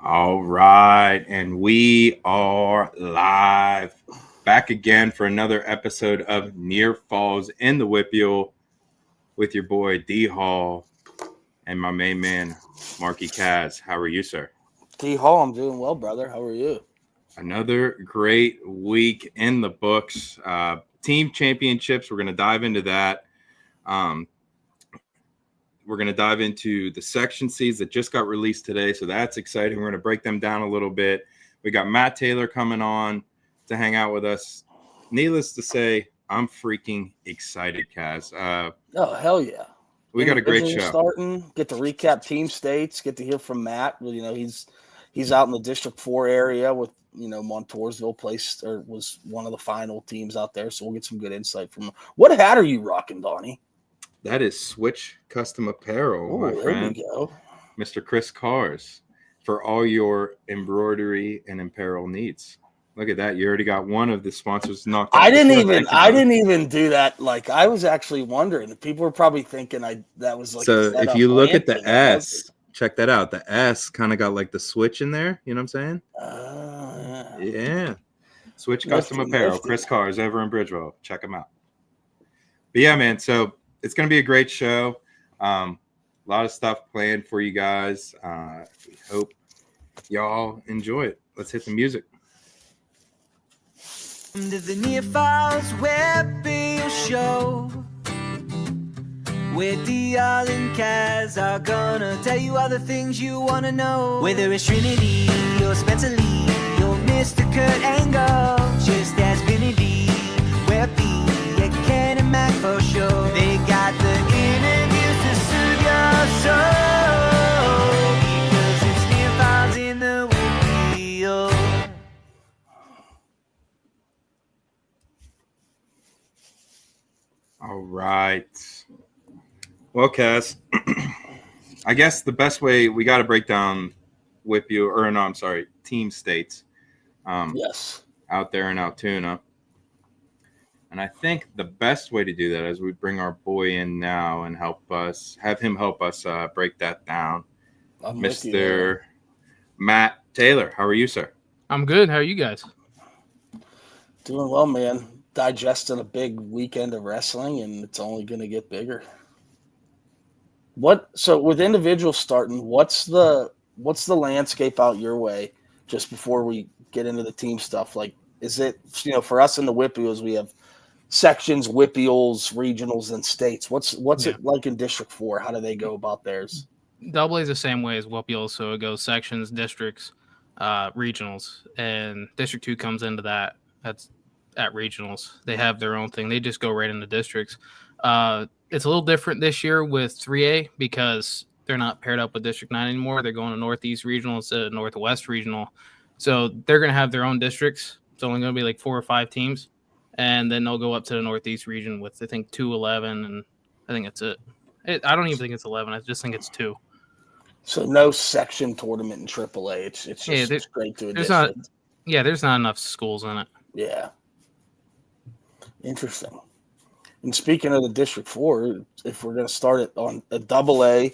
All right, and we are live back again for another episode of Near Falls in the WPIAL with your boy D Hall and my main man Marky Kaz. How are you, sir? D Hall, I'm doing well, brother. How are you? Another great week in the books. Team championships. We're going to dive into that. Um, we're going to dive into the section seeds that just got released today. So that's exciting. We're going to break them down a little bit. We got Matt Taylor coming on to hang out with us. Needless to say, I'm freaking excited, Kaz. Oh, hell yeah. We got a great Individual show. starting, get to recap team states, get to hear from Matt. Well, he's out in the District 4 area with, Montoursville placed or was one of the final teams out there. So we'll get some good insight from him. What hat are you rocking, Donnie? That is Switch Custom Apparel, my Oh, friend. there we go. Mr. Chris Cars, for all your embroidery and apparel needs. Look at that. You already got one of the sponsors knocked out. I didn't even do that. Like, I was actually wondering. People were probably thinking that was like. So if you look at the S, check that out. The S kind of got like the switch in there. You know what I'm saying? Yeah. Switch Custom Apparel. Chris Cars over in Bridgeville. Check them out. But yeah, man. So it's going to be a great show. A lot of stuff planned for you guys. We hope y'all enjoy it. Let's hit the music. To the Near Falls WPIAL show, where DL and Kaz are gonna tell you all the things you wanna know. Whether it's Trinity or Spencer Lee or Mr. Kurt Angle, just ask Vinny, WPIAL, Ken and Mac for sure. They got the interviews to soothe your soul, because it's Near Falls in the WPIAL. All right. Well, Cass, I guess the best way we got to break down team states. Yes. Out there in Altoona. And I think the best way to do that is we bring our boy in now and have him help us break that down. Mr. Matt Taylor, how are you, sir? I'm good. How are you guys? Doing well, man. Digesting a big weekend of wrestling, and it's only going to get bigger. So with individuals starting, what's the landscape out your way? Just before we get into the team stuff, like, is it, for us in the WPIALs, we have sections, WPIALs, regionals, and states. What's it like in District 4? How do they go about theirs? Double A is the same way as WPIAL, so it goes sections, districts, regionals, and District 2 comes into that. That's at regionals. They have their own thing. They just go right into districts. It's a little different this year with 3A because they're not paired up with District 9 anymore. They're going to Northeast Regional instead of Northwest Regional. So they're going to have their own districts. It's only going to be like 4 or 5 teams. And then they'll go up to the Northeast region with, I think, 2-11. And I think that's it. I don't even think it's 11. I just think it's 2. So no section tournament in AAA. It's just straight to a district. There's not enough schools in it. Yeah. Interesting. And speaking of the District 4, if we're going to start it on a AA,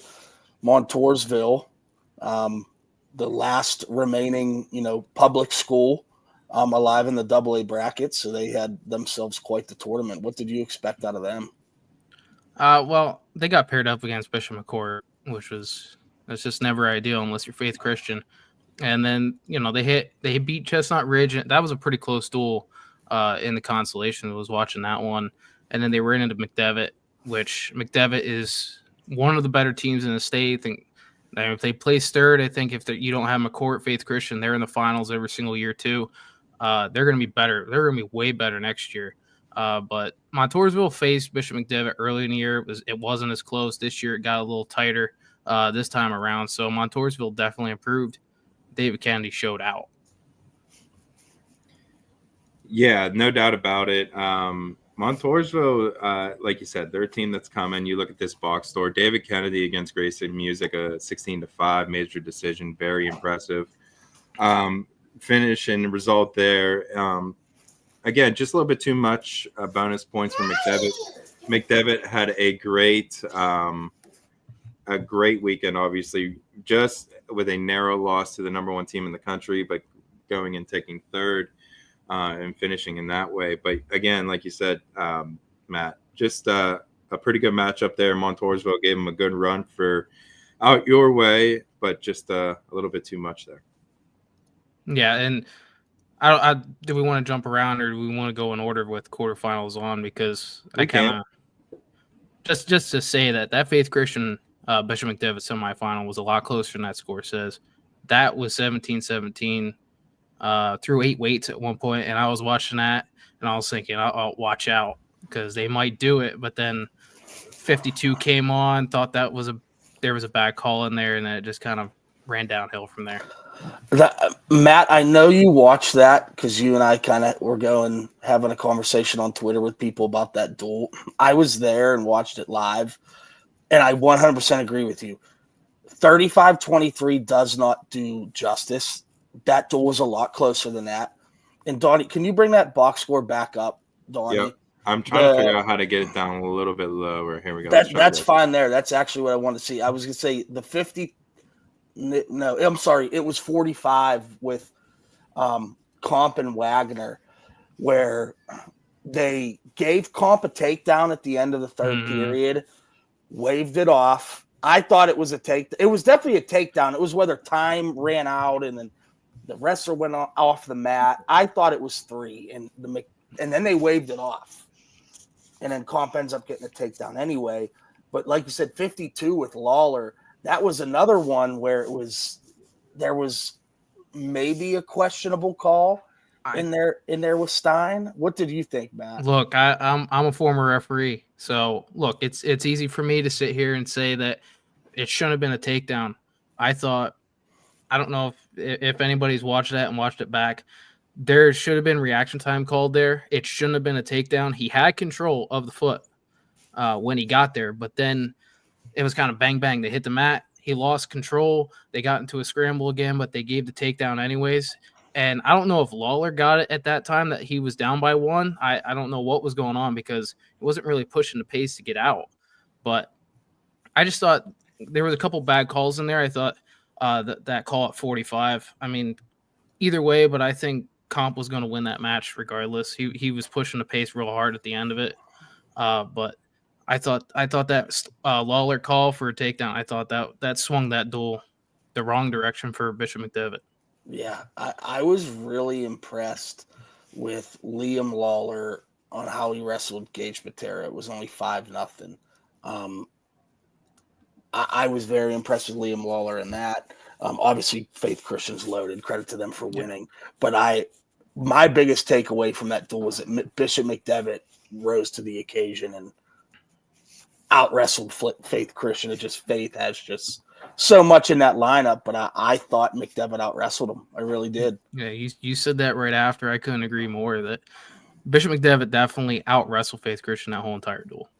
Montoursville, the last remaining, public school alive in the AA bracket, so they had themselves quite the tournament. What did you expect out of them? Well, they got paired up against Bishop McCourt, that's just never ideal unless you're Faith Christian. And then, they beat Chestnut Ridge. And that was a pretty close duel in the consolation. I was watching that one. And then they ran into McDevitt, which McDevitt is one of the better teams in the state. I think if they place third, I think if you don't have McCourt, Faith Christian, they're in the finals every single year too. They're going to be better. They're going to be way better next year. But Montoursville faced Bishop McDevitt early in the year. It wasn't as close. This year it got a little tighter this time around. So Montoursville definitely improved. David Kennedy showed out. Yeah, no doubt about it. Montoursville, like you said, they're a team that's coming. You look at this box score. David Kennedy against Grayson Music, a 16-5 major decision, very impressive. Finish and result there. Again, just a little bit too much bonus points for McDevitt. McDevitt had a great a great weekend, obviously, just with a narrow loss to the number one team in the country, but going and taking third and finishing in that way. But again, like you said, Matt, just a pretty good matchup there. Montoursville gave them a good run for out your way, but just a little bit too much there. Yeah, and do we want to jump around or do we want to go in order with quarterfinals on? Because I kind of just to say that Faith Christian Bishop McDevitt semifinal was a lot closer than that score says. That was 17-17 through 8 weights at one point, and I was watching that and I was thinking, I'll watch out because they might do it. But then 52 came on, thought there was a bad call in there, and then it just kind of ran downhill from there. Matt, I know you watched that because you and I kind of were having a conversation on Twitter with people about that duel. I was there and watched it live, and I 100% agree with you. 35-23 does not do justice. That duel was a lot closer than that. And Donnie, can you bring that box score back up, Donnie? Yep. I'm trying to figure out how to get it down a little bit lower. Here we go. That's fine there. That's actually what I wanted to see. I was going to say the 50. No, I'm sorry. It was 45 with Comp and Wagner, where they gave Comp a takedown at the end of the third period, waved it off. I thought it was a take. It was definitely a takedown. It was whether time ran out and then the wrestler went off the mat. I thought it was 3, and then they waved it off. And then Comp ends up getting a takedown anyway. But like you said, 52 with Lawler, that was another one where there was maybe a questionable call in there with Stein. What did you think, Matt? Look, I'm a former referee, so look, it's easy for me to sit here and say that it shouldn't have been a takedown. I don't know if anybody's watched that and watched it back. There should have been reaction time called there. It shouldn't have been a takedown. He had control of the foot when he got there, but then it was kind of bang, bang. They hit the mat. He lost control. They got into a scramble again, but they gave the takedown anyways. And I don't know if Lawler got it at that time that he was down by 1. I don't know what was going on because he wasn't really pushing the pace to get out. But I just thought there was a couple bad calls in there. I thought that call at 45. I mean, either way, but I think Comp was going to win that match regardless. He was pushing the pace real hard at the end of it. But I thought that Lawler call for a takedown, I thought that swung that duel the wrong direction for Bishop McDevitt. Yeah, I was really impressed with Liam Lawler on how he wrestled Gage Matera. It was only 5-0. I was very impressed with Liam Lawler in that. Obviously, Faith Christian's loaded. Credit to them for winning. But my biggest takeaway from that duel was that Bishop McDevitt rose to the occasion and out wrestled Faith Christian. Faith has just so much in that lineup, but I thought McDevitt out wrestled him. I really did. Yeah, you said that right after. I couldn't agree more that Bishop McDevitt definitely out wrestled Faith Christian that whole entire duel.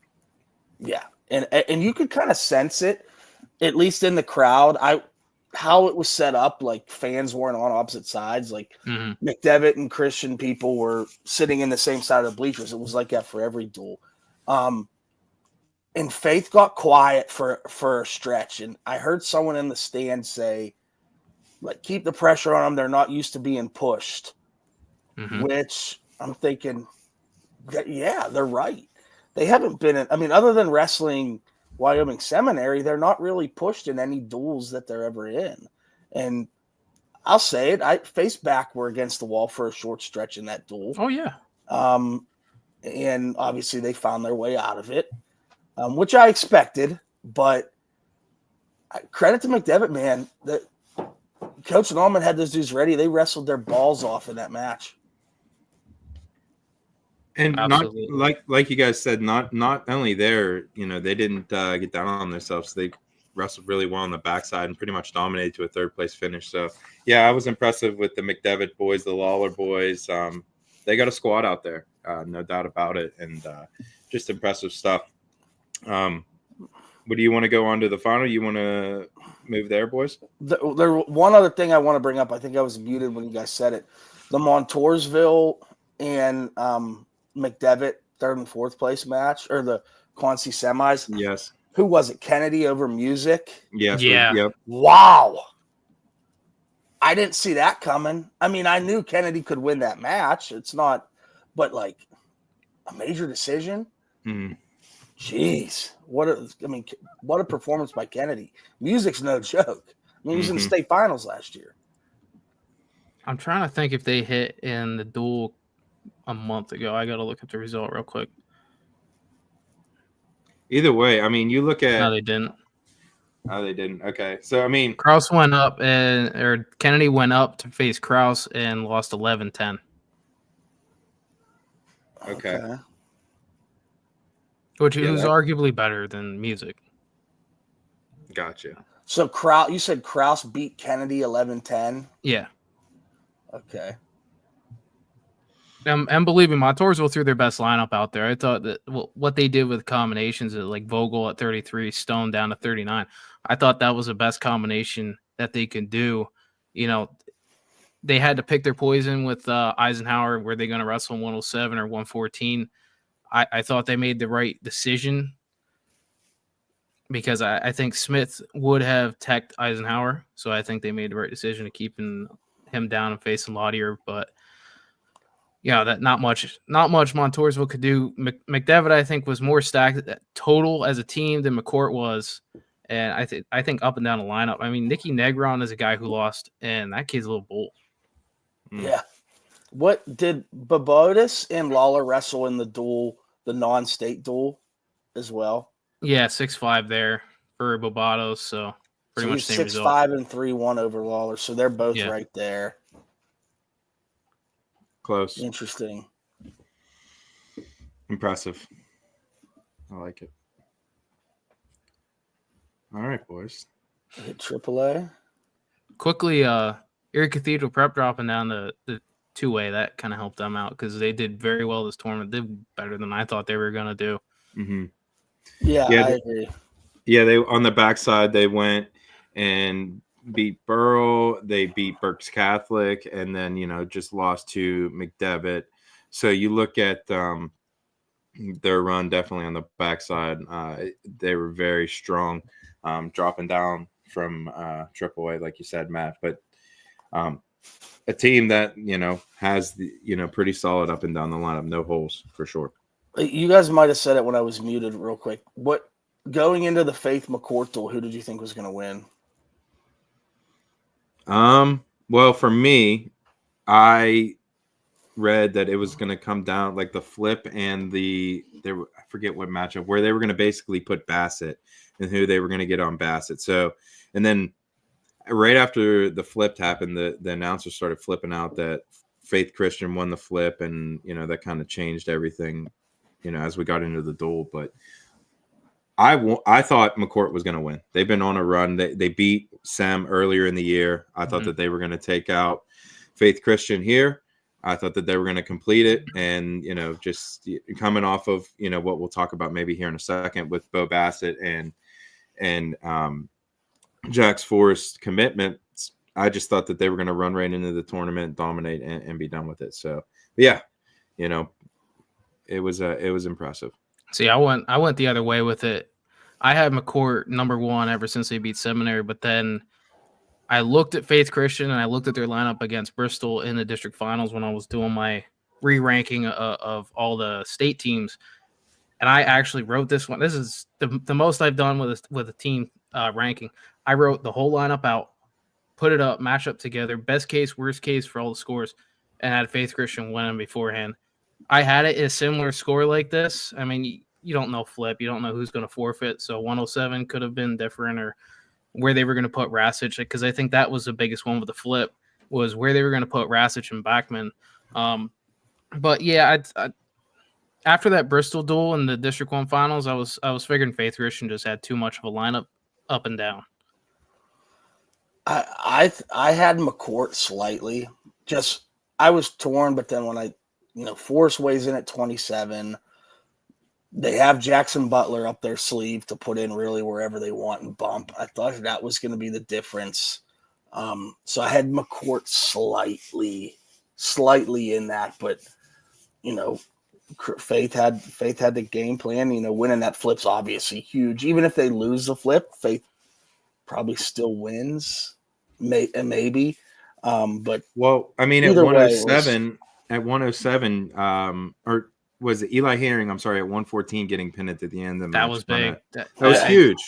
Yeah, and you could kind of sense it, at least in the crowd. How it was set up, like fans weren't on opposite sides. Like McDevitt and Christian people were sitting in the same side of the bleachers. It was like that for every duel. And Faith got quiet for a stretch. And I heard someone in the stand say, like, keep the pressure on them. They're not used to being pushed, which I'm thinking, yeah, they're right. They haven't been other than wrestling Wyoming Seminary, they're not really pushed in any duels that they're ever in. And I'll say it, I faced back were against the wall for a short stretch in that duel. Oh, yeah. And obviously they found their way out of it, which I expected. But credit to McDevitt, man. That Coach Norman had those dudes ready. They wrestled their balls off in that match. And absolutely. Not like you guys said, not only there, they didn't get down on themselves. They wrestled really well on the backside and pretty much dominated to a third place finish. So yeah, I was impressive with the McDevitt boys, the Lawler boys. They got a squad out there, no doubt about it, and just impressive stuff. What do you want to go on to the final? You want to move there, boys? There one other thing I want to bring up. I think I was muted when you guys said it. The Montoursville and McDevitt 3rd and 4th place match, or the Quincy semis. Yes. Who was it? Kennedy over Music? Yes. Yeah. Yep. Wow. I didn't see that coming. I mean, I knew Kennedy could win that match. It's not, but like a major decision. Mhm. Jeez, what a performance by Kennedy. Music's no joke. I mean, he was in the Mhm. state finals last year. I'm trying to think if they hit in the duel a month ago. I got to look at the result real quick. Either way, I mean, you look at. No, they didn't. Oh, they didn't. Okay, so I mean, Kraus went up or Kennedy went up to face Kraus and lost 11-10, okay. which Yeah, was that- arguably better than Music. Gotcha. So you said Kraus beat Kennedy 11-10? Yeah. Okay. And believe me, Montoursville threw their best lineup out there. I thought that what they did with combinations, like Vogel at 33, Stone down to 39, I thought that was the best combination that they could do. You know, they had to pick their poison with Eisenhower. Were they going to wrestle 107 or 114? I thought they made the right decision because I think Smith would have teched Eisenhower. So I think they made the right decision of keeping him down and facing Laudier. But yeah, that not much Montoursville could do. McDevitt, I think, was more stacked total as a team than McCourt was. And I think up and down the lineup. I mean, Nicky Negron is a guy who lost, and that kid's a little bull. Yeah. What did Babotis and Lawler wrestle in the duel, the non-state duel as well? Yeah, 6'5" there for Bobatos, so pretty much he's same 6'5" result. and 3-1 over Lawler, so they're both Yeah. right there. Close. Interesting. Impressive. I like it. All right, boys. Hit AAA. Quickly, Erie Cathedral Prep dropping down the two-way, that kind of helped them out because they did very well this tournament. They did better than I thought they were going to do. Mm-hmm. Yeah, Yeah, I agree. Yeah, they on the backside they went and beat Burrow. They beat Berks Catholic, and then just lost to McDevitt. So you look at their run definitely on the backside. They were very strong, dropping down from AAA, like you said, Matt. But a team that has the pretty solid up and down the lineup, no holes for sure. You guys might have said it when I was muted real quick. What going into the Faith McCourt duel, who did you think was going to win? Well, for me, I read that it was going to come down like the flip and I forget what matchup where they were going to basically put Bassett and who they were going to get on Bassett. So, and then right after the flip happened, the announcer started flipping out that Faith Christian won the flip, and that kind of changed everything, as we got into the duel. But I thought McCourt was going to win. They've been on a run. They beat Sam earlier in the year. I thought that they were going to take out Faith Christian here. I thought that they were going to complete it, and just coming off of what we'll talk about maybe here in a second with Bo Bassett and Jack's Forest commitments. I just thought that they were going to run right into the tournament, dominate, and be done with it. So yeah, it was impressive. See, I went the other way with it. I had McCourt number one ever since they beat Seminary, but then I looked at Faith Christian and I looked at their lineup against Bristol in the district finals when I was doing my re-ranking of all the state teams, and I actually wrote this one. This is the most I've done with a team ranking. I wrote the whole lineup out, put it up, match up together, best case, worst case for all the scores, and had Faith Christian winning beforehand. I had it in a similar score like this. I mean, you don't know flip. You don't know who's going to forfeit. So 107 could have been different, or where they were going to put Rasich, because I think that was the biggest one with the flip, was where they were going to put Rasich and Backman. But yeah, I after that Bristol duel in the District 1 finals, I was figuring Faith Christian just had too much of a lineup up and down. I had McCourt slightly. Just I was torn, but then when Forrest weighs in at 27. They have Jackson Butler up their sleeve to put in really wherever they want and bump. I thought that was going to be the difference. So I had McCourt slightly in that, but Faith had the game plan. Winning that flip's obviously huge. Even if they lose the flip, Faith probably still wins, maybe. But well, I mean, either way, at 107, or was it Eli Herring? I'm sorry, at 114, getting pinned at the end of the match. That was big. That was huge.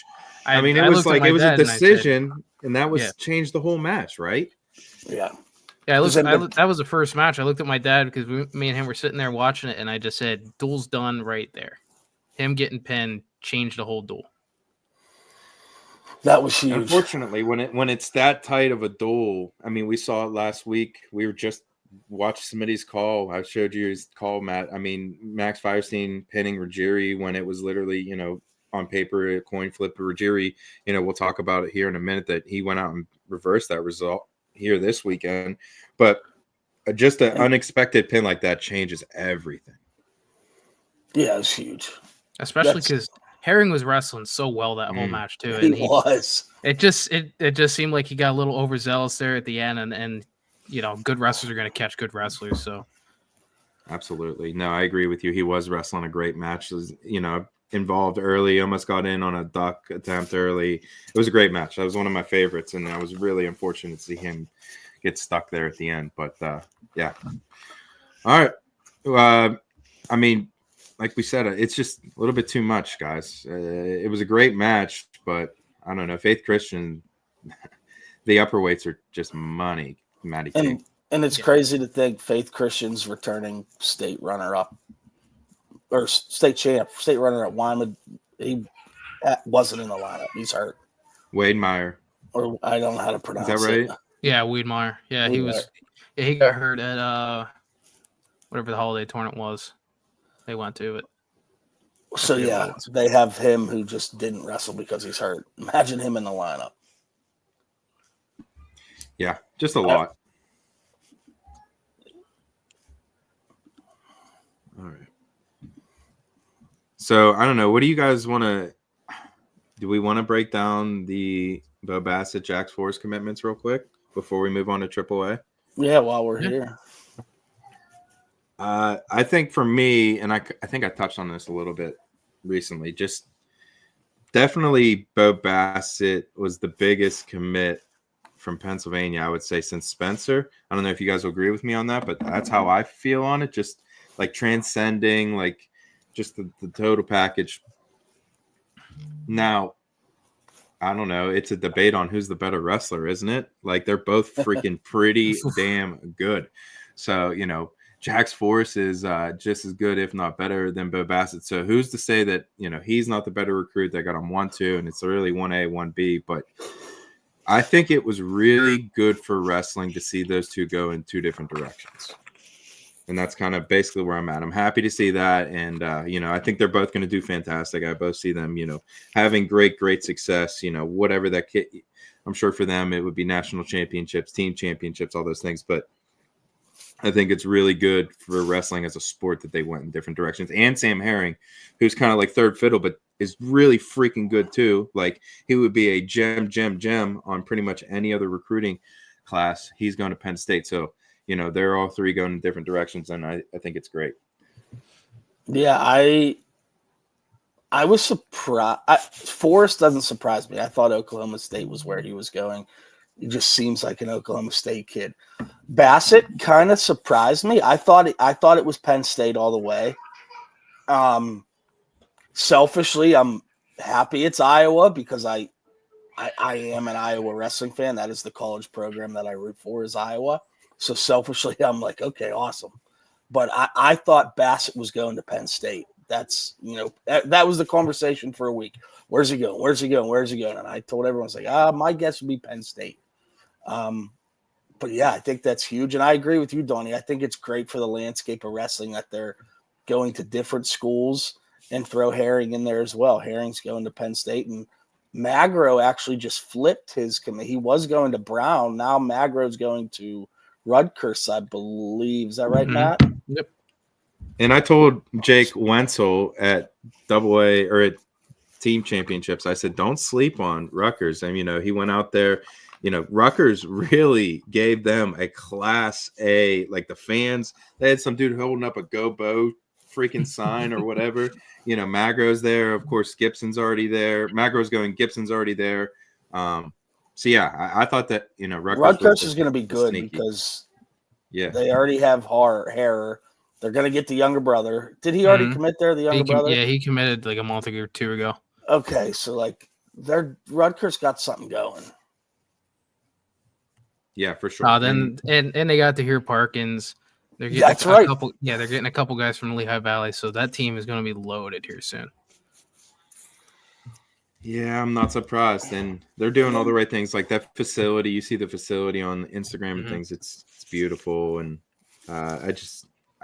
I mean, it was looked at like my it was a dad and I said- decision, and that was changed the whole match, right? Yeah. Yeah, that was the first match. I looked at my dad because me and him were sitting there watching it, and I just said, "Duel's done right there." Him getting pinned changed the whole duel. That was huge. Unfortunately, when it's that tight of a duel, I mean, we saw it last week. We were just watched Smitty's call. I showed you his call, Matt. I mean, Max Firestein pinning Ruggieri when it was literally, on paper, a coin flip to Ruggieri. We'll talk about it here in a minute that he went out and reversed that result here this weekend. But just an unexpected pin like that changes everything. Yeah, it's huge. Especially because Herring was wrestling so well that whole match too. And he was. It just seemed like he got a little overzealous there at the end, and good wrestlers are going to catch good wrestlers. So absolutely, no, I agree with you. He was wrestling a great match. Involved early, almost got in on a duck attempt early. It was a great match. That was one of my favorites, and I was really unfortunate to see him get stuck there at the end. But yeah, all right. I mean, like we said, it's just a little bit too much, guys. It was a great match, but I don't know. Faith Christian, the upper weights are just money. Matty King. And it's crazy to think Faith Christian's returning state runner-up or state champ, state runner-up. Wyman, he wasn't in the lineup. He's hurt. Wade Meyer. Or I don't know how to pronounce it. Is that right? It. Yeah, Weedmeyer. Yeah, he was. Yeah, he got hurt at whatever the holiday tournament was. They went to it. So yeah, they have him who just didn't wrestle because he's hurt. Imagine him in the lineup. Yeah, just a lot. All right. So I don't know. What do you guys want to? Do we want to break down the Bo Bassett Jax Forrest commitments real quick before we move on to AAA? Yeah, while we're here. I think for me, and I think I touched on this a little bit recently, just definitely Bo Bassett was the biggest commit from Pennsylvania, I would say, since Spencer. I don't know if you guys will agree with me on that, but that's how I feel on it. Just like transcending, like just the total package. Now, I don't know. It's a debate on who's the better wrestler, isn't it? Like they're both freaking pretty damn good. So, Jax Forrest is just as good, if not better, than Bo Bassett. So who's to say that, he's not the better recruit that got him 1-2, and it's really 1A, 1B. But I think it was really good for wrestling to see those two go in two different directions. And that's kind of basically where I'm at. I'm happy to see that. And, I think they're both going to do fantastic. I both see them, having great success, whatever that kid. I'm sure for them it would be national championships, team championships, all those things. But I think it's really good for wrestling as a sport that they went in different directions. And Sam Herring, who's kind of like third fiddle, but is really freaking good too. Like he would be a gem on pretty much any other recruiting class. He's going to Penn State. So, they're all three going in different directions, and I think it's great. Yeah, I was surprised. Forrest doesn't surprise me. I thought Oklahoma State was where he was going. He just seems like an Oklahoma State kid. Bassett kind of surprised me. I thought it was Penn State all the way. Selfishly, I'm happy it's Iowa because I am an Iowa wrestling fan. That is the college program that I root for is Iowa. So selfishly, I'm like, okay, awesome. But I thought Bassett was going to Penn State. That's, that was the conversation for a week. Where's he going? Where's he going? Where's he going? And I told everyone, I was like, my guess would be Penn State. But yeah, I think that's huge. And I agree with you, Donnie. I think it's great for the landscape of wrestling that they're going to different schools and throw Herring in there as well. Herring's going to Penn State, and Magro actually just flipped his commit. He was going to Brown. Now Magro's going to Rutgers, I believe. Is that right, Matt? Yep. And I told Jake Wenzel at AA or at team championships, I said, don't sleep on Rutgers. And, he went out there, Rutgers really gave them a class A, like the fans, they had some dude holding up a Go Bo freaking sign or whatever. Magro's there. Of course, Gibson's already there. Magro's going. Gibson's already there. So yeah, I thought that Rutgers is going to be good sneaky. Because yeah, they already have Harrer. They're going to get the younger brother. Did he already commit there? The younger brother? Yeah, he committed like a month or two ago. Okay, so like Rutgers got something going. Yeah, for sure. Then and they got to hear Parkins. They're getting That's right. They're getting a couple guys from Lehigh Valley, so that team is going to be loaded here soon. Yeah, I'm not surprised. And they're doing all the right things. Like that facility, you see the facility on Instagram and things. It's beautiful. And I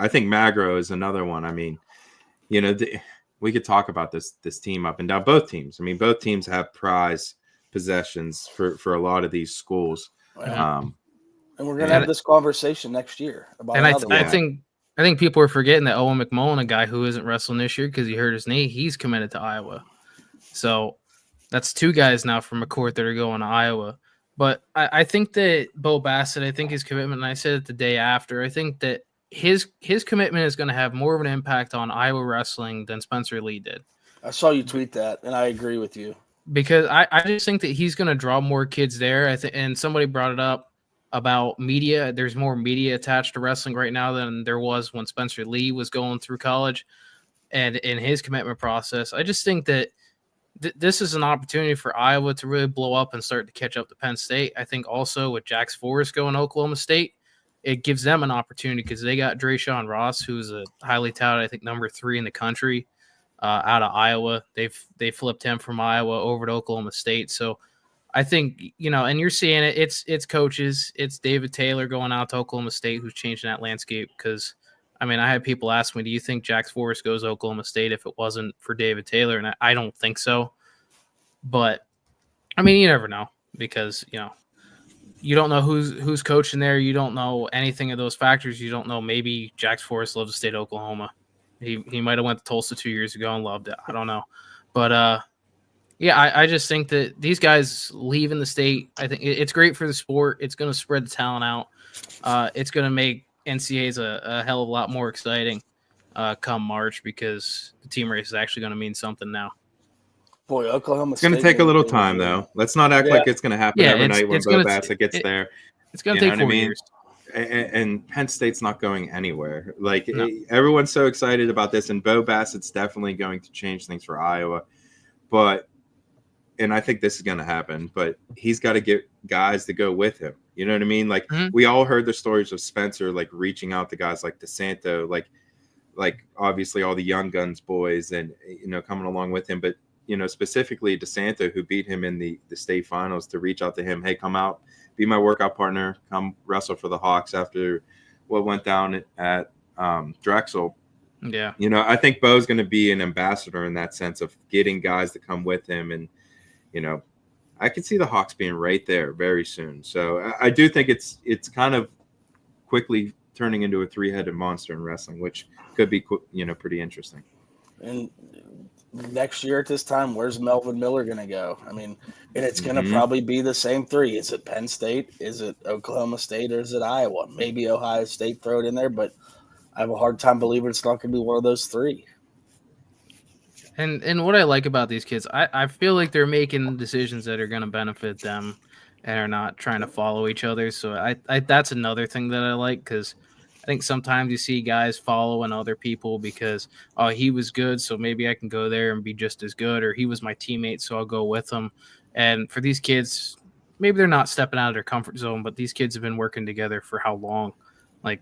think Magro is another one. I mean, we could talk about this team up and down. Both teams. I mean, both teams have prize possessions for a lot of these schools. And we're gonna have this conversation next year about. And I think people are forgetting that Owen McMullen, a guy who isn't wrestling this year because he hurt his knee, he's committed to Iowa. So that's two guys now from McCourt that are going to Iowa. But I think that Bo Bassett, I think his commitment, and I said it the day after, I think that his commitment is going to have more of an impact on Iowa wrestling than Spencer Lee did. I saw you tweet that, and I agree with you. Because I just think that he's going to draw more kids there. And somebody brought it up about media. There's more media attached to wrestling right now than there was when Spencer Lee was going through college and in his commitment process. I just think that this is an opportunity for Iowa to really blow up and start to catch up to Penn State. I think also with Jax Forrest going to Oklahoma State, it gives them an opportunity because they got Drayshawn Ross, who's a highly touted, I think, number 3 in the country. Out of Iowa. They flipped him from Iowa over to Oklahoma State. So I think, and you're seeing it, it's coaches, it's David Taylor going out to Oklahoma State who's changing that landscape. Because, I mean, I had people ask me, do you think Jax Forrest goes to Oklahoma State if it wasn't for David Taylor? And I don't think so. But, I mean, you never know because, you don't know who's coaching there. You don't know anything of those factors. You don't know. Maybe Jax Forrest loves the state of Oklahoma. He might have went to Tulsa 2 years ago and loved it. I don't know. But, I just think that these guys leaving the state, I think it's great for the sport. It's going to spread the talent out. It's going to make NCAAs a hell of a lot more exciting come March because the team race is actually going to mean something now. Boy, Oklahoma It's going to take a little time, though. Let's not act like it's going to happen overnight when Bo Bassett gets there. It's going to take 4 years. And Penn State's not going anywhere. Everyone's so excited about this, and Bo Bassett's definitely going to change things for Iowa. And I think this is going to happen, but he's got to get guys to go with him. You know what I mean? We all heard the stories of Spencer, reaching out to guys like DeSanto, like obviously all the Young Guns boys and, coming along with him. But, specifically DeSanto, who beat him in the state finals, to reach out to him, hey, come out, be my workout partner, come wrestle for the Hawks after what went down at Drexel. Yeah. I think Bo's going to be an ambassador in that sense of getting guys to come with him. And, I could see the Hawks being right there very soon. So I do think it's kind of quickly turning into a 3-headed monster in wrestling, which could be, pretty interesting. And next year at this time, where's Melvin Miller going to go? I mean, and it's going to probably be the same 3. Is it Penn State? Is it Oklahoma State? Or is it Iowa? Maybe Ohio State, throw it in there, but I have a hard time believing it's not going to be one of those 3. And what I like about these kids, I feel like they're making decisions that are going to benefit them and are not trying to follow each other. So I that's another thing that I like because I think sometimes you see guys following other people because, oh, he was good, so maybe I can go there and be just as good, or he was my teammate, so I'll go with him. And for these kids, maybe they're not stepping out of their comfort zone, but these kids have been working together for how long?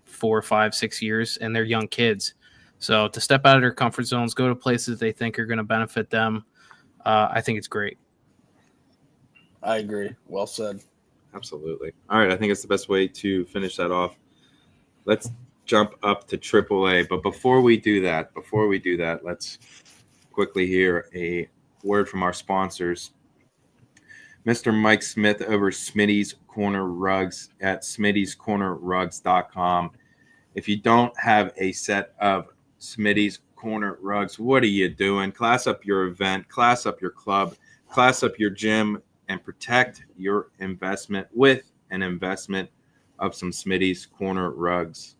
4, 5, 6 years, and they're young kids. So to step out of their comfort zones, go to places they think are going to benefit them, I think it's great. I agree. Well said. Absolutely. All right, I think it's the best way to finish that off. Let's jump up to AAA. But before we do that, let's quickly hear a word from our sponsors. Mr. Mike Smith over Smitty's Corner Rugs at smittyscornerrugs.com. If you don't have a set of Smitty's Corner Rugs, what are you doing? Class up your event, class up your club, class up your gym, and protect your investment with an investment of some Smitty's Corner Rugs.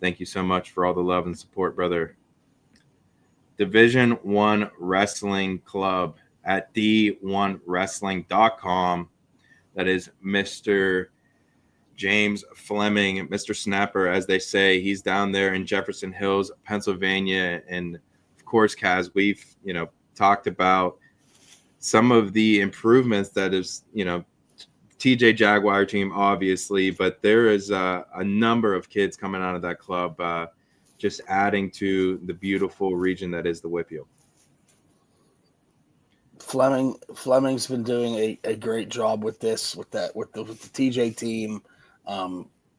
Thank you so much for all the love and support, brother. Division 1 Wrestling Club at d1wrestling.com. That is Mr. James Fleming, Mr. Snapper, as they say. He's down there in Jefferson Hills, Pennsylvania. And of course, Kaz, we've, talked about some of the improvements that is, TJ Jaguar team, obviously, but there is a number of kids coming out of that club, just adding to the beautiful region that is the WPIAL. Fleming's been doing a great job with this, with the TJ team.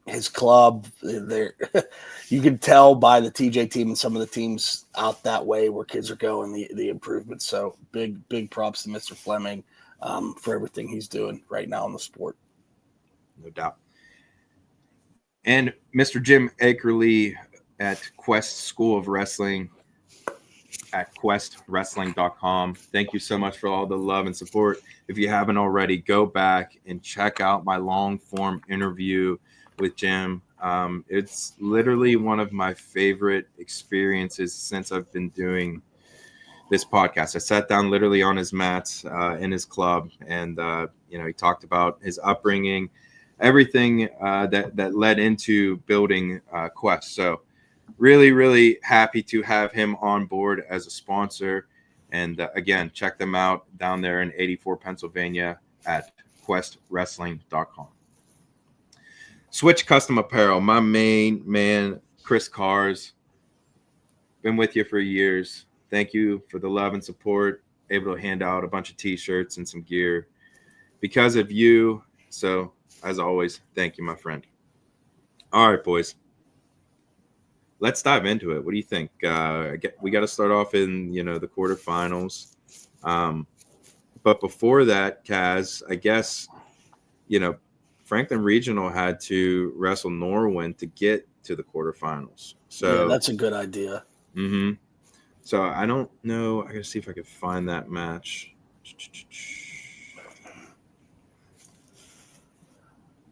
His club, you can tell by the TJ team and some of the teams out that way where kids are going, the improvements. So big props to Mr. Fleming for everything he's doing right now in the sport. No doubt. And Mr. Jim Akerley at Quest School of Wrestling at questwrestling.com. Thank you so much for all the love and support. If you haven't already, go back and check out my long form interview with Jim. It's literally one of my favorite experiences since I've been doing this podcast. I sat down literally on his mats in his club, and he talked about his upbringing, everything that led into building Quest. So really, really happy to have him on board as a sponsor. And again, check them out down there in 84 Pennsylvania at questwrestling.com. Switch Custom Apparel, my main man, Chris Cars. Been with you for years. Thank you for the love and support. Able to hand out a bunch of t-shirts and some gear because of you. So, as always, thank you, my friend. All right, boys. Let's dive into it. What do you think? We got to start off in, the quarterfinals. But before that, Kaz, I guess, Franklin Regional had to wrestle Norwin to get to the quarterfinals. So yeah, that's a good idea. Mm-hmm. So I don't know. I gotta see if I can find that match.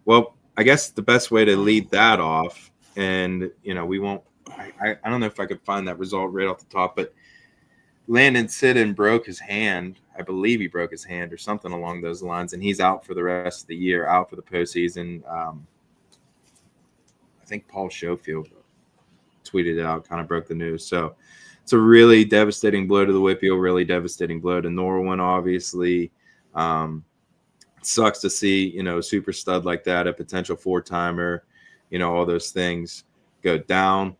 Well, I guess the best way to lead that off, and we won't. I don't know if I could find that result right off the top, but Landon Sidden broke his hand. I believe he broke his hand or something along those lines, and he's out for the rest of the year, out for the postseason. I think Paul Schofield tweeted it out, kind of broke the news. So it's a really devastating blow to the WPIAL, really devastating blow to Norwin, obviously. It sucks to see, a super stud like that, a potential four-timer, all those things go down.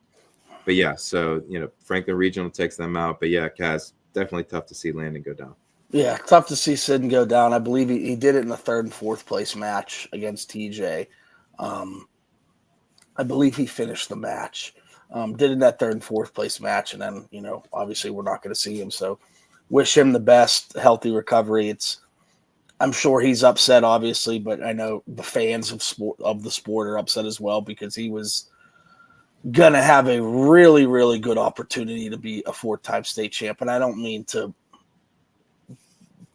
But yeah, so, Franklin Regional takes them out. But yeah, Kaz, definitely tough to see Landon go down. Yeah, tough to see Sidden go down. I believe he did it in the third and fourth place match against TJ. I believe he finished the match. Did in that third and fourth place match. And then, obviously we're not going to see him. So wish him the best, healthy recovery. I'm sure he's upset, obviously, but I know the fans of the sport are upset as well because he was going to have a really, really good opportunity to be a four-time state champ. And I don't mean to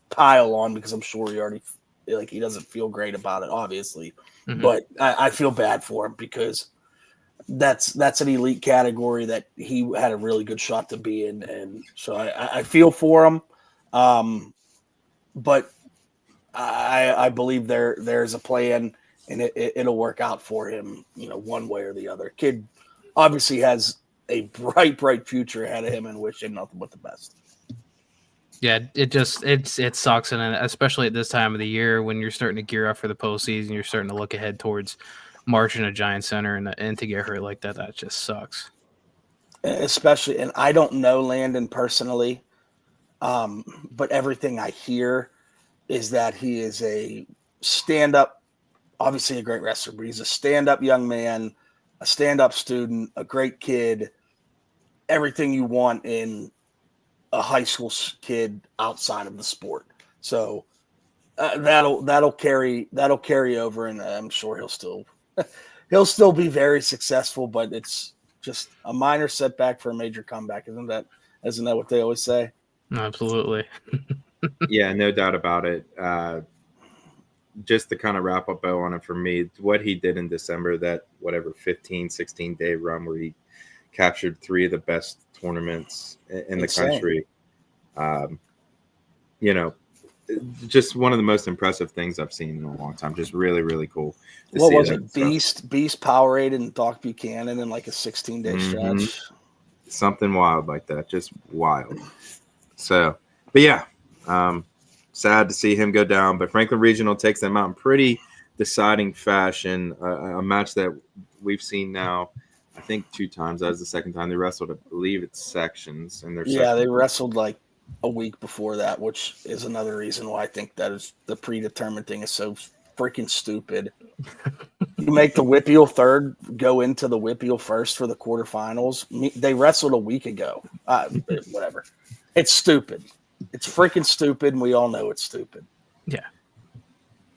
pile on because I'm sure he doesn't feel great about it, obviously. Mm-hmm. But I feel bad for him because that's an elite category that he had a really good shot to be in. And so I feel for him. But I believe there's a plan and it'll work out for him, one way or the other. Kid obviously has a bright future ahead of him and wish him nothing but the best. Yeah, it sucks, and especially at this time of the year when you're starting to gear up for the postseason, you're starting to look ahead towards marching a Giant Center, and to get hurt like that just sucks. Especially, and I don't know Landon personally, but everything I hear is that he is a stand-up, obviously a great wrestler, but he's a stand-up young man, a stand-up student, a great kid, everything you want in a high school kid outside of the sport. So that'll carry over, and I'm sure he'll still be very successful, but it's just a minor setback for a major comeback. Isn't that what they always say? Absolutely. Yeah, no doubt about it. Just to kind of wrap up bow on it for me, what he did in December, that 15, 16 day run where he captured 3 of the best tournaments in the Insane. country. You know, just one of the most impressive things I've seen in a long time. Just really, really cool to What see was that it? stuff. Beast Powerade and Doc Buchanan in like a 16-day Mhm. stretch. Something wild like that, just wild. So, but yeah, sad to see him go down. But Franklin Regional takes them out in pretty deciding fashion. A match that we've seen now, I think 2 times. That was the second time they wrestled. I believe it's sections, and Yeah, they wrestled like a week before that, which is another reason why I think that is the predetermined thing is so freaking stupid. You make the WPIAL third go into the WPIAL first for the quarterfinals. They wrestled a week ago. Whatever. It's stupid. It's freaking stupid, and we all know it's stupid. Yeah.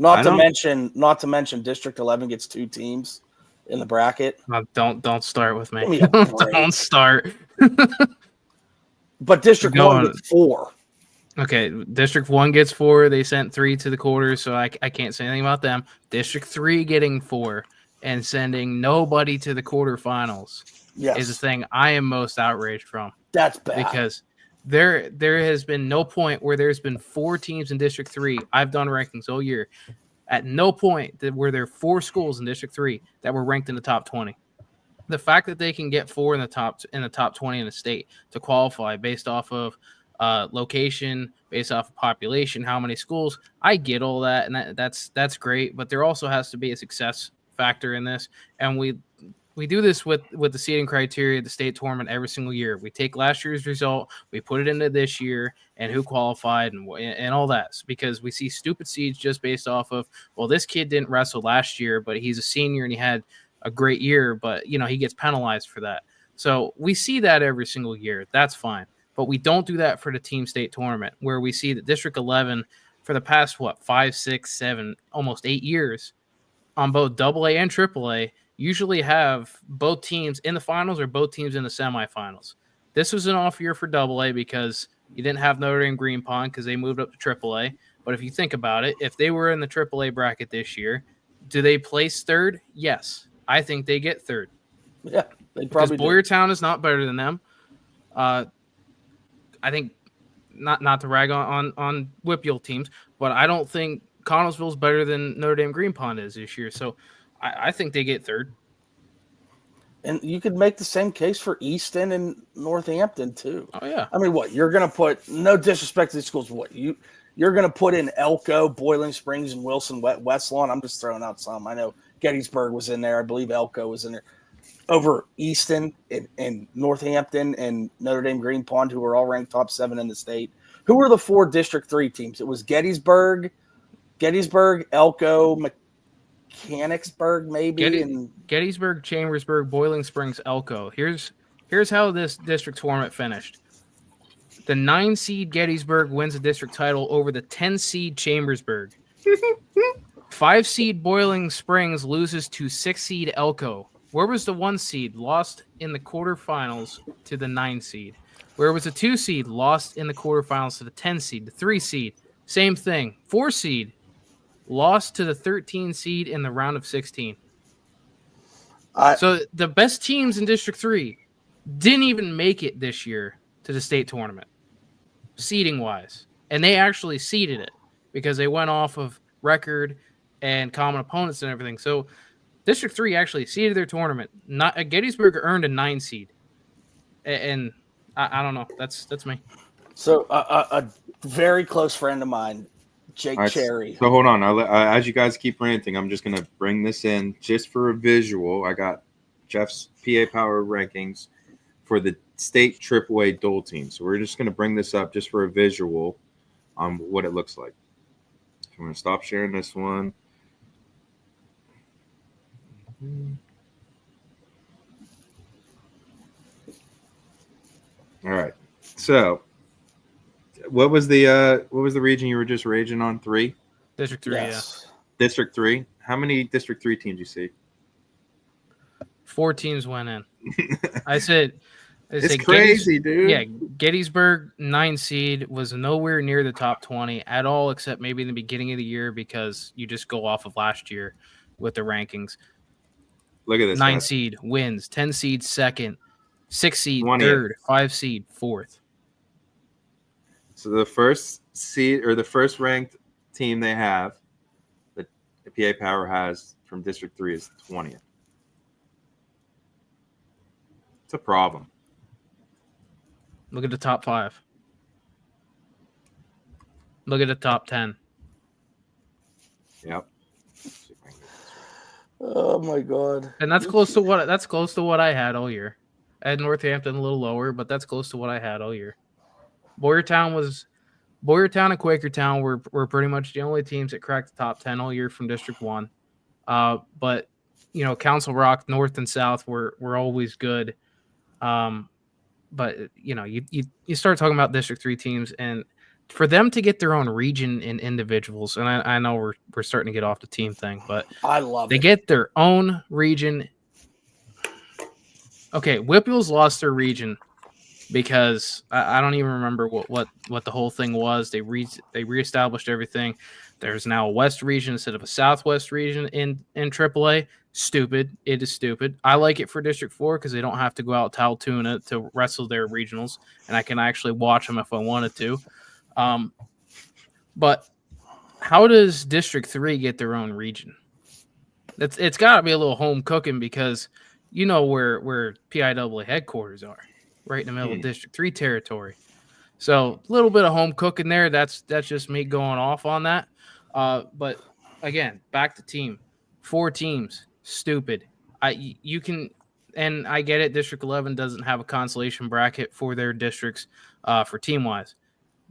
Not to mention, District 11 gets 2 teams in the bracket. Don't start with me. Give me a break. Don't start. But District 1 gets 4. Okay, District 1 gets 4. They sent 3 to the quarters, so I can't say anything about them. District 3 getting 4 and sending nobody to the quarterfinals is the thing I am most outraged from. That's bad. Because there has been no point where there's been 4 teams in District 3. I've done rankings all year. At no point were there 4 schools in District 3 that were ranked in the top 20. The fact that they can get 4 in the top 20 in the state to qualify based off of location, based off of population, how many schools, I get all that, and that's great. But there also has to be a success factor in this, and we do this with the seeding criteria, the state tournament every single year. We take last year's result, we put it into this year, and who qualified and all that, because we see stupid seeds just based off of, well, this kid didn't wrestle last year, but he's a senior and he had a great year, but he gets penalized for that. So we see that every single year. That's fine. But we don't do that for the team state tournament, where we see that District 11 for the past, 5, 6, 7, almost 8 years on both AA and AAA usually have both teams in the finals or both teams in the semifinals. This was an off year for AA because you didn't have Notre Dame Green Pond because they moved up to AAA. But if you think about it, if they were in the AAA bracket this year, do they place third? Yes. I think they get third. Yeah, they probably do. Because Boyertown is not better than them. I think not to rag on WPIAL teams, but I don't think Connellsville is better than Notre Dame Green Pond is this year. So I think they get third. And you could make the same case for Easton and Northampton too. Oh yeah. I mean, what you're going to put? No disrespect to these schools. What you're going to put in Elko, Boiling Springs, and Wilson Westlawn? I'm just throwing out some. I know Gettysburg was in there. I believe Elko was in there. Over Easton and Northampton and Notre Dame Green Pond, who were all ranked top 7 in the state. Who were the 4 District 3 teams? It was Gettysburg, Elko, Mechanicsburg, maybe. Gettysburg, Chambersburg, Boiling Springs, Elko. Here's how this district tournament finished. The 9 seed Gettysburg wins the district title over the 10 seed Chambersburg. 5 seed Boiling Springs loses to 6 seed Elko. Where was the 1 seed? Lost in the quarterfinals to the 9 seed. Where was the 2 seed? Lost in the quarterfinals to the 10 seed. The 3 seed, same thing. 4 seed, lost to the 13 seed in the round of 16. So the best teams in District 3 didn't even make it this year to the state tournament, seeding-wise. And they actually seeded it because they went off of record and common opponents and everything. So District 3 actually seeded their tournament. Gettysburg earned a 9 seed. And I don't know. That's me. So a very close friend of mine, Jake Cherry. So hold on. As you guys keep ranting, I'm just going to bring this in just for a visual. I got Jeff's PA Power rankings for the state AAA dual team. So we're just going to bring this up just for a visual on what it looks like. So I'm going to stop sharing this one. All right. So what was the region you were just raging on? 3? District 3, yes. Yeah. District 3. How many District 3 teams you see? 4 teams went in. I said it's crazy, dude. Yeah, Gettysburg 9 seed was nowhere near the top 20 at all, except maybe in the beginning of the year because you just go off of last year with the rankings. Look at this. 9 seed wins, 10 seed second, 6 seed 20th. third, 5 seed fourth. So the first seed or the first ranked team they have, that the PA Power has from District 3 is 20th. It's a problem. Look at the top 5. Look at the top 10. Yep. Oh my God. And that's close to what I had all year. I had Northampton a little lower, but that's close to what I had all year. Boyertown and Quakertown were pretty much the only teams that cracked the top 10 all year from District 1. But Council Rock, North and South were always good. But you start talking about District 3 teams, and for them to get their own region and individuals, and I know we're starting to get off the team thing, but I love they it. get their own region. Okay, WPIAL's lost their region because I don't even remember what the whole thing was. They reestablished everything. There's now a West region instead of a Southwest region in AAA. Stupid. It is stupid. I like it for District 4 because they don't have to go out to Altoona to wrestle their regionals, and I can actually watch them if I wanted to. But how does District 3 get their own region? It's got to be a little home cooking because where PIAA headquarters are, right in the middle of District 3 territory. So a little bit of home cooking there. That's just me going off on that. But again, back to team. 4 teams. Stupid. You can, and I get it. District 11 doesn't have a consolation bracket for their districts for team wise.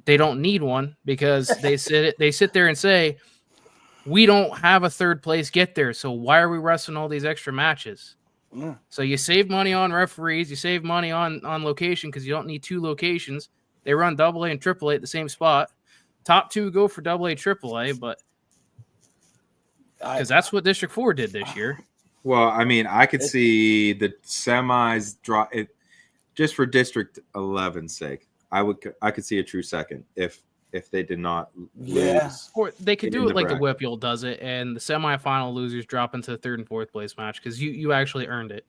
They don't need one because they sit there and say, we don't have a third place get there. So why are we wrestling all these extra matches? Yeah. So you save money on referees, you save money on location because you don't need 2 locations. They run AA and AAA at the same spot. Top 2 go for AA, AAA, but because that's what District 4 did this year. Well, I mean, I could see the semis drop it just for District 11's sake. I could see a true second if they did not lose. Or they could do in it like the bracket. WPIAL does it, and the semifinal losers drop into the 3rd and 4th place match because you actually earned it.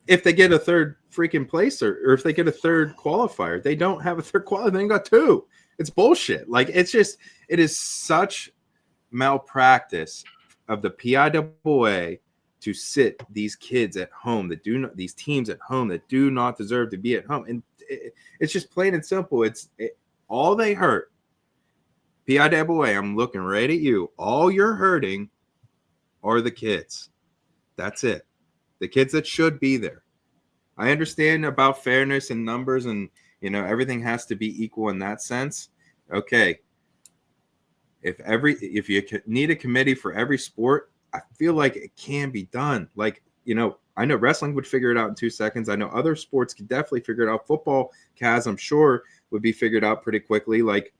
If they get a third freaking place or if they get a third qualifier, they don't have a third qualifier. They got 2. It's bullshit. Like it is such malpractice of the PIAA to sit these kids at home these teams at home that do not deserve to be at home. And it's just plain and simple. All they hurt. PIAA, I'm looking right at you. All you're hurting are the kids. That's it. The kids that should be there. I understand about fairness and numbers and, everything has to be equal in that sense. Okay. If you need a committee for every sport, I feel like it can be done. Like, I know wrestling would figure it out in 2 seconds. I know other sports could definitely figure it out. Football, Kaz, I'm sure, would be figured out pretty quickly. Like,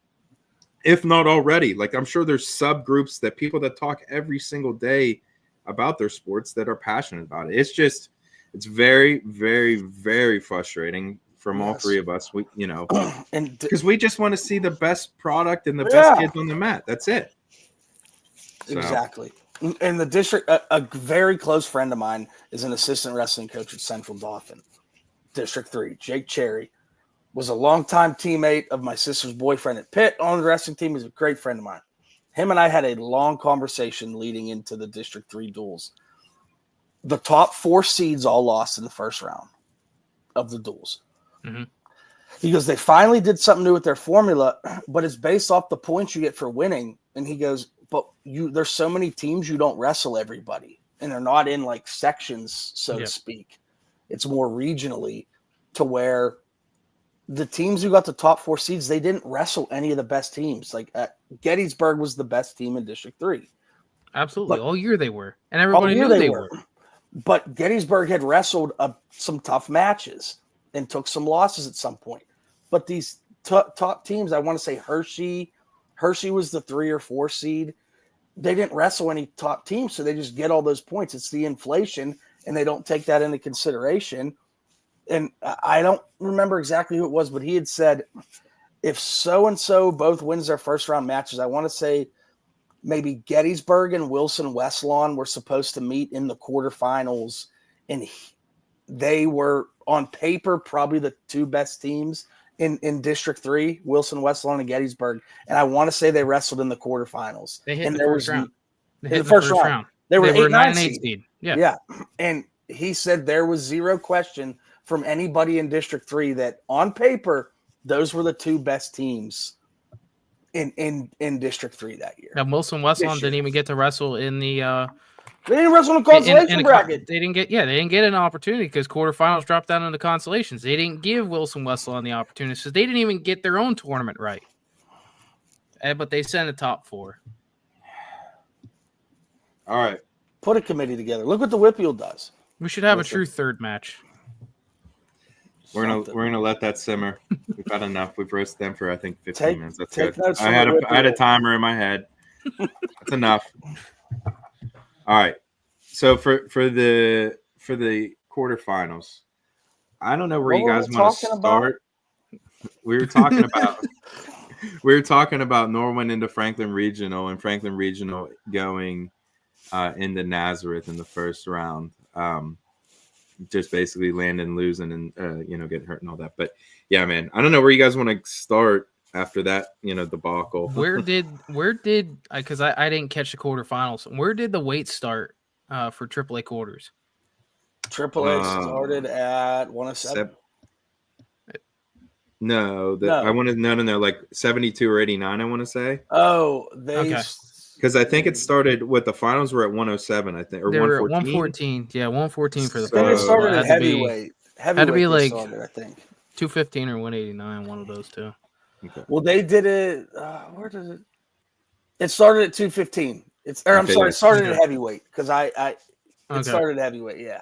if not already, like I'm sure there's subgroups that people that talk every single day about their sports that are passionate about it. It's very, very, very frustrating from all 3 of us. We, and because we just want to see the best product and the best kids on the mat. That's it. So. Exactly. In the district, a very close friend of mine is an assistant wrestling coach at Central Dauphin, District 3, Jake Cherry. Was a longtime teammate of my sister's boyfriend at Pitt on the wrestling team. He's a great friend of mine. Him and I had a long conversation leading into the District 3 duels. The top 4 seeds all lost in the first round of the duels. Mm-hmm. He goes, they finally did something new with their formula, but it's based off the points you get for winning. And he goes, but there's so many teams you don't wrestle everybody. And they're not in like sections, so to speak. It's more regionally to where the teams who got the top 4 seeds, they didn't wrestle any of the best teams. Like Gettysburg was the best team in District 3. Absolutely. All year they were. And everybody knew they were. But Gettysburg had wrestled some tough matches and took some losses at some point. But these top teams, I want to say Hershey was the 3 or 4 seed. They didn't wrestle any top teams, so they just get all those points. It's the inflation, and they don't take that into consideration. And I don't remember exactly who it was, but he had said, if so-and-so both wins their first-round matches, I want to say maybe Gettysburg and Wilson Westlawn were supposed to meet in the quarterfinals, and they were on paper, probably the two best teams in District 3, Wilson, West Lawn, and Gettysburg. And I want to say they wrestled in the quarterfinals. They hit and the there first was round. They in hit the first round. They were a 8-9 9 and 8 seed. seed. Yeah. Yeah. And he said there was zero question from anybody in District 3 that on paper, those were the two best teams in District 3 that year. And Wilson Westlawn didn't even get to wrestle in the They didn't wrestle in the consolation bracket. They didn't get an opportunity because quarterfinals dropped down into consolations. They didn't give Wilson Westlawn the opportunity, so they didn't even get their own tournament right. But they sent a top 4. All right. Put a committee together. Look what the WPIAL does. We should have a true third match. We're gonna let that simmer. We've had enough. We've roasted them for I think 15 minutes. That's take good. notes I had a timer in my head. That's enough. All right. So for the quarterfinals, I don't know where you guys want to start. We were talking about Norwin into Franklin Regional and Franklin Regional going into Nazareth in the first round. Just basically landing, losing, and getting hurt and all that. But yeah, man, I don't know where you guys want to start after that, debacle. Where did because I didn't catch the quarterfinals. Where did the weight start for AAA quarters? AAA started at 107. No, I want to no, like 72 or 89. I want to say. Oh, they. Because I think it started with the finals were at 107, I think, or 114. 114. Yeah, 114 for the finals. Then it started at heavyweight. Had to be like started, I think 215 or 189, one of those two. Okay. Well, they did it. Where did it? It started at 215. It started at heavyweight because it started at heavyweight. Yeah,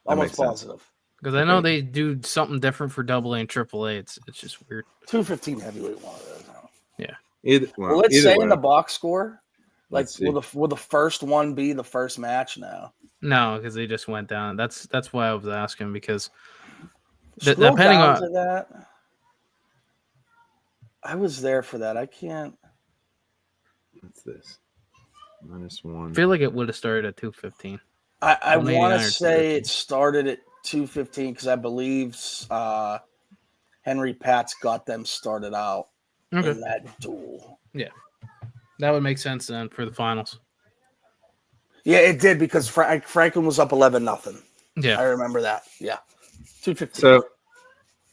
almost positive. Because I know they do something different for AA and AAA. It's just weird. 215 heavyweight, one of those. Yeah. Let's say in the box score. Like, will the first one be the first match now? No, because they just went down. That's why I was asking, because depending on that, I was there for that. I can't. What's this? -1. I feel like it would have started at 215. I want to say it started at 215 because I believe Henry Pats got them started out in that duel. Yeah. That would make sense then for the finals. Yeah, it did because Franklin was up 11-0. Yeah, I remember that. Yeah, 215. So,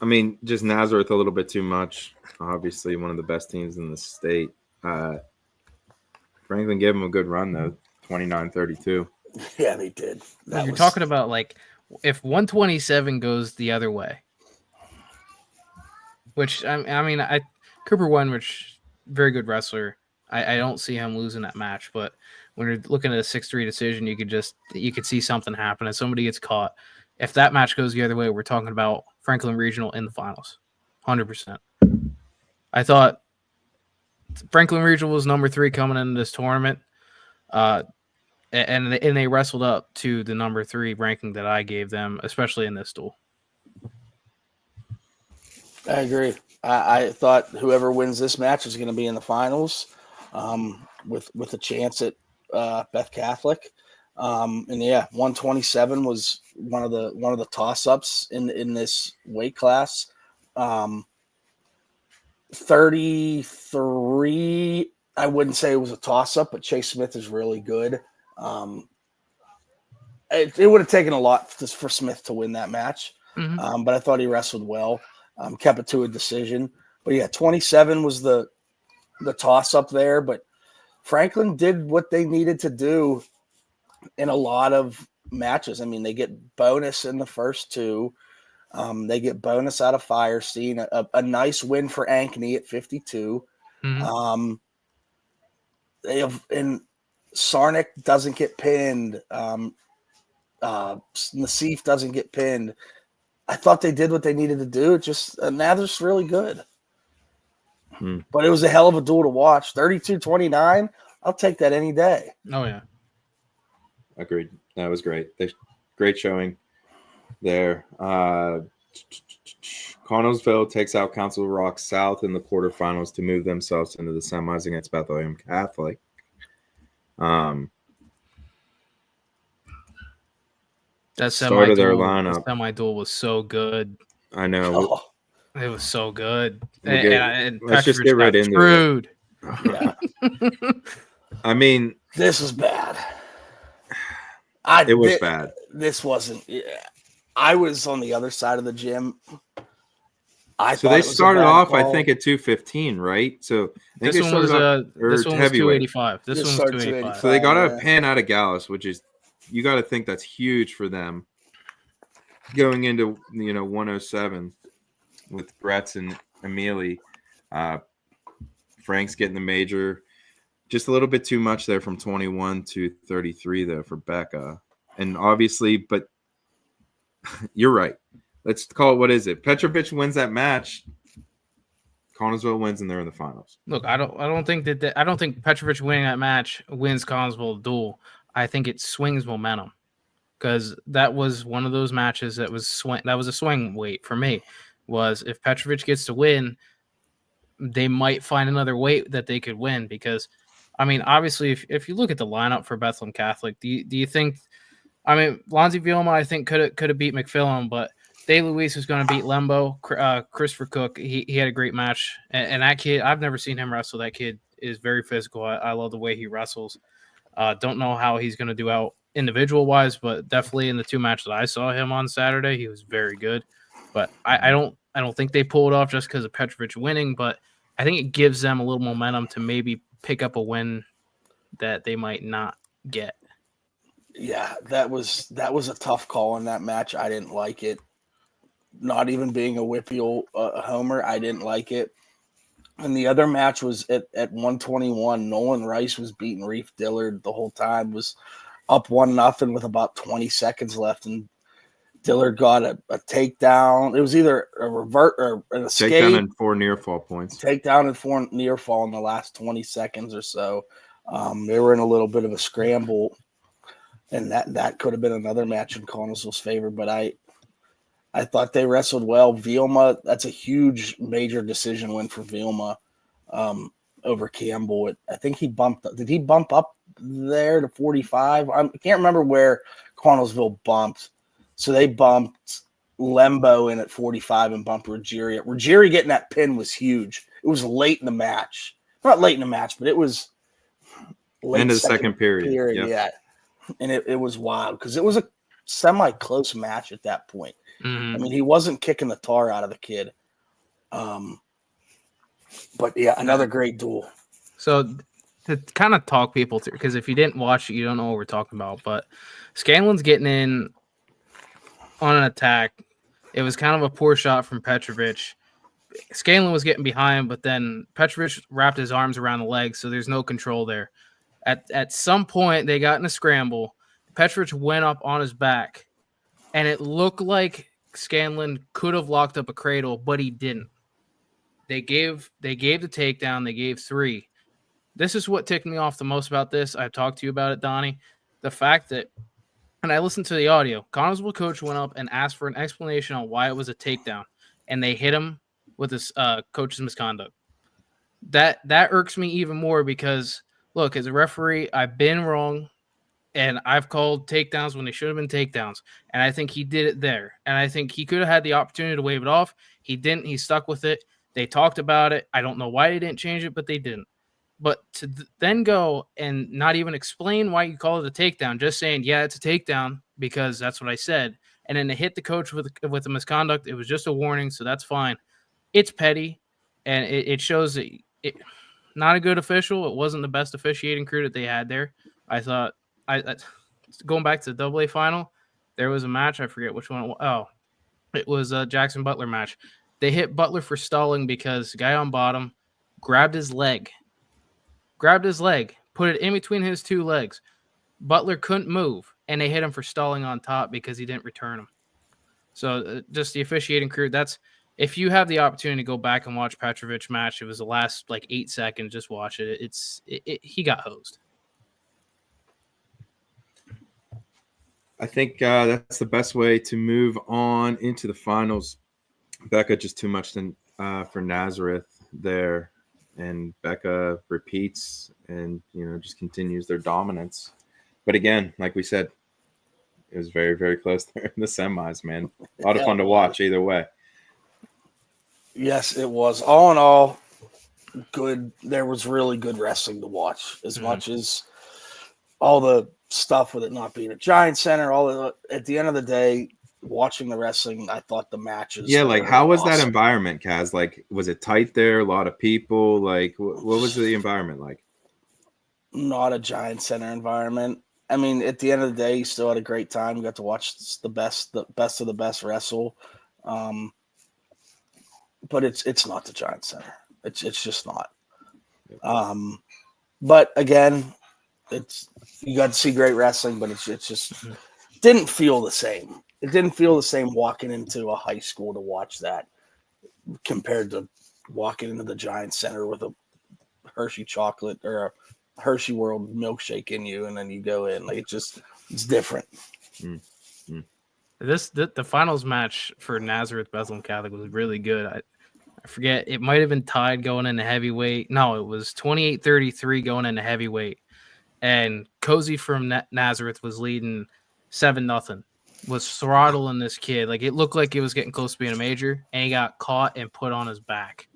I mean, just Nazareth a little bit too much. Obviously, one of the best teams in the state. Franklin gave them a good run though, 29-32. Yeah, they did. You're talking about like if 127 goes the other way, which I mean, Cooper Wenrich, very good wrestler. I don't see him losing that match, but when you're looking at a 6-3 decision, you could see something happen and somebody gets caught. If that match goes the other way, we're talking about Franklin Regional in the finals, 100%. I thought Franklin Regional was number 3 coming into this tournament, and they wrestled up to the number 3 ranking that I gave them, especially in this duel. I agree. I thought whoever wins this match is going to be in the finals. With a chance at Beth Catholic, and yeah, 127 was one of the toss-ups in this weight class. 33, I wouldn't say it was a toss-up, but Chase Smith is really good. It would have taken a lot for Smith to win that match, but I thought he wrestled well, kept it to a decision. But yeah, 27 was the toss-up there, but Franklin did what they needed to do in a lot of matches. I mean, they get bonus in the first 2. They get bonus out of Firestein, a nice win for Ankeny at 52. They have, and Sarnick doesn't get pinned. Nassif doesn't get pinned. I thought they did what they needed to do. Nather's really good. But it was a hell of a duel to watch. 32-29. I'll take that any day. Oh, yeah. Agreed. That was great. Great showing there. Connellsville takes out Council Rock South in the quarterfinals to move themselves into the semis against Bethlehem Catholic. That start of their the lineup. semi-duel was so good. I know. Oh, It was so good. Let's just get right into screwed. yeah. I mean, This was bad. It was bad. This wasn't. Yeah. I was on the other side of the gym. So they started off, I think, at 215, right? So I think this one was 285. This one was 285. So they got a pan out of Gallus, which is, you got to think that's huge for them going into 107 with Gretz and Emili. Frank's getting the major. Just a little bit too much there from 21 to 33 though for Becca. And obviously, but you're right. Let's call it, what is it? Petrovic wins that match. Connellsville wins, and they're in the finals. Look, I don't think Petrovic winning that match wins Connellsville duel. I think it swings momentum, because that was one of those matches that was a swing weight for me. Was if Petrovic gets to win, they might find another weight that they could win. Because, I mean, obviously, if you look at the lineup for Bethlehem Catholic, do you think? I mean, Lonzy Vilma, I think could have beat McPhillum, but Day Luis was going to beat Lembo. Christopher Cook, he had a great match. And that kid, I've never seen him wrestle. That kid is very physical. I love the way he wrestles. Don't know how he's going to do out individual-wise, but definitely in the two matches that I saw him on Saturday, he was very good. But I don't think they pulled it off just because of Petrovic winning, but I think it gives them a little momentum to maybe pick up a win that they might not get. Yeah, that was a tough call in that match. I didn't like it. Not even being a WPIAL homer, I didn't like it. And the other match was at 121. Nolan Rice was beating Reef Dillard the whole time, was up 1-0 with about 20 seconds left, and Dillard got a takedown. It was either a revert or an escape. Takedown and 4 near fall points. Takedown and 4 near fall in the last 20 seconds or so. They were in a little bit of a scramble, and that could have been another match in Connellsville's favor. But I thought they wrestled well. Vilma, that's a huge major decision win for Vilma over Campbell. I think did he bump up there to 45? I can't remember where Connellsville bumped. So they bumped Lembo in at 45 and bumped Ruggieri. Ruggieri getting that pin was huge. It was late in the match. Not late in the match, but it was late end of the second period. Yep. Yeah. And it was wild because it was a semi-close match at that point. Mm-hmm. I mean, he wasn't kicking the tar out of the kid. But yeah, another great duel. So to kind of talk people through, because if you didn't watch it, you don't know what we're talking about. But Scanlon's getting in on an attack. It was kind of a poor shot from Petrovic. Scanlon was getting behind, but then Petrovic wrapped his arms around the leg, so there's no control there. At some point, they got in a scramble. Petrovic went up on his back, and it looked like Scanlon could have locked up a cradle, but he didn't. They gave the takedown. They gave 3. This is what ticked me off the most about this. I've talked to you about it, Donnie. The fact that, and I listened to the audio, Connellsville coach went up and asked for an explanation on why it was a takedown, and they hit him with his coach's misconduct. That irks me even more because, look, as a referee, I've been wrong, and I've called takedowns when they should have been takedowns, and I think he did it there. And I think he could have had the opportunity to wave it off. He didn't. He stuck with it. They talked about it. I don't know why they didn't change it, but they didn't. But to then go and not even explain why you call it a takedown, just saying, yeah, it's a takedown because that's what I said, and then to hit the coach with the misconduct, it was just a warning, so that's fine. It's petty, and it shows that it not a good official. It wasn't the best officiating crew that they had there. I thought, going back to the AA final, there was a match. I forget which one. It was a Jackson Butler match. They hit Butler for stalling because the guy on bottom grabbed his leg, put it in between his 2 legs. Butler couldn't move, and they hit him for stalling on top because he didn't return him. So just the officiating crew, that's, if you have the opportunity to go back and watch Petrovic's match, it was the last 8 seconds, just watch it. He got hosed. I think that's the best way to move on into the finals. Becca just too much for Nazareth there, and Becca repeats and just continues their dominance. But again, like we said, It was very, very close there in the semis, man. A lot of Yeah, fun to it watch either way. Yes, it was. All in all, good. There was really good wrestling to watch. As much as all the stuff with it not being a giant center, at the end of the day, watching the wrestling, I thought the matches. Yeah, like were how was that awesome. environment, Kaz? Like, was it tight there? A lot of people? Like, what was the environment like? Not a giant center environment. I mean, at the end of the day, you still had a great time. You got to watch the best of the best wrestle. But it's not the giant center. It's just not. But again, you got to see great wrestling, but it's just didn't feel the same. It didn't feel the same walking into a high school to watch that compared to walking into the Giant Center with a Hershey chocolate or a Hershey World milkshake in you, and then you go in. Like it's different. The finals match for Nazareth Bethlehem Catholic was really good. I forget, it might have been tied going into heavyweight. No, it was 28-33 going into heavyweight. And Cozy from Nazareth was leading 7-0. Was throttling this kid. Like, it looked like it was getting close to being a major, and he got caught and put on his back.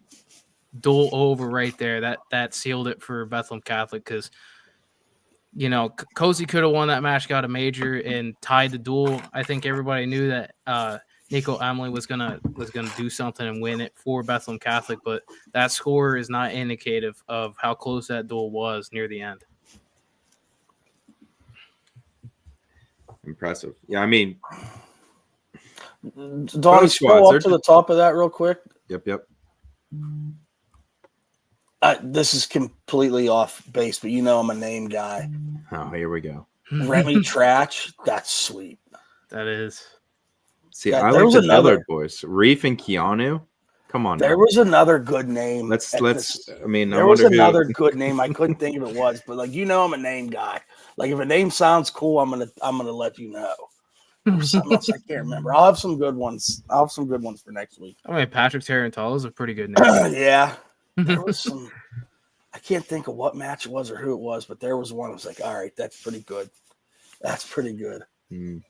Duel over right there. That sealed it for Bethlehem Catholic because, you know, Cozy could have won that match, got a major, and tied the duel. I think everybody knew that Nico Emily was gonna do something and win it for Bethlehem Catholic, but that score is not indicative of how close that duel was near the end. Impressive. Yeah, I mean, Donnie, scroll up to the top of that real quick. Yep. This is completely off base, but you know I'm a name guy. Oh, here we go. Remy Trach, that's sweet. That is. See, I like the Dillard boys. Reef and Keanu. Come on. There was another good name. There was another good name. I couldn't think of it was, but like, you know, I'm a name guy. Like, if a name sounds cool, I'm gonna let you know. Something else I can't remember. I'll have some good ones. For next week. I mean, Patrick Tarantella is a pretty good name. Yeah. There was some. I can't think of what match it was or who it was, but there was one. I was like, all right, that's pretty good. That's pretty good. I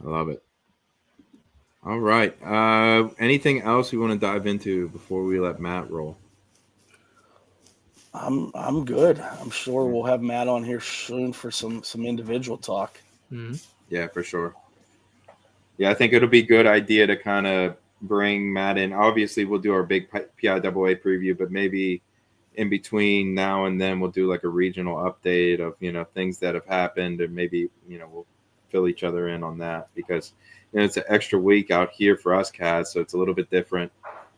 love it. All right. Anything else you want to dive into before we let Matt roll? I'm good. I'm sure we'll have Matt on here soon for some individual talk. Mm-hmm. Yeah, for sure. Yeah, I think it'll be a good idea to kind of bring Matt in. Obviously, we'll do our big PIAA preview, but maybe in between now and then we'll do like a regional update of, you know, things that have happened, and maybe, you know, we'll fill each other in on that because, you know, it's an extra week out here for us, Kaz, so it's a little bit different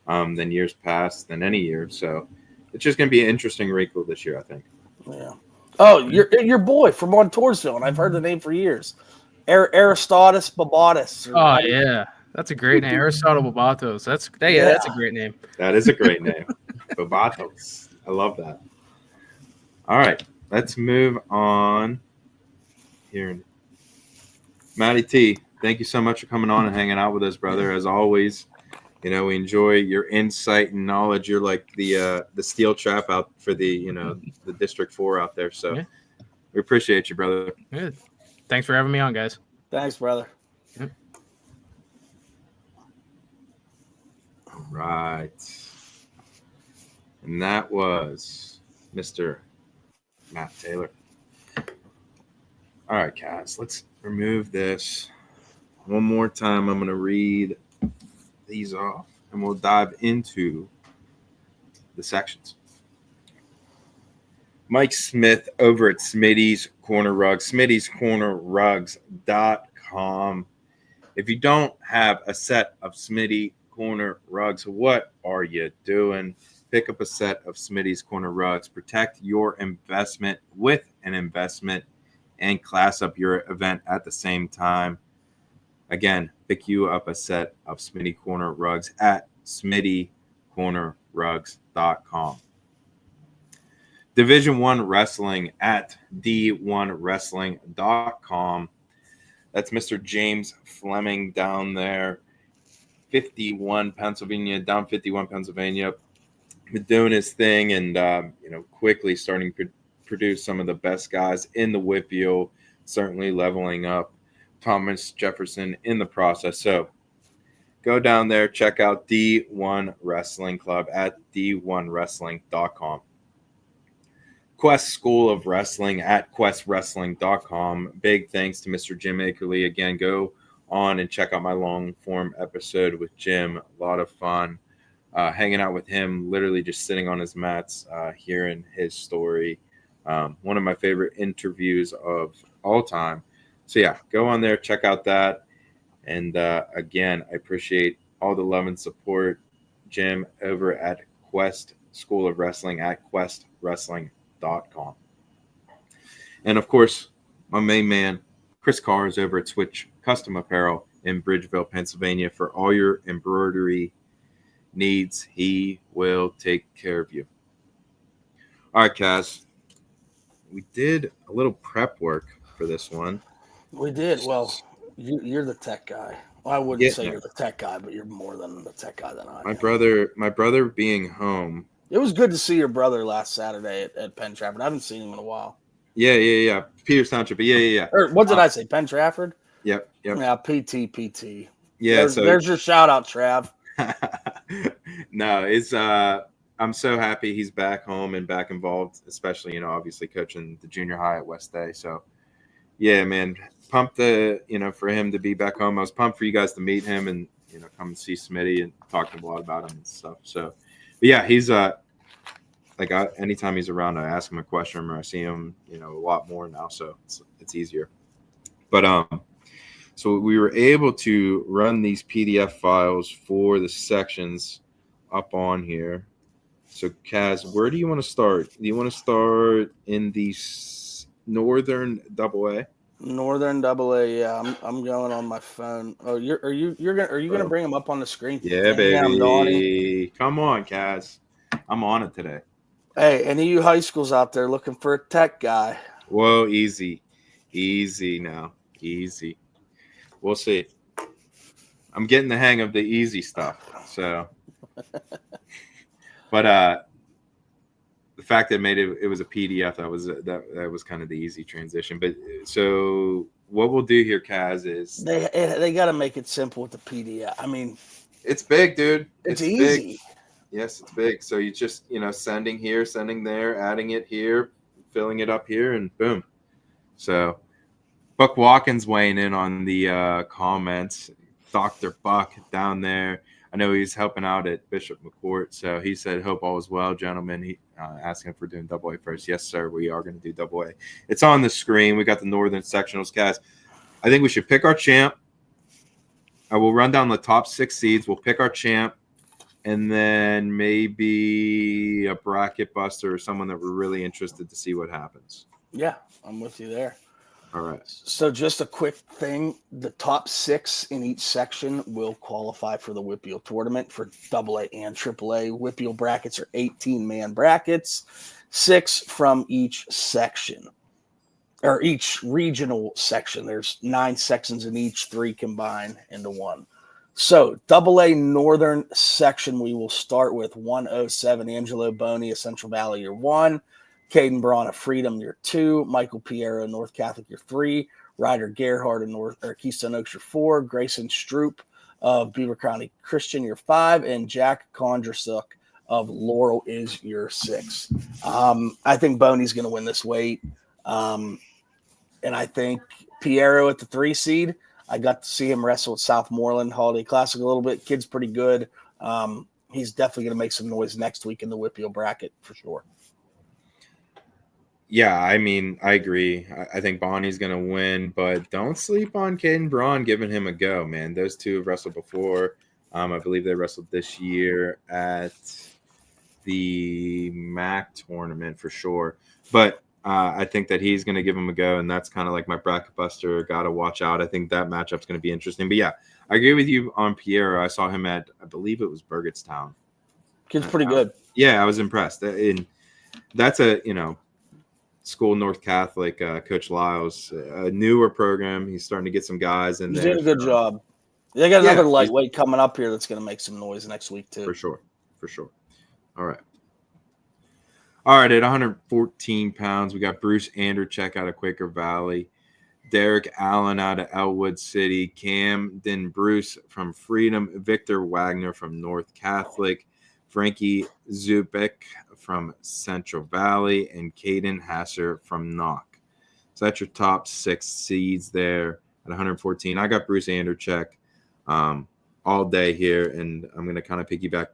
than years past, than any year. So it's just going to be an interesting wrinkle this year, I think. Yeah. Oh, your boy from Montoursville, and I've heard the name for years. Aristotis Babatus. Oh, yeah. That's a great name. Aristotle Babatos. That's a great name. That is a great name. Babatos. I love that. All right. Let's move on here. Matty T, thank you so much for coming on and hanging out with us, brother. As always, you know, we enjoy your insight and knowledge. You're like the steel trap out for the, you know, the District 4 out there. So we appreciate you, brother. Good. Thanks for having me on, guys. Thanks, brother. Yep. All right. And that was Mr. Matt Taylor. All right, guys, let's remove this. One more time, I'm going to read these off, and we'll dive into the sections. Mike Smith over at Smitty's Corner Rugs, smittyscornerrugs.com. If you don't have a set of Smitty Corner Rugs, what are you doing? Pick up a set of Smitty's Corner Rugs. Protect your investment with an investment and class up your event at the same time. Again, pick you up a set of Smitty Corner Rugs at smittycornerrugs.com. Division 1 Wrestling at d1wrestling.com. That's Mr. James Fleming down there, 51 Pennsylvania, down 51 Pennsylvania. Been doing his thing and, you know, quickly starting to produce some of the best guys in the WPIAL, certainly leveling up. Thomas Jefferson in the process. So go down there, check out D1 Wrestling Club at d1wrestling.com. Quest School of Wrestling at questwrestling.com. Big thanks to Mr. Jim Akerley. Again, go on and check out my long form episode with Jim. A lot of fun hanging out with him, literally just sitting on his mats, hearing his story. One of my favorite interviews of all time. So yeah, go on there, check out that. And again, I appreciate all the love and support, Jim, over at Quest School of Wrestling at questwrestling.com. And of course, my main man, Chris Carr, is over at Switch Custom Apparel in Bridgeville, Pennsylvania. For all your embroidery needs, he will take care of you. All right, Kaz. We did a little prep work for this one. We did. Well, you're the tech guy. Well, I wouldn't say you're the tech guy, but you're more than the tech guy than I am. My brother being home. It was good to see your brother last Saturday at Penn Trafford. I haven't seen him in a while. Yeah. Peters Township, but yeah. Or what did I say? Penn Trafford? Yep. Yeah, PT. Yeah, there's your shout out, Trav. No, it's I'm so happy he's back home and back involved, especially, obviously coaching the junior high at West Day. So yeah, man, pumped for him to be back home. I was pumped for you guys to meet him and, come and see Smitty and talk a lot about him and stuff. So, but yeah, he's anytime he's around, I ask him a question or I see him, a lot more now. So it's easier. But, so we were able to run these PDF files for the sections up on here. So, Kaz, where do you want to start? Do you want to start in the Northern AA? Northern AA, yeah. I'm going on my phone. Oh, are you gonna bring them up on the screen? Yeah, baby. Come on, Kaz. I'm on it today. Hey, any of you high schools out there looking for a tech guy? Whoa, easy now, easy. We'll see. I'm getting the hang of the easy stuff. So, but the fact that it was a PDF, that was kind of the easy transition. But so what we'll do here, Kaz, is they got to make it simple with the PDF. I mean, it's big, dude. It's easy. Big. Yes, it's big. So you just sending here, sending there, adding it here, filling it up here, and boom. So Buck Watkins weighing in on the comments. Dr. Buck down there. I know he's helping out at Bishop McCourt. So he said, hope all is well, gentlemen. He asking if we're doing AA first. Yes, sir. We are going to do AA. It's on the screen. We got the Northern Sectionals, guys. I think we should pick our champ. I will run down the top 6 seeds. We'll pick our champ. And then maybe a bracket buster or someone that we're really interested to see what happens. Yeah, I'm with you there. All right. So just a quick thing. The top 6 in each section will qualify for the WPIAL tournament for AA and AAA. WPIAL brackets are 18-man brackets, 6 from each section, or each regional section. There's 9 sections in each, 3 combined into 1. So AA Northern section, we will start with 107, Angelo Boney of Central Valley, year 1. Caden Braun of Freedom, year 2. Michael Piero, North Catholic, year 3. Ryder Gerhard of Keystone Oaks, year 4. Grayson Stroop of Beaver County Christian, year 5. And Jack Kondrasuk of Laurel is year 6. I think Boney's going to win this weight. And I think Piero at the 3 seed. I got to see him wrestle at Southmoreland Holiday Classic a little bit. Kid's pretty good. He's definitely going to make some noise next week in the WPIAL bracket for sure. Yeah, I mean, I agree. I think Bonnie's going to win, but don't sleep on Caden Braun giving him a go, man. Those two have wrestled before. I believe they wrestled this year at the MAC tournament for sure. But I think that he's going to give him a go, and that's kind of like my bracket buster. Got to watch out. I think that matchup's going to be interesting. But yeah, I agree with you on Piero. I saw him at, I believe it was Burgettstown. Kid's pretty good. Yeah, I was impressed. And that's a, school North Catholic, Coach Lyles, a newer program. He's starting to get some guys in there. He's doing a good job. They got another lightweight coming up here that's going to make some noise next week too. For sure. All right, at 114 pounds, we got Bruce Anderchek out of Quaker Valley. Derek Allen out of Elwood City, Camden Bruce from Freedom, Victor Wagner from North Catholic, Frankie Zubik from Central Valley, and Caden Hasser from Knock. So that's your top 6 seeds there at 114. I got Bruce Anderchek all day here, and I'm going to kind of piggyback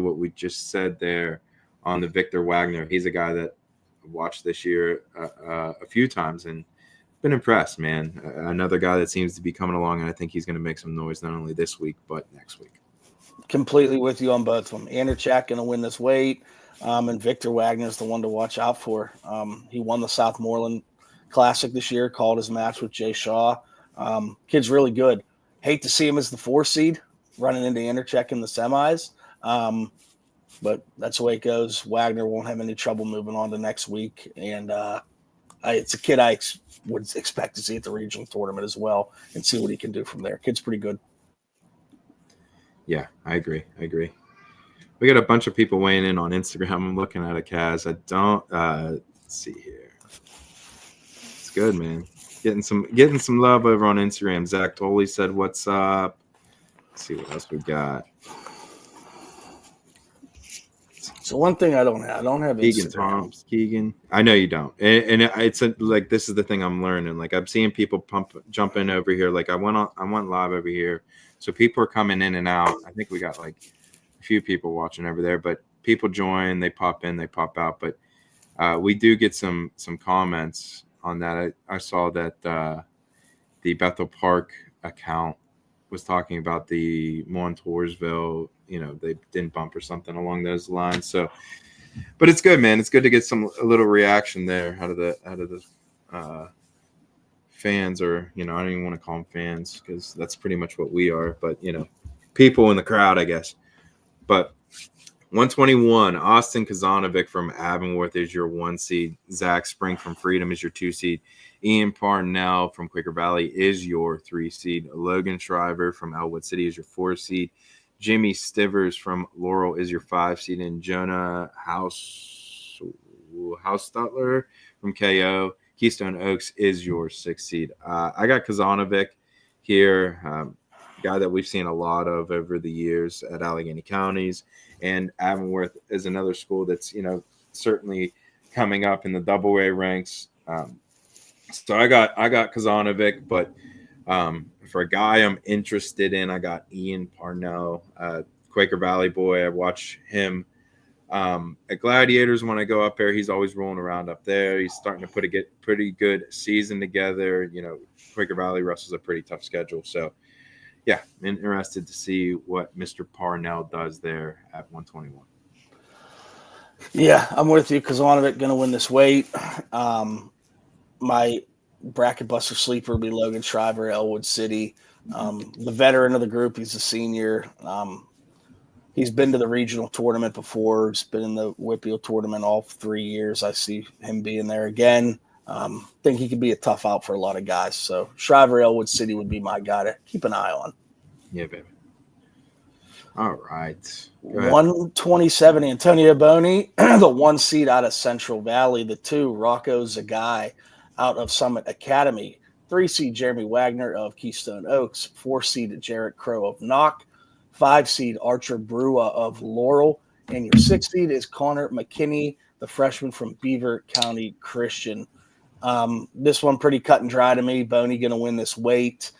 what we just said there on the Victor Wagner. He's a guy that I watched this year a few times and been impressed, man. Another guy that seems to be coming along, and I think he's going to make some noise not only this week but next week. Completely with you on both of them. Anderchak going to win this weight, and Victor Wagner is the one to watch out for. He won the Southmoreland Classic this year, called his match with Jay Shaw. Kid's really good. Hate to see him as the 4 seed running into Anderchak in the semis, but that's the way it goes. Wagner won't have any trouble moving on to next week, and it's a kid I would expect to see at the regional tournament as well and see what he can do from there. Kid's pretty good. Yeah, I agree. We got a bunch of people weighing in on Instagram. I'm looking at it, Kaz. I don't let's see here. It's good, man. Getting some love over on Instagram. Zach Tolley said, "What's up?" Let's see what else we got. So one thing I don't have Keegan Instagram. Thomas, Keegan. I know you don't, and it's like this is the thing I'm learning. Like I'm seeing people jump in over here. Like I went live over here, so people are coming in and out. I think we got like a few people watching over there, but people join, they pop in, they pop out. But we do get some comments on that. I saw that the Bethel Park account was talking about the Montoursville, they didn't bump or something along those lines. So, but it's good, man. It's good to get a little reaction there out of the fans, or I don't even want to call them fans because that's pretty much what we are. But people in the crowd, I guess. But 121, Austin Kazanovic from Avonworth is your 1 seed. Zach Spring from Freedom is your 2 seed. Ian Parnell from Quaker Valley is your 3 seed. Logan Shriver from Elwood City is your 4 seed. Jimmy Stivers from Laurel is your 5 seed. And Jonah Hausstutler from KO, Keystone Oaks, is your 6 seed. I got Kazanovic here, guy that we've seen a lot of over the years at Allegheny Counties. And Avonworth is another school that's, certainly coming up in the double A ranks. So I got Kazanovic, but for a guy I'm interested in, I got Ian Parnell, Quaker Valley boy. I watch him at Gladiators when I go up there. He's always rolling around up there. He's starting to put a pretty good season together. Quaker Valley wrestles a pretty tough schedule. So, yeah, interested to see what Mr. Parnell does there at 121. Yeah, I'm with you. Kazanovic going to win this weight. My bracket buster sleeper will be Logan Shriver, Elwood City. The veteran of the group, he's a senior. He's been to the regional tournament before. He's been in the WPIAL tournament all 3 years. I see him being there again. Think he could be a tough out for a lot of guys. So Shriver, Elwood City would be my guy to keep an eye on. Yeah, baby. All right. 127, Antonio Boni, the 1 seed out of Central Valley. The 2, Rocco Zagai out of Summit Academy. 3 seed, Jeremy Wagner of Keystone Oaks. 4 seed, Jarrett Crow of Knock. 5 seed, Archer Brua of Laurel. And your 6 seed is Connor McKinney, the freshman from Beaver County Christian. This one pretty cut and dry to me. Boney going to win this weight.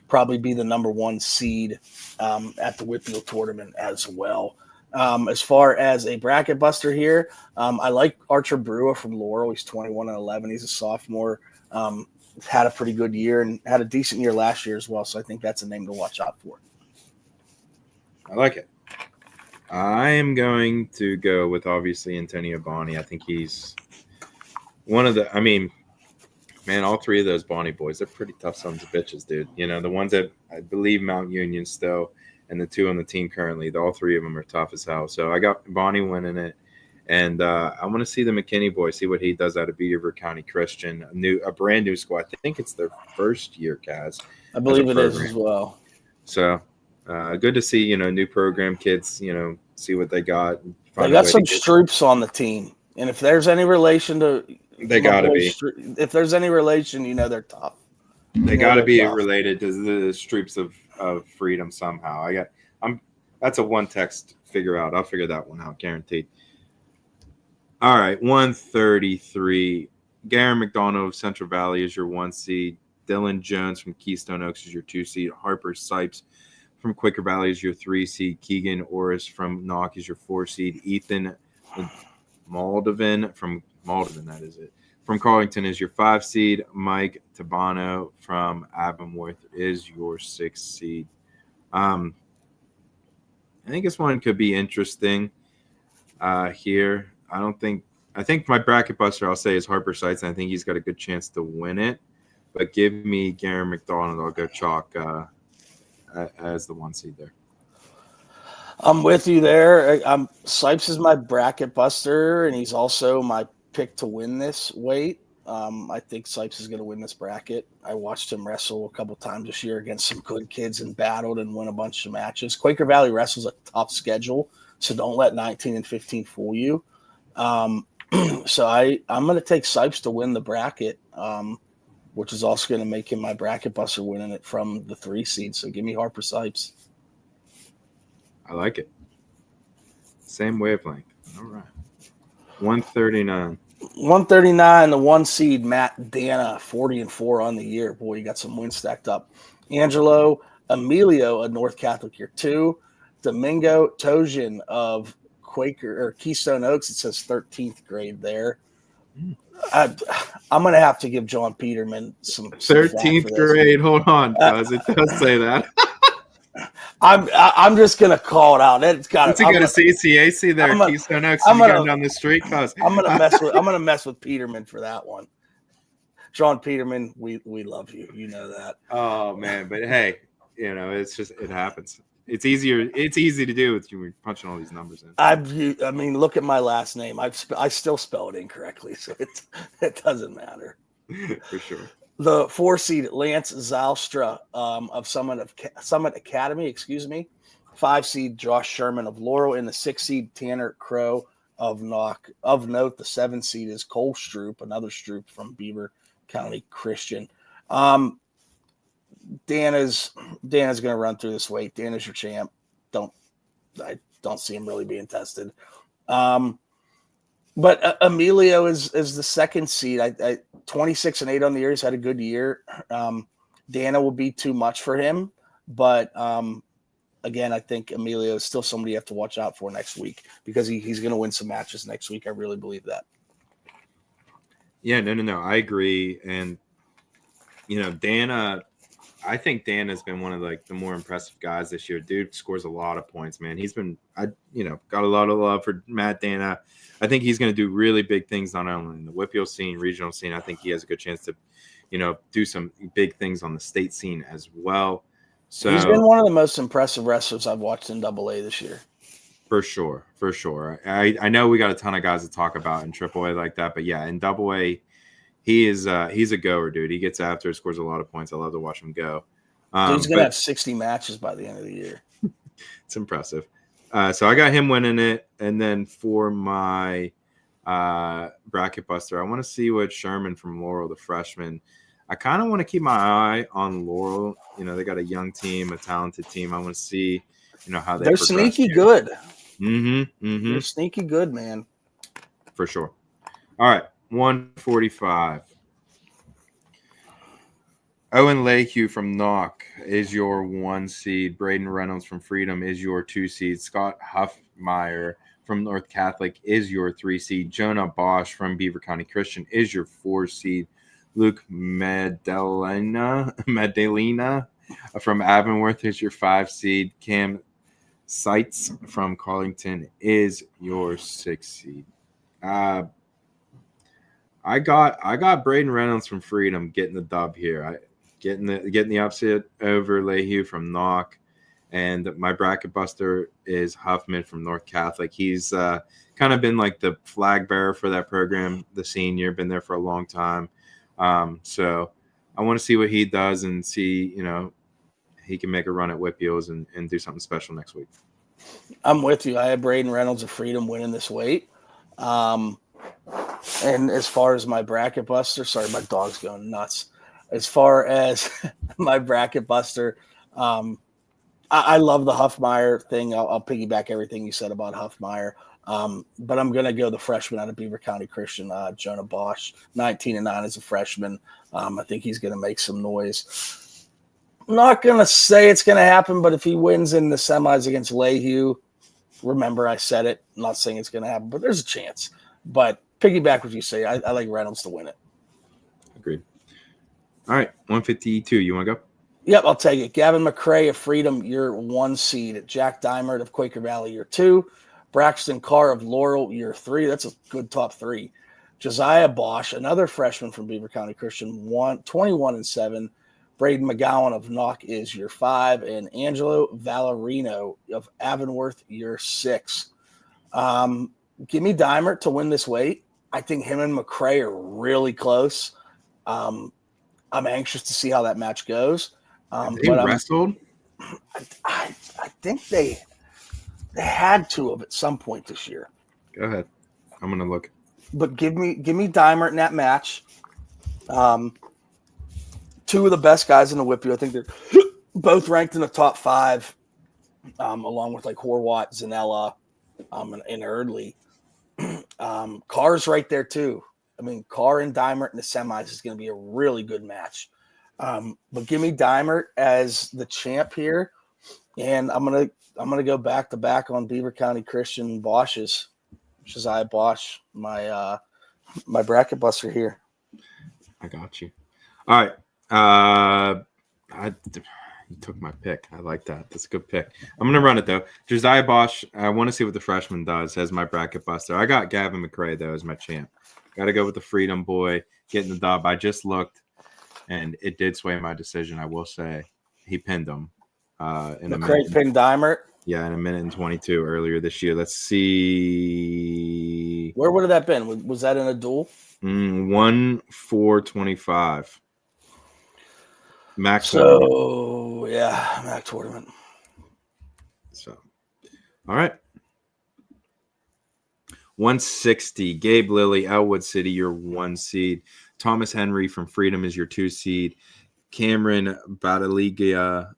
Probably be the number 1 seed at the WPIAL tournament as well. As far as a bracket buster here, I like Archer Brua from Laurel. He's 21-11. He's a sophomore. Had a pretty good year and had a decent year last year as well. So I think that's a name to watch out for. I like it. I am going to go with obviously Antonio Boni. I think he's one of the. I mean, man, all 3 of those Bonnie boys, they're pretty tough sons of bitches, dude. The ones that I believe Mount Union still, and the 2 on the team currently, all 3 of them are tough as hell. So I got Bonnie winning it. And I want to see the McKinney boy, see what he does out of Beaver County Christian, a brand new squad. I think it's their first year, Kaz. I believe it is as well. So good to see, new program kids, see what they got. They got some Stroops on the team. And if there's any relation to They got to be. If there's any relation, they're tough. They got to be related to the Stroops of Freedom somehow. That's a one text figure out. I'll figure that one out, guaranteed. All right, 133. Garen McDonald of Central Valley is your 1 seed. Dylan Jones from Keystone Oaks is your 2 seed. Harper Sipes from Quaker Valley is your 3 seed. Keegan Orris from Knock is your 4 seed. Ethan Moldovan from Carlington is your 5 seed. Mike Tabano from Avonworth is your 6 seed. I think this one could be interesting here. I think my bracket buster, I'll say, is Harper Sites, and I think he's got a good chance to win it. But give me Garen McDonald. I'll go chalk as the 1 seed there. I'm with you there. Sipes is my bracket buster, and he's also my pick to win this weight. I think Sipes is going to win this bracket. I watched him wrestle a couple times this year against some good kids and battled and won a bunch of matches. Quaker Valley wrestles a tough schedule, so don't let 19 and 15 fool you. So I'm going to take Sipes to win the bracket, which is also going to make him my bracket buster winning it from the 3 seed. So give me Harper Sipes. I like it. Same wavelength. All right. 139. 139, the 1 seed, Matt Dana, 40-4 on the year. Boy, you got some wins stacked up. Angelo Emilio of North Catholic year 2. Domingo Tojian of Quaker or Keystone Oaks. It says 13th grade there. I'm going to have to give John Peterman some 13th grade. Hold on, guys. It does say that. I'm just gonna call it out. It's got. It's got a CCAC there. Keystone Oaks. I'm going down the street, cause I'm gonna mess with Peterman for that one. John Peterman, we love you. You know that. Oh man, but hey, it's just it happens. It's easier. It's easy to do with you punching all these numbers in. I mean, look at my last name. I still spell it incorrectly, so it doesn't matter. For sure. The 4 seed Lance Zalstra of Summit Academy, 5 seed Josh Sherman of Laurel, and the 6 seed Tanner Crow of Knock. Of note, the 7 seed is Cole Stroop, another Stroop from Beaver County Christian. Dana's going to run through this weight. Dana's your champ. I don't see him really being tested. But Emilio is the 2nd seed. 26-8 on the year. He's had a good year. Dana will be too much for him, but again, I think Emilio is still somebody you have to watch out for next week because he's going to win some matches next week. I really believe that. Yeah, no, I agree. And Dana, I think Dana's been one of the more impressive guys this year. Dude scores a lot of points, man. He's been, got a lot of love for Matt Dana. I think he's going to do really big things, not only in the WPIAL scene, regional scene. I think he has a good chance to, do some big things on the state scene as well. So he's been one of the most impressive wrestlers I've watched in AA this year. For sure. I know we got a ton of guys to talk about in AAA like that, but yeah, in AA, he's a goer, dude. He gets after it, scores a lot of points. I love to watch him go. He's going to have 60 matches by the end of the year. It's impressive. So I got him winning it. And then for my bracket buster, I want to see what Sherman from Laurel, the freshman. I kind of want to keep my eye on Laurel. They got a young team, a talented team. I want to see, how they're sneaky good. Mm-hmm. They're sneaky good, man. For sure. All right, 145. Owen Lahue from Knock is your 1 seed. Braden Reynolds from Freedom is your 2 seed. Scott Huffmeyer from North Catholic is your 3 seed. Jonah Bosch from Beaver County Christian is your 4 seed. Luke Medellina from Avonworth is your 5 seed. Cam Seitz from Carlington is your 6 seed. I got Braden Reynolds from Freedom getting the dub here. Getting the upset over Lahue from Knock, and my bracket buster is Huffman from North Catholic. He's kind of been like the flag bearer for that program, the senior, been there for a long time. So I want to see what he does and see, he can make a run at WPIALs and do something special next week. I'm with you. I have Braden Reynolds of Freedom winning this weight. And as far as my bracket buster, sorry, my dog's going nuts. As far as my bracket buster, I love the Huffmeyer thing. I'll piggyback everything you said about Huffmeyer. But I'm going to go the freshman out of Beaver County Christian, Jonah Bosch, 19-9 as a freshman. I think he's going to make some noise. I'm not going to say it's going to happen, but if he wins in the semis against Lehue, remember I said it. I'm not saying it's going to happen, but there's a chance. But piggyback what you say. I like Reynolds to win it. Agreed. All right, 152. You want to go? Yep, I'll take it. Gavin McCrae of Freedom, your 1 seed. Jack Dimert of Quaker Valley, your 2. Braxton Carr of Laurel, your 3. That's a good top 3. Josiah Bosch, another freshman from Beaver County Christian, 21-7. Braden McGowan of Knock is your 5. And Angelo Valerino of Avonworth, your 6. Give me Dimert to win this weight. I think him and McCrae are really close. I'm anxious to see how that match goes. They wrestled? I think they had to have at some point this year. Go ahead. I'm gonna look. But give me Dimert in that match. 2 of the best guys in the WPIAL. I think they're both ranked in the top 5, along with like Horwat, Zanella, and Erdley. Carr's right there too. I mean, Carr and Dimert in the semis is going to be a really good match. But give me Dimert as the champ here, and I'm gonna go back to back on Beaver County Christian Bosch's. Josiah Bosch, my bracket buster here. I got you. All right. You took my pick. I like that. That's a good pick. I'm gonna run it though. Josiah Bosch. I want to see what the freshman does as my bracket buster. I got Gavin McCrae though as my champ. Got to go with the Freedom boy getting the dub. I just looked, and it did sway my decision. I will say he pinned him. McCrae pinned Dimert. Yeah, in 1:22 earlier this year. Let's see. Where would have that been? Was that in a duel? 1-4-25. Max. So yeah, MAC tournament. So, all right. 160. Gabe Lilly, Elwood City, your 1 seed. Thomas Henry from Freedom is your 2 seed. Cameron Badaliga,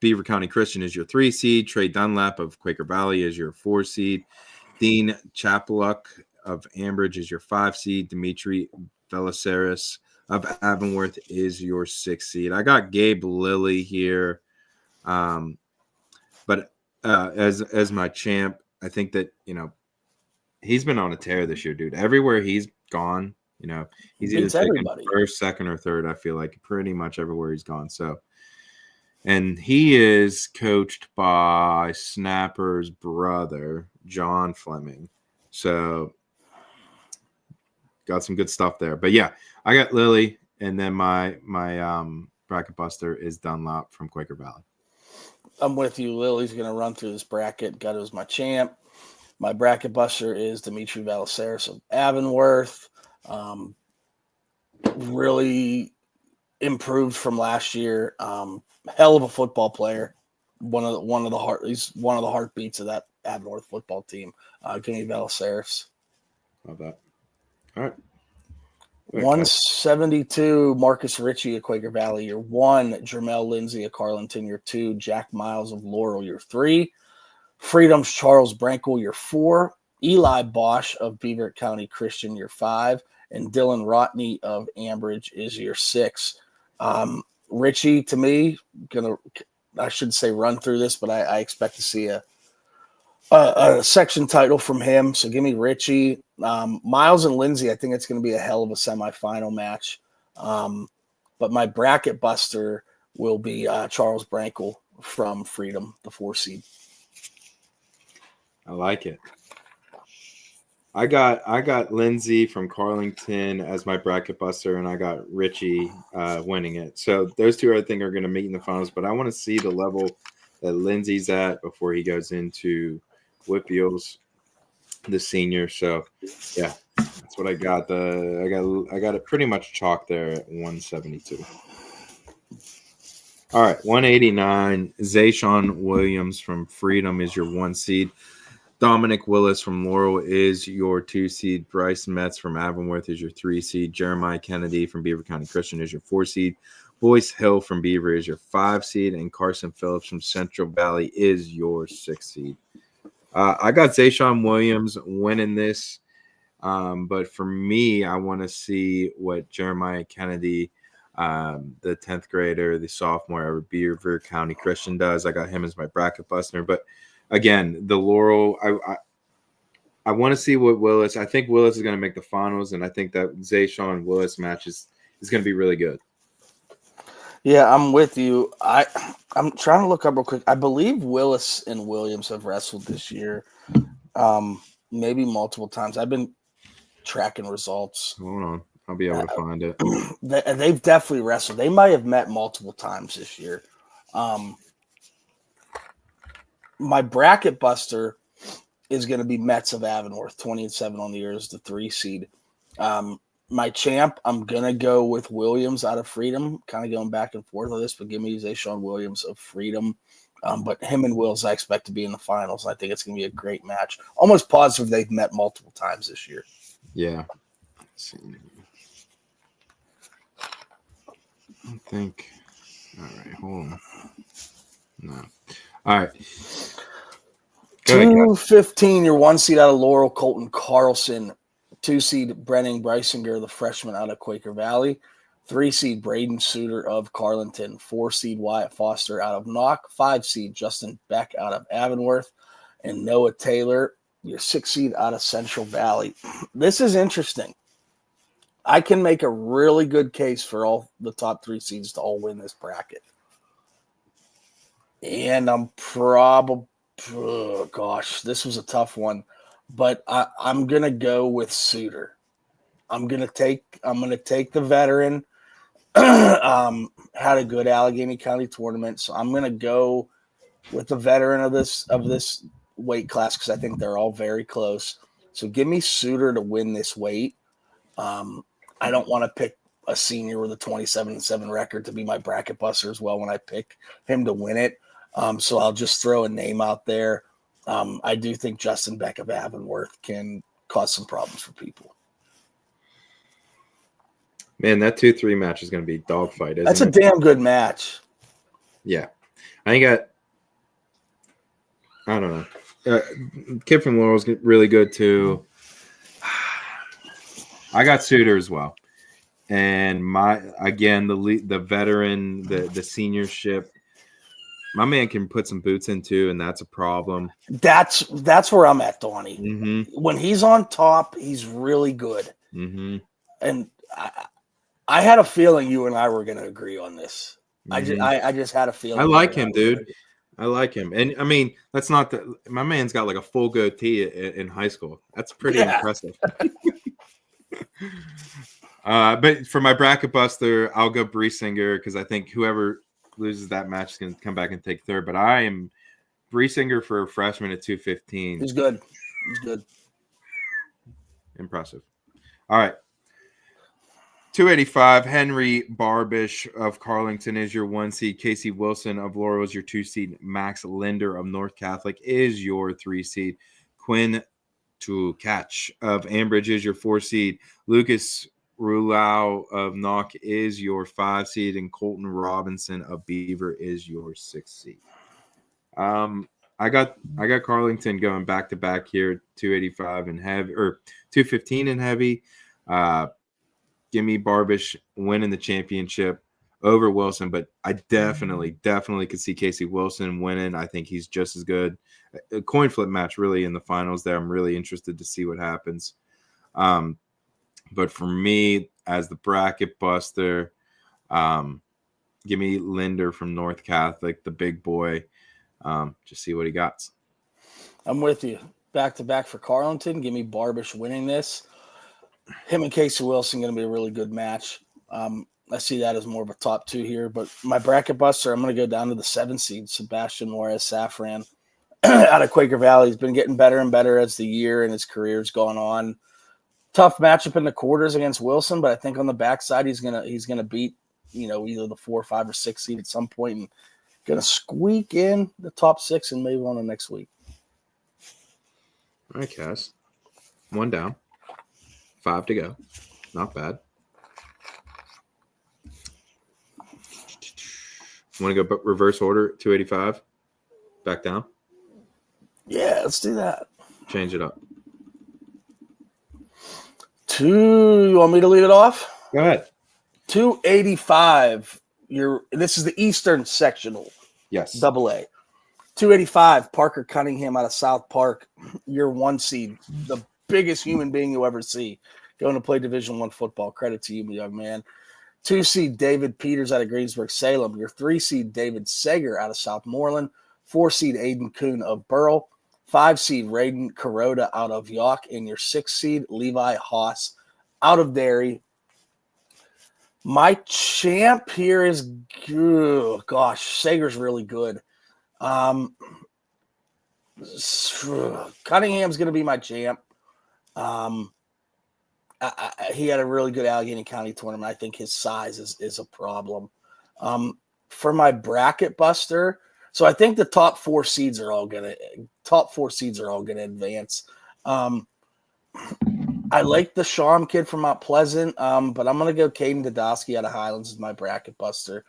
Beaver County Christian is your 3 seed. Trey Dunlap of Quaker Valley is your 4 seed. Dean Chapeluk of Ambridge is your 5 seed. Dimitri Velaceris of Avonworth is your 6 seed. I got Gabe Lilly here, but as my champ, I think that he's been on a tear this year, dude. Everywhere he's gone, he's either taken first, second, or third. I feel like pretty much everywhere he's gone. So, and he is coached by Snapper's brother, John Fleming. So, got some good stuff there. But yeah, I got Lilly, and then my bracket buster is Dunlop from Quaker Valley. I'm with you. Lily's going to run through this bracket. Got it as my champ. My bracket buster is Dimitri Velaceris of Avonworth. Really improved from last year. Hell of a football player. He's one of the heartbeats of that Avonworth football team. Give me Velaceris. Love that. All right. 172, Marcus Ritchie of Quaker Valley, your 1. Jermel Lindsay of Carlinton, your 2. Jack Miles of Laurel, your 3. Freedom's Charles Brankel, your 4. Eli Bosch of Beaver County Christian, your 5. And Dylan Rotney of Ambridge is your 6. Ritchie, to me, I shouldn't say run through this, but I expect to see a section title from him. So give me Ritchie. Miles and Lindsay, I think it's going to be a hell of a semifinal match. But my bracket buster will be Charles Brankel from Freedom, the 4 seed. I like it. I got Lindsay from Carlington as my bracket buster, and I got Ritchie winning it. So those two, I think, are going to meet in the finals. But I want to see the level that Lindsay's at before he goes into WPIAL's, the senior. So yeah, that's what I got. I got it pretty much chalk there at 172. All right, 189. Zayshawn Williams from Freedom is your 1 seed. Dominic Willis from Laurel is your 2 seed. Bryce Metz from Avonworth is your 3 seed. Jeremiah Kennedy from Beaver County Christian is your 4 seed. Boyce Hill from Beaver is your 5 seed. And Carson Phillips from Central Valley is your 6 seed. I got Zayshawn Williams winning this. But for me, I want to see what Jeremiah Kennedy, the 10th grader, the sophomore at Beaver County Christian does. I got him as my bracket buster. But again, the Laurel, I want to see what Willis. I think Willis is going to make the finals, and I think that Zayshawn Willis match is going to be really good. Yeah, I'm with you. I'm trying to look up real quick. I believe Willis and Williams have wrestled this year, maybe multiple times. I've been tracking results. Hold on, I'll be able to find it. They've definitely wrestled. They might have met multiple times this year. My bracket buster is going to be Metz of Avonworth, 20-7 on the year as the 3 seed. My champ, I'm going to go with Williams out of Freedom, kind of going back and forth on this, but give me Zayshawn Williams of Freedom. But him and Wills, I expect to be in the finals. I think it's going to be a great match. Almost positive they've met multiple times this year. Yeah. Let's see. I think. All right, hold on. No. All right. 2-15, your 1 seed out of Laurel, Colton Carlson. 2 seed, Brennan Breisinger, the freshman out of Quaker Valley. 3 seed, Braden Suter of Carlinton. 4 seed, Wyatt Foster out of Knock. 5 seed, Justin Beck out of Avonworth. And Noah Taylor, your 6 seed out of Central Valley. This is interesting. I can make a really good case for all the top 3 seeds to all win this bracket. And I'm probably, this was a tough one, but I'm gonna go with Suter. I'm gonna take the veteran. Had a good Allegheny County tournament, so I'm gonna go with the veteran of this weight class because I think they're all very close. So give me Suter to win this weight. I don't want to pick a senior with a 27-7 record to be my bracket buster as well when I pick him to win it. So I'll just throw a name out there. I do think Justin Beck of Avonworth can cause some problems for people. Man, that 2-3 match is going to be dogfight. That's a damn good match. Yeah. I don't know. Kid from Laurel's really good too. I got Suter as well. And the veteran, the seniorship, my man can put some boots in too, and that's a problem. That's where I'm at, Donnie. Mm-hmm. When he's on top, he's really good. Mm-hmm. And I had a feeling you and I were going to agree on this. Mm-hmm. I just had a feeling. I like him, dude. I like him. And I mean, that's not my man's got like a full goatee in high school. That's pretty impressive. But for my bracket buster, I'll go Breisinger because I think whoever loses that match is going to come back and take third. But I am Breisinger for a freshman at 215. He's good. Impressive. All right. 285, Henry Barbish of Carlington is your 1 seed. Casey Wilson of Laurel is your 2 seed. Max Linder of North Catholic is your 3 seed. Quinn Tukach of Ambridge is your 4 seed. Lucas Rulau of Knock is your 5 seed. And Colton Robinson of Beaver is your 6 seed. I got Carlington going back to back here, 285 and heavy, or 215 and heavy. Give me Barbish winning the championship over Wilson, but I definitely could see Casey Wilson winning. I think he's just as good. A coin flip match really in the finals there. I'm really interested to see what happens. But for me, as the bracket buster, give me Linder from North Catholic, the big boy. Just see what he got. I'm with you. Back to back for Carlington. Give me Barbish winning this. Him and Casey Wilson going to be a really good match. I see that as more of a top 2 here. But my bracket buster, I'm going to go down to the 7 seed, Sebastian Juarez Safran out of Quaker Valley. He's been getting better and better as the year and his career's gone on. Tough matchup in the quarters against Wilson, but I think on the backside he's gonna beat either the 4, 5, or 6 seed at some point and gonna squeak in the top 6 and maybe on the next week. All right, Cass. 1 down. 5 to go. Not bad. Want to go reverse order? 285. Back down. Yeah, let's do that. Change it up. You want me to lead it off? Go ahead. 285. This is the Eastern sectional. Yes. Double A. 285. Parker Cunningham out of South Park. Your 1 seed, the biggest human being you ever see, going to play Division I football. Credit to you, young man. 2 seed David Peters out of Greensburg Salem. Your 3 seed David Sager out of Southmoreland. 4 seed Aiden Kuhn of Burrell. 5 seed Raiden Kuroda out of York. And your 6 seed Levi Haas out of Derry. My champ here is, Sager's really good. Cunningham's going to be my champ. He had a really good Allegheny County tournament. I think his size is a problem. For my bracket buster, so I think the top 4 seeds are all gonna advance. I like the Shawm kid from Mount Pleasant, but I'm gonna go Caden Dodosky out of Highlands as my bracket buster,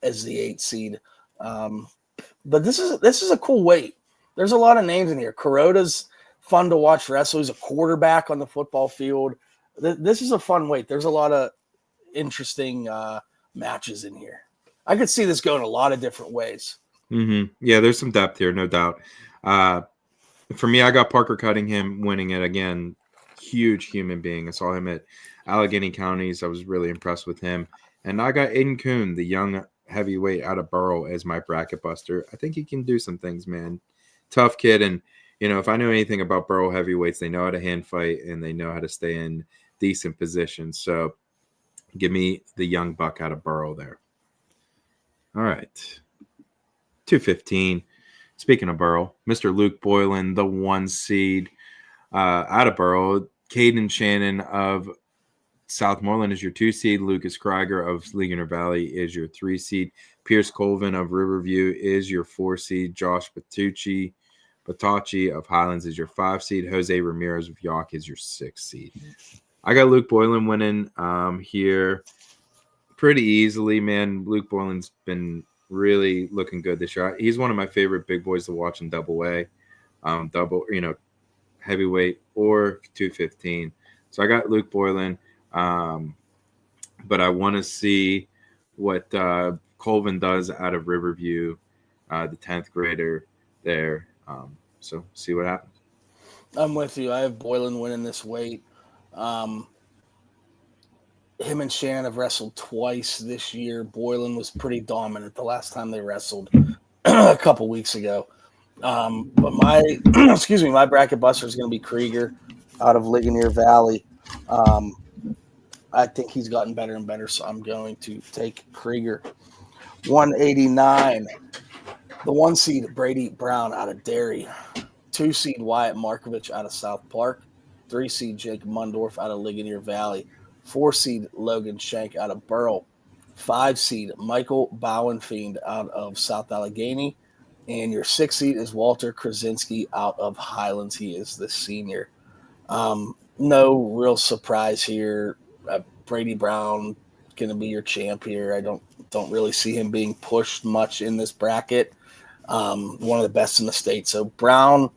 as the 8 seed. But this is a cool weight. There's a lot of names in here. Kuroda's fun to watch wrestle. He's a quarterback on the football field. This is a fun weight. There's a lot of interesting matches in here. I could see this going a lot of different ways. Mm-hmm. Yeah, there's some depth here, no doubt. For me, I got Parker Cunningham winning it again. Huge human being. I saw him at Allegheny Counties. I was really impressed with him. And I got Aiden Kuhn, the young heavyweight out of Burrell, as my bracket buster. I think he can do some things, man. Tough kid. And, if I know anything about Burrell heavyweights, they know how to hand fight and they know how to stay in decent positions. So give me the young buck out of Burrell there. All right. 215. Speaking of Burrell, Mr. Luke Boylan, the 1 seed out of Burrell. Caden Shannon of Southmoreland is your 2 seed. Lucas Krieger of Ligonier Valley is your 3 seed. Pierce Colvin of Riverview is your 4 seed. Josh Batachi of Highlands is your 5 seed. Jose Ramirez of York is your 6 seed. I got Luke Boylan winning here pretty easily, man. Luke Boylan's been really looking good this year. He's one of my favorite big boys to watch in Double A, heavyweight or 215. So I got Luke Boylan, but I want to see what Colvin does out of Riverview, the 10th grader there. So see what happens. I'm with you. I have Boylan winning this weight. Him and Shannon have wrestled twice this year. Boylan was pretty dominant the last time they wrestled a couple weeks ago. But my my bracket buster is going to be Krieger out of Ligonier Valley. I think he's gotten better and better, so I'm going to take Krieger. 189. The 1 seed Brady Brown out of Derry. 2 seed Wyatt Markovich out of South Park. 3 seed Jake Mundorf out of Ligonier Valley. 4 seed Logan Shank out of Burrell. 5 seed Michael Bauenfiend out of South Allegheny. And your 6 seed is Walter Krasinski out of Highlands. He is the senior. No real surprise here. Brady Brown going to be your champ here. I don't really see him being pushed much in this bracket. One of the best in the state. So Brown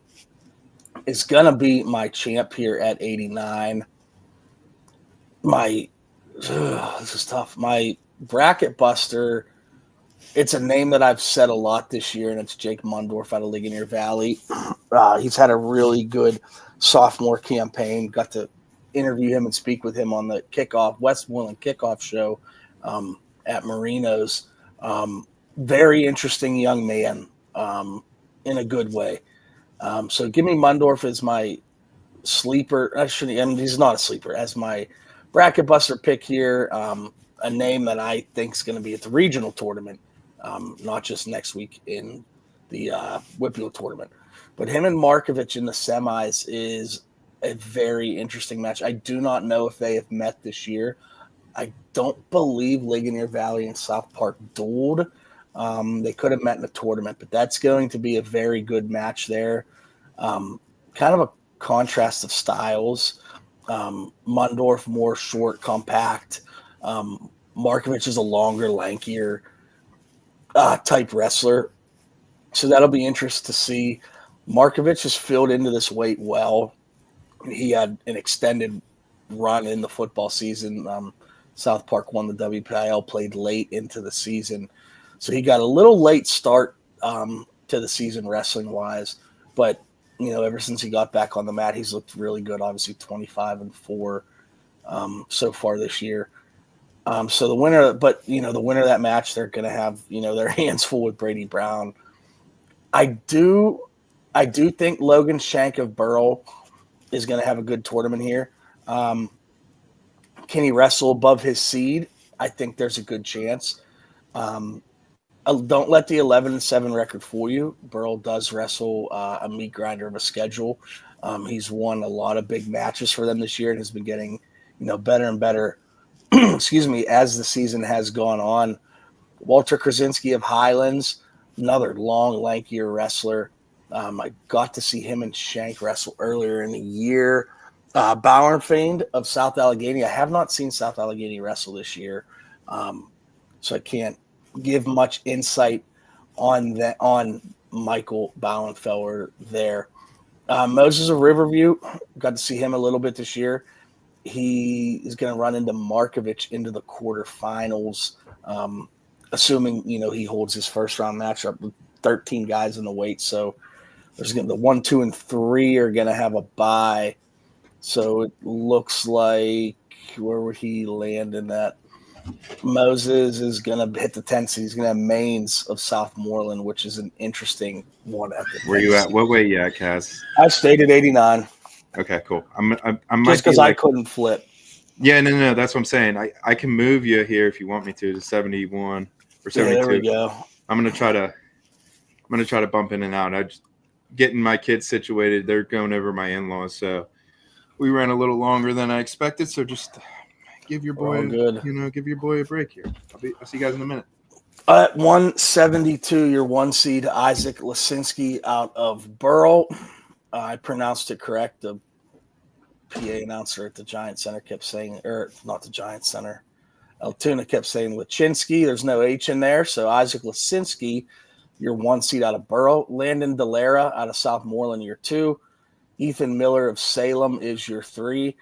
is going to be my champ here at 89. This is tough. My bracket buster, it's a name that I've said a lot this year, and it's Jake Mundorf out of Ligonier Valley. He's had a really good sophomore campaign. Got to interview him and speak with him on the Westmoreland kickoff show at Marino's. Very interesting young man in a good way. So give me Mundorf as my sleeper. He's not a sleeper. As my bracket buster pick here, a name that I think is going to be at the regional tournament, not just next week in the WPIAL tournament. But him and Markovich in the semis is a very interesting match. I do not know if they have met this year. I don't believe Ligonier Valley and South Park dueled. They could have met in a tournament, but that's going to be a very good match there. kind of a contrast of styles. Mundorf more short, compact. Markovich is a longer, lankier type wrestler. So that'll be interesting to see. Markovich has filled into this weight well. He had an extended run in the football season. South Park won the WPIAL, played late into the season. So he got a little late start to the season wrestling-wise. But, ever since he got back on the mat, he's looked really good. Obviously 25-4 so far this year. So the winner of that match, they're going to have, their hands full with Brady Brown. I do think Logan Shank of Burrell is going to have a good tournament here. Can he wrestle above his seed? I think there's a good chance. Don't let the 11-7 record fool you. Burrell does wrestle a meat grinder of a schedule. He's won a lot of big matches for them this year and has been getting, better and better. Excuse me, as the season has gone on. Walter Krasinski of Highlands, another long, lankier wrestler. I got to see him and Shank wrestle earlier in the year. Bauernfeind of South Allegheny. I have not seen South Allegheny wrestle this year, so I can't give much insight on that on Michael Bauernfeller there. Moses of Riverview, got to see him a little bit this year. He is going to run into Markovich into the quarterfinals, assuming he holds his first round matchup with 13 guys in the weight. So there's going to the 1, 2, and 3 are going to have a bye. So it looks like where would he land in that? Moses is going to hit the 10th seed. He's going to have Maines of Southmoreland, which is an interesting one. Where you at? What way you at, Kaz? I stayed at 89. Okay, cool. I might just because I couldn't flip. Yeah, no. That's what I'm saying. I can move you here if you want me to 71 or 72. Yeah, there we go. I'm gonna try to bump in and out. I just getting my kids situated. They're going over my in-laws, so we ran a little longer than I expected. So just give your boy, give your boy a break here. I'll see you guys in a minute. At 172, your 1 seed Isaac Lisinski out of Burrell. I pronounced it correct. The PA announcer at the Giant Center kept saying, or not the Giant Center, Altoona kept saying Lachinsky. There's no H in there. So Isaac Lisinski, your 1 seed out of Burrell. Landon Delara out of Southmoreland, your 2. Ethan Miller of Salem is your 3.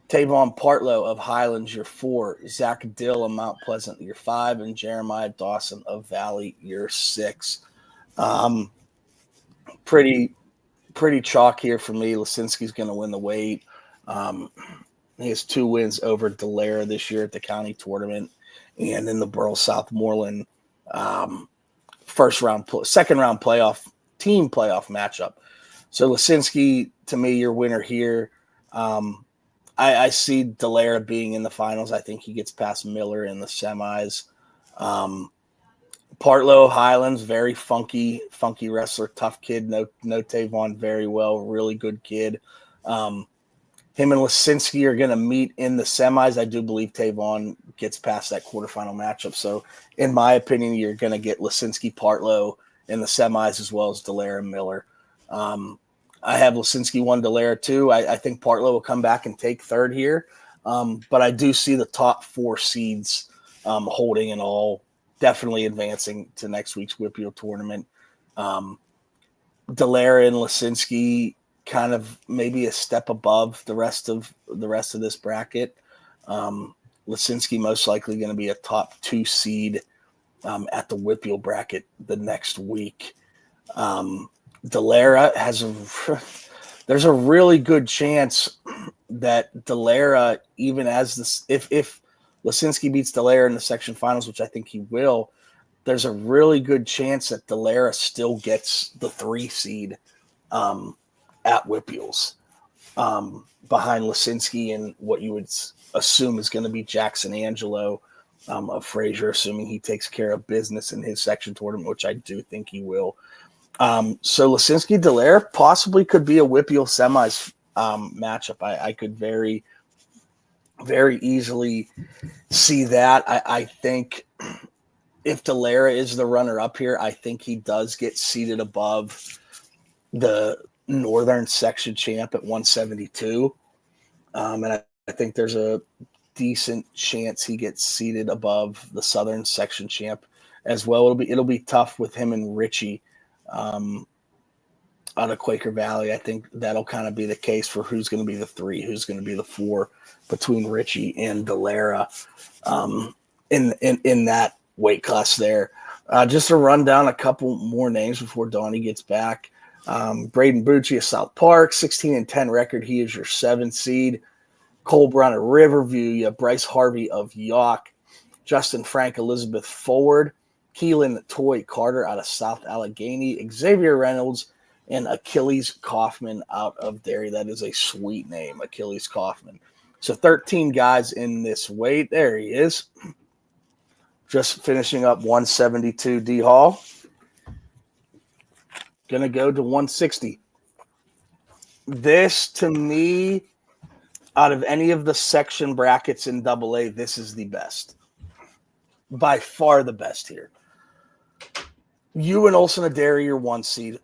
Tavon Partlow of Highlands, your 4. Zach Dill of Mount Pleasant, your 5. And Jeremiah Dawson of Valley, your 6. Pretty chalk here for me. Lisinski's going to win the weight. He has 2 wins over Delara this year at the county tournament and in the Burrell Southmoreland second round team playoff matchup. So Lisinski, to me, your winner here. I see Delara being in the finals. I think he gets past Miller in the semis. Partlow Highlands, very funky wrestler, tough kid. No Tavon very well, really good kid. Him and Lisinski are going to meet in the semis. I do believe Tavon gets past that quarterfinal matchup. So, in my opinion, you're going to get Lisinski Partlow in the semis as well as Delara Miller. I have Lisinski 1, Delara 2. I think Partlow will come back and take third here. But I do see the top 4 seeds holding it all. Definitely advancing to next week's WPIAL tournament. Delara and Lisinski kind of maybe a step above the rest of this bracket. Lisinski most likely going to be a top 2 seed at the WPIAL bracket the next week. Delara there's a really good chance that Delara, even as this, if Lisinski beats Delara in the section finals, which I think he will, there's a really good chance that Delara still gets the 3 seed at WPIALs behind Lisinski and what you would assume is going to be Jackson Angelo of Frazier, assuming he takes care of business in his section tournament, which I do think he will. So Lisinski Delara possibly could be a WPIAL semis matchup. I could very, very easily see that. I think if Delara is the runner up here, I think he does get seated above the Northern section champ at 172. And I think there's a decent chance he gets seated above the Southern section champ as well. It'll be tough with him and Richie out of Quaker Valley. I think that'll kind of be the case for who's going to be the 3, who's going to be the 4 between Richie and Delara in that weight class there. Just to run down a couple more names before Donnie gets back. Braden Bucci of South Park, 16-10 record. He is your 7 seed. Cole Brown of Riverview. You have Bryce Harvey of York. Justin Frank, Elizabeth Forward. Keelan Toy Carter out of South Allegheny. Xavier Reynolds and Achilles Kaufman out of Derry. That is a sweet name, Achilles Kaufman. So 13 guys in this weight. There he is. Just finishing up 172 D Hall. Going to go to 160. This, to me, out of any of the section brackets in AA, this is the best. By far the best here. Ewan Olsen of Derry, your 1 seed.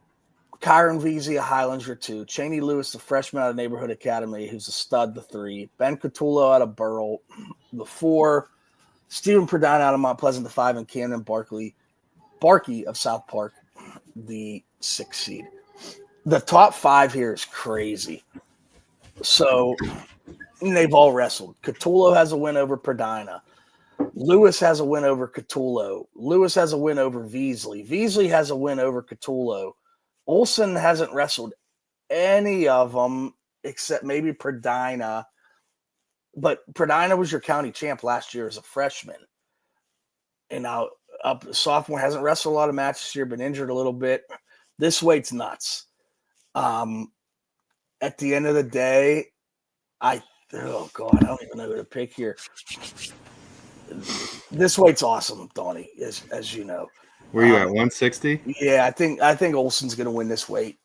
Kyron Veazey of Highlands, your 2. Cheney Lewis, the freshman out of Neighborhood Academy, who's a stud, the 3. Ben Catullo out of Burrell, the 4. Stephen Pradine out of Mount Pleasant, the 5. And Camden Barkey of South Park, the 6 seed. The top 5 here is crazy. So they've all wrestled. Catullo has a win over Pradina. Lewis has a win over Catullo. Lewis has a win over Veasley. Veasley has a win over Catullo. Olsen hasn't wrestled any of them except maybe Pradina. But Pradina was your county champ last year as a freshman. And now sophomore, hasn't wrestled a lot of matches this year, been injured a little bit. This weight's nuts. At the end of the day, I don't even know who to pick here. This weight's awesome, Donnie, as you know. Were you at 160? Yeah, I think Olsen's going to win this weight.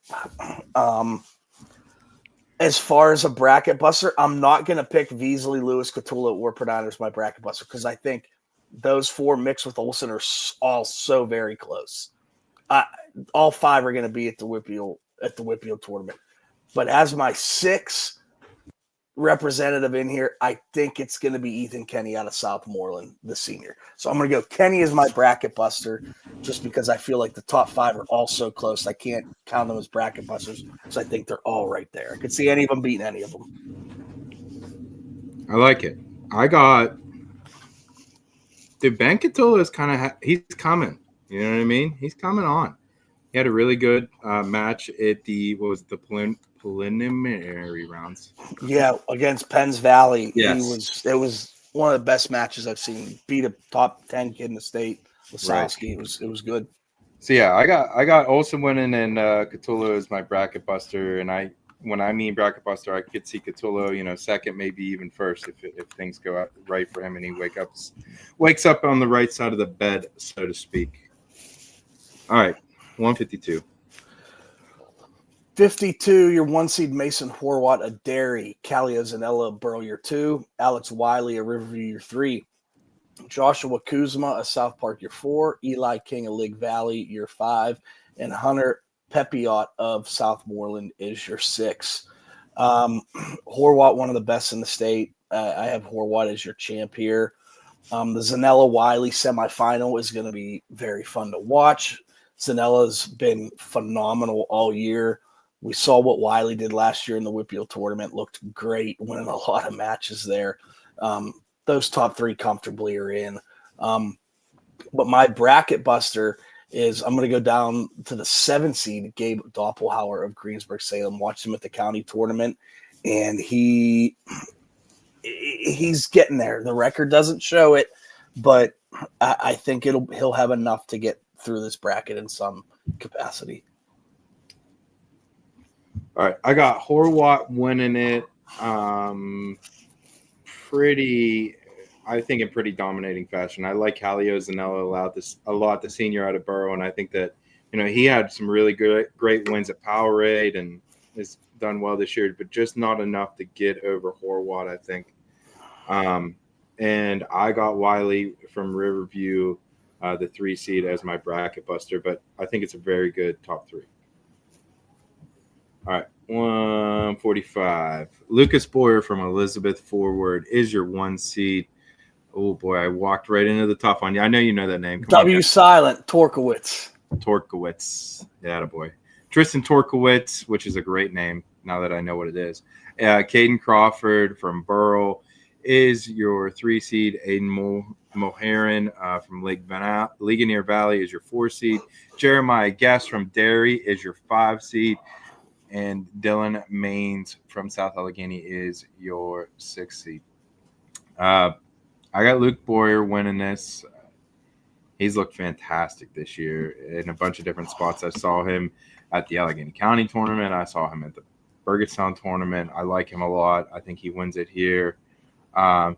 As far as a bracket buster, I'm not going to pick Veasley, Lewis, Catullo, or Pradina as my bracket buster because I think those 4 mixed with Olsen are all so very close. All 5 are going to be at the WPIAL tournament. But as my 6 representative in here, I think it's going to be Ethan Kenny out of Southmoreland, the senior. So I'm going to go Kenny as my bracket buster just because I feel like the top 5 are all so close. I can't count them as bracket busters because I think they're all right there. I could see any of them beating any of them. I like it. Ben Catullo is he's coming. You know what I mean? He's coming on. He had a really good match at the preliminary rounds. Yeah, against Penns Valley. Yes. It was one of the best matches I've seen. Beat a top 10 kid in the state, Wasowski. Right. It was good. So yeah, I got Olsen winning and Catullo is my bracket buster. And when I mean bracket buster, I could see Catullo, second, maybe even first if things go out right for him and he wakes up on the right side of the bed, so to speak. All right, 152. 52, your 1 seed Mason Horwat of Derry, Callia Zanella of Burrow, your 2, Alex Wiley of Riverview, your 3, Joshua Kuzma of South Park, your 4, Eli King of Lig Valley, your 5, and Hunter Pepiot of Southmoreland is your 6. Horwat, one of the best in the state. I have Horwat as your champ here. The Zanella Wiley semifinal is going to be very fun to watch. Zanella's been phenomenal all year. We saw what Wiley did last year in the WPIAL tournament. Looked great, winning a lot of matches there. Those top 3 comfortably are in. But my bracket buster is I'm going to go down to the 7 seed, Gabe Doppelhauer of Greensburg-Salem. Watched him at the county tournament, and he's getting there. The record doesn't show it, but I think he'll have enough to get through this bracket in some capacity. All right, I got Horwat winning it in pretty dominating fashion. I like Calio Zanella a lot, the senior out of Burrow, and I think that, he had some really great wins at Powerade and has done well this year, but just not enough to get over Horwat, I think. And I got Wiley from Riverview, the 3 seed as my bracket buster, but I think it's a very good top 3. All right, 145. Lucas Boyer from Elizabeth Forward is your 1 seed. Oh boy, I walked right into the tough one. Yeah, I know you know that name. Come W silent, Torkowitz. on, Torkowitz. Yeah, boy. Tristan Torkowitz, which is a great name now that I know what it is. Caden Crawford from Burrell is your 3 seed. Aiden Moharan from Ligonier Valley is your 4 seed. Jeremiah Guest from Derry is your 5 seed. And Dylan Maines from South Allegheny is your 6 seed. I got Luke Boyer winning this. He's looked fantastic this year in a bunch of different spots. I saw him at the Allegheny County tournament. I saw him at the Burgettstown tournament. I like him a lot. I think he wins it here. But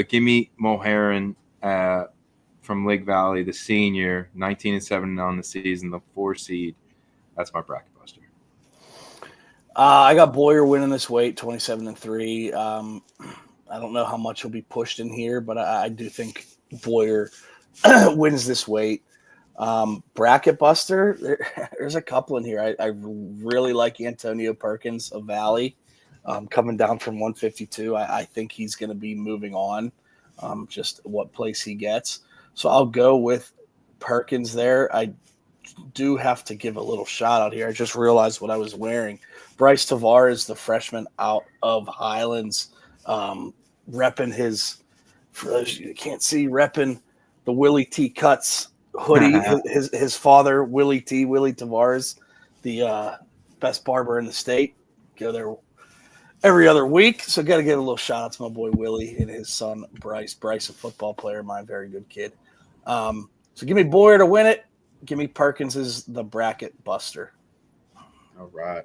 give me Moharan from Lake Valley, the senior, 19-7 on the season, the 4 seed. That's my bracket buster. I got Boyer winning this weight, 27-3. I don't know how much will be pushed in here, but I do think Boyer wins this weight. Bracket buster, there's a couple in here. I really like Antonio Perkins of Valley, coming down from 152. I think he's going to be moving on, just what place he gets. So I'll go with Perkins there. I do have to give a little shout out here. I just realized what I was wearing. Bryce Tavares, the freshman out of Highlands, repping his, for those you can't see, repping the Willie T. Cuts hoodie. his father, Willie Tavares, the best barber in the state. Go there every other week. So got to give a little shout out to my boy Willie and his son Bryce. Bryce, a football player of mine, very good kid. So give me Boyer to win it. Give me Perkins as the bracket buster. All right.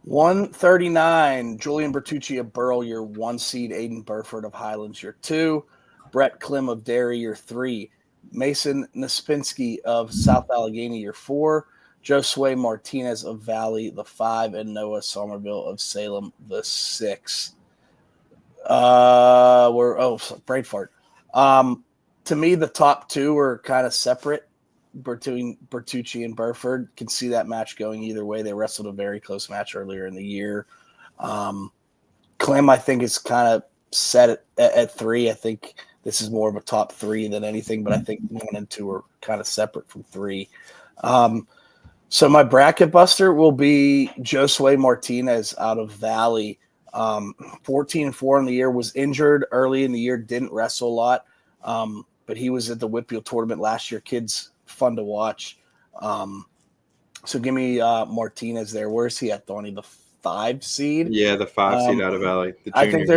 139, Julian Bertucci of Burrell, your 1 seed. Aiden Burford of Highlands, your 2. Brett Klim of Derry, your 3. Mason Naspinski of South Allegheny, your 4. Josue Martinez of Valley, the 5. And Noah Somerville of Salem, the 6. Brain fart. To me, the top 2 are kind of separate between Bertucci and Burford. Can see that match going either way. They wrestled a very close match earlier in the year. Clem, I think, is kind of set at 3. I think this is more of a top 3 than anything, but I think 1 and 2 are kind of separate from 3. So my bracket buster will be Josue Martinez out of Valley. 14-4 in the year, was injured early in the year, didn't wrestle a lot. But he was at the WPIAL tournament last year. Kid's fun to watch. So give me Martinez there. Where's he at, Donnie? The 5 seed? Yeah, the 5 seed out of Valley. I think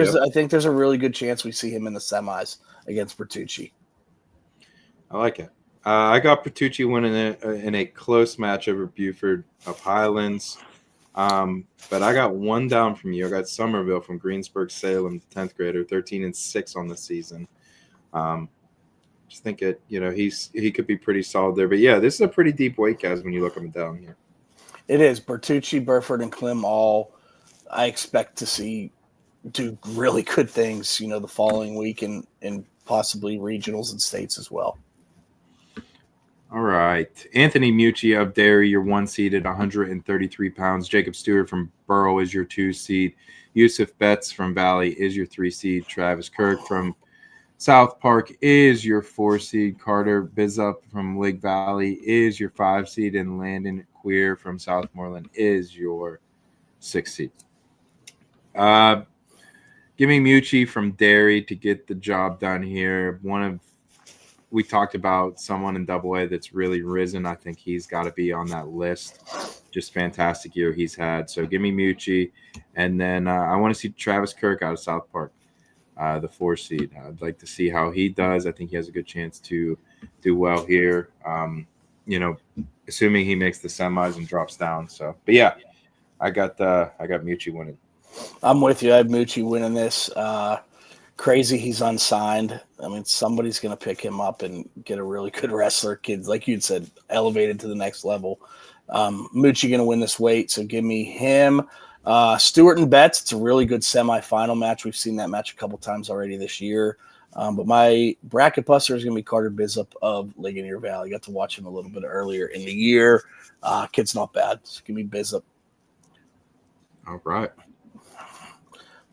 there's a really good chance we see him in the semis against Bertucci. I like it. I got Bertucci winning in a close match over Buford of Highlands. But I got 1 down from you. I got Somerville from Greensburg, Salem, 10th grader, 13-6 on the season. Just think he could be pretty solid there. But yeah, this is a pretty deep weight, guys, when you look them down here. It is. Bertucci, Burford, and Klim all I expect to see do really good things, the following week and possibly regionals and states as well. All right. Anthony Mucci of Derry, your 1 seed at 133 pounds. Jacob Stewart from Burrow is your 2 seed. Yusuf Betts from Valley is your 3 seed. Travis Kirk from South Park is your 4 seed. Carter Bizup from Lake Valley is your 5 seed. And Landon Queer from Southmoreland is your 6 seed. Give me Mucci from Derry to get the job done here. We talked about someone in AA that's really risen. I think he's got to be on that list. Just fantastic year he's had. So give me Mucci. And then I want to see Travis Kirk out of South Park, the 4 seed. I'd like to see how he does. I think he has a good chance to do well here, assuming he makes the semis and drops down. So, but yeah, I got Mucci winning. I'm with you. I have Mucci winning this. Crazy he's unsigned. I mean, somebody's going to pick him up and get a really good wrestler. Kids, like you'd said, elevated to the next level. Mucci going to win this weight, so give me him. Stewart and Betts, it's a really good semifinal match. We've seen that match a couple times already this year. But my bracket buster is going to be Carter Bizup of Ligonier Valley. Got to watch him a little bit earlier in the year. Kid's not bad. So give me Bizup. All right.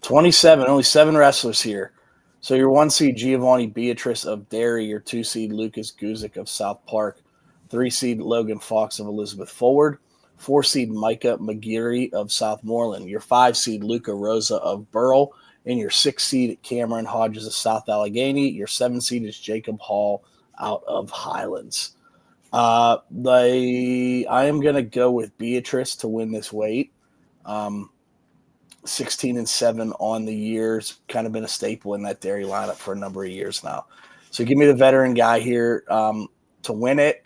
27, only 7 wrestlers here. So your 1 seed Giovanni Beatrice of Derry, your 2 seed Lucas Guzik of South Park, 3 seed Logan Fox of Elizabeth Forward, 4 seed Micah McGeary of Southmoreland, your 5 seed Luca Rosa of Burrell, and your 6 seed Cameron Hodges of South Allegheny. Your 7 seed is Jacob Hall out of Highlands. I am going to go with Beatrice to win this weight. 16-7 on the year. It's kind of been a staple in that Derry lineup for a number of years now. So give me the veteran guy here to win it.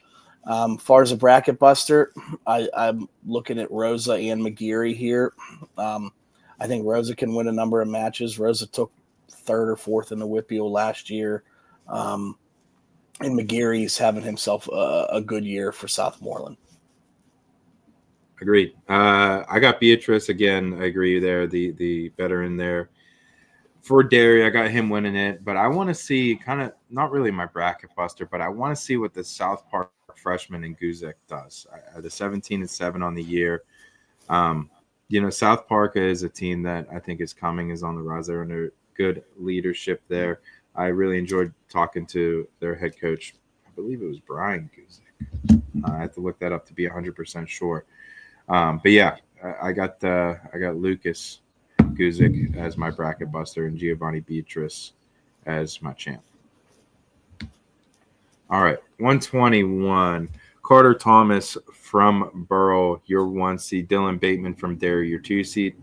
As far as a bracket buster, I'm looking at Rosa and McGeary here. I think Rosa can win a number of matches. Rosa took 3rd or 4th in the WPIAL last year. And McGeary's having himself a good year for Southmoreland. Agreed. I got Beatrice again. I agree there. The veteran there for Derry. I got him winning it, but I want to see kind of not really my bracket buster, but I want to see what the South Park freshman in Guzik does. The 17-7 on the year. South Park is a team that I think is on the rise. They're under good leadership there. I really enjoyed talking to their head coach. I believe it was Brian Guzik. I have to look that up to be 100% sure. But yeah, I got Lucas Guzik as my bracket buster and Giovanni Beatrice as my champ. All right, 121. Carter Thomas from Burrell, your 1 seed. Dylan Bateman from Derry, your 2 seed.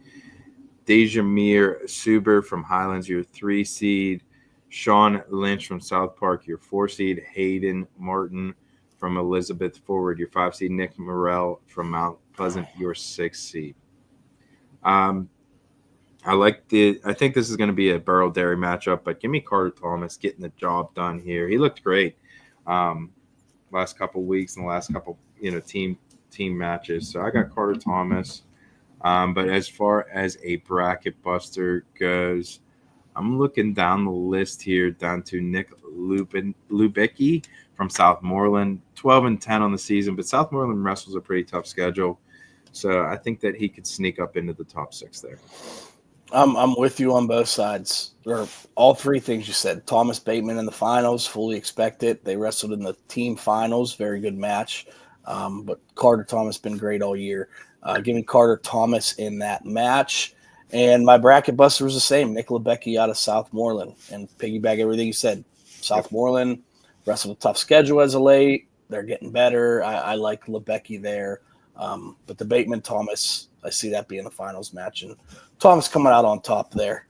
Dejamir Suber from Highlands, your 3 seed. Sean Lynch from South Park, your 4 seed. Hayden Martin from Elizabeth Forward, your 5 seed. Nick Morrell from Mount Pleasant, your 6 seed. I think this is going to be a Burrell Derry matchup, but give me Carter Thomas getting the job done here. He looked great last couple weeks and the last couple team matches. So I got Carter Thomas. But as far as a bracket buster goes, I'm looking down the list here down to Nick Lubecki from Southmoreland, 12-10 on the season, but Southmoreland wrestles a pretty tough schedule. So I think that he could sneak up into the top 6 there. I'm with you on both sides, or all 3 things you said. Thomas Bateman in the finals, fully expect it. They wrestled in the team finals, very good match. But Carter Thomas been great all year. Give me Carter Thomas in that match. And my bracket buster was the same, Nick Lebecki out of Southmoreland. And piggyback everything you said. Southmoreland wrestled a tough schedule as of late. They're getting better. I like Lebecki there. But the Bateman Thomas, I see that being the finals match, and Thomas coming out on top there.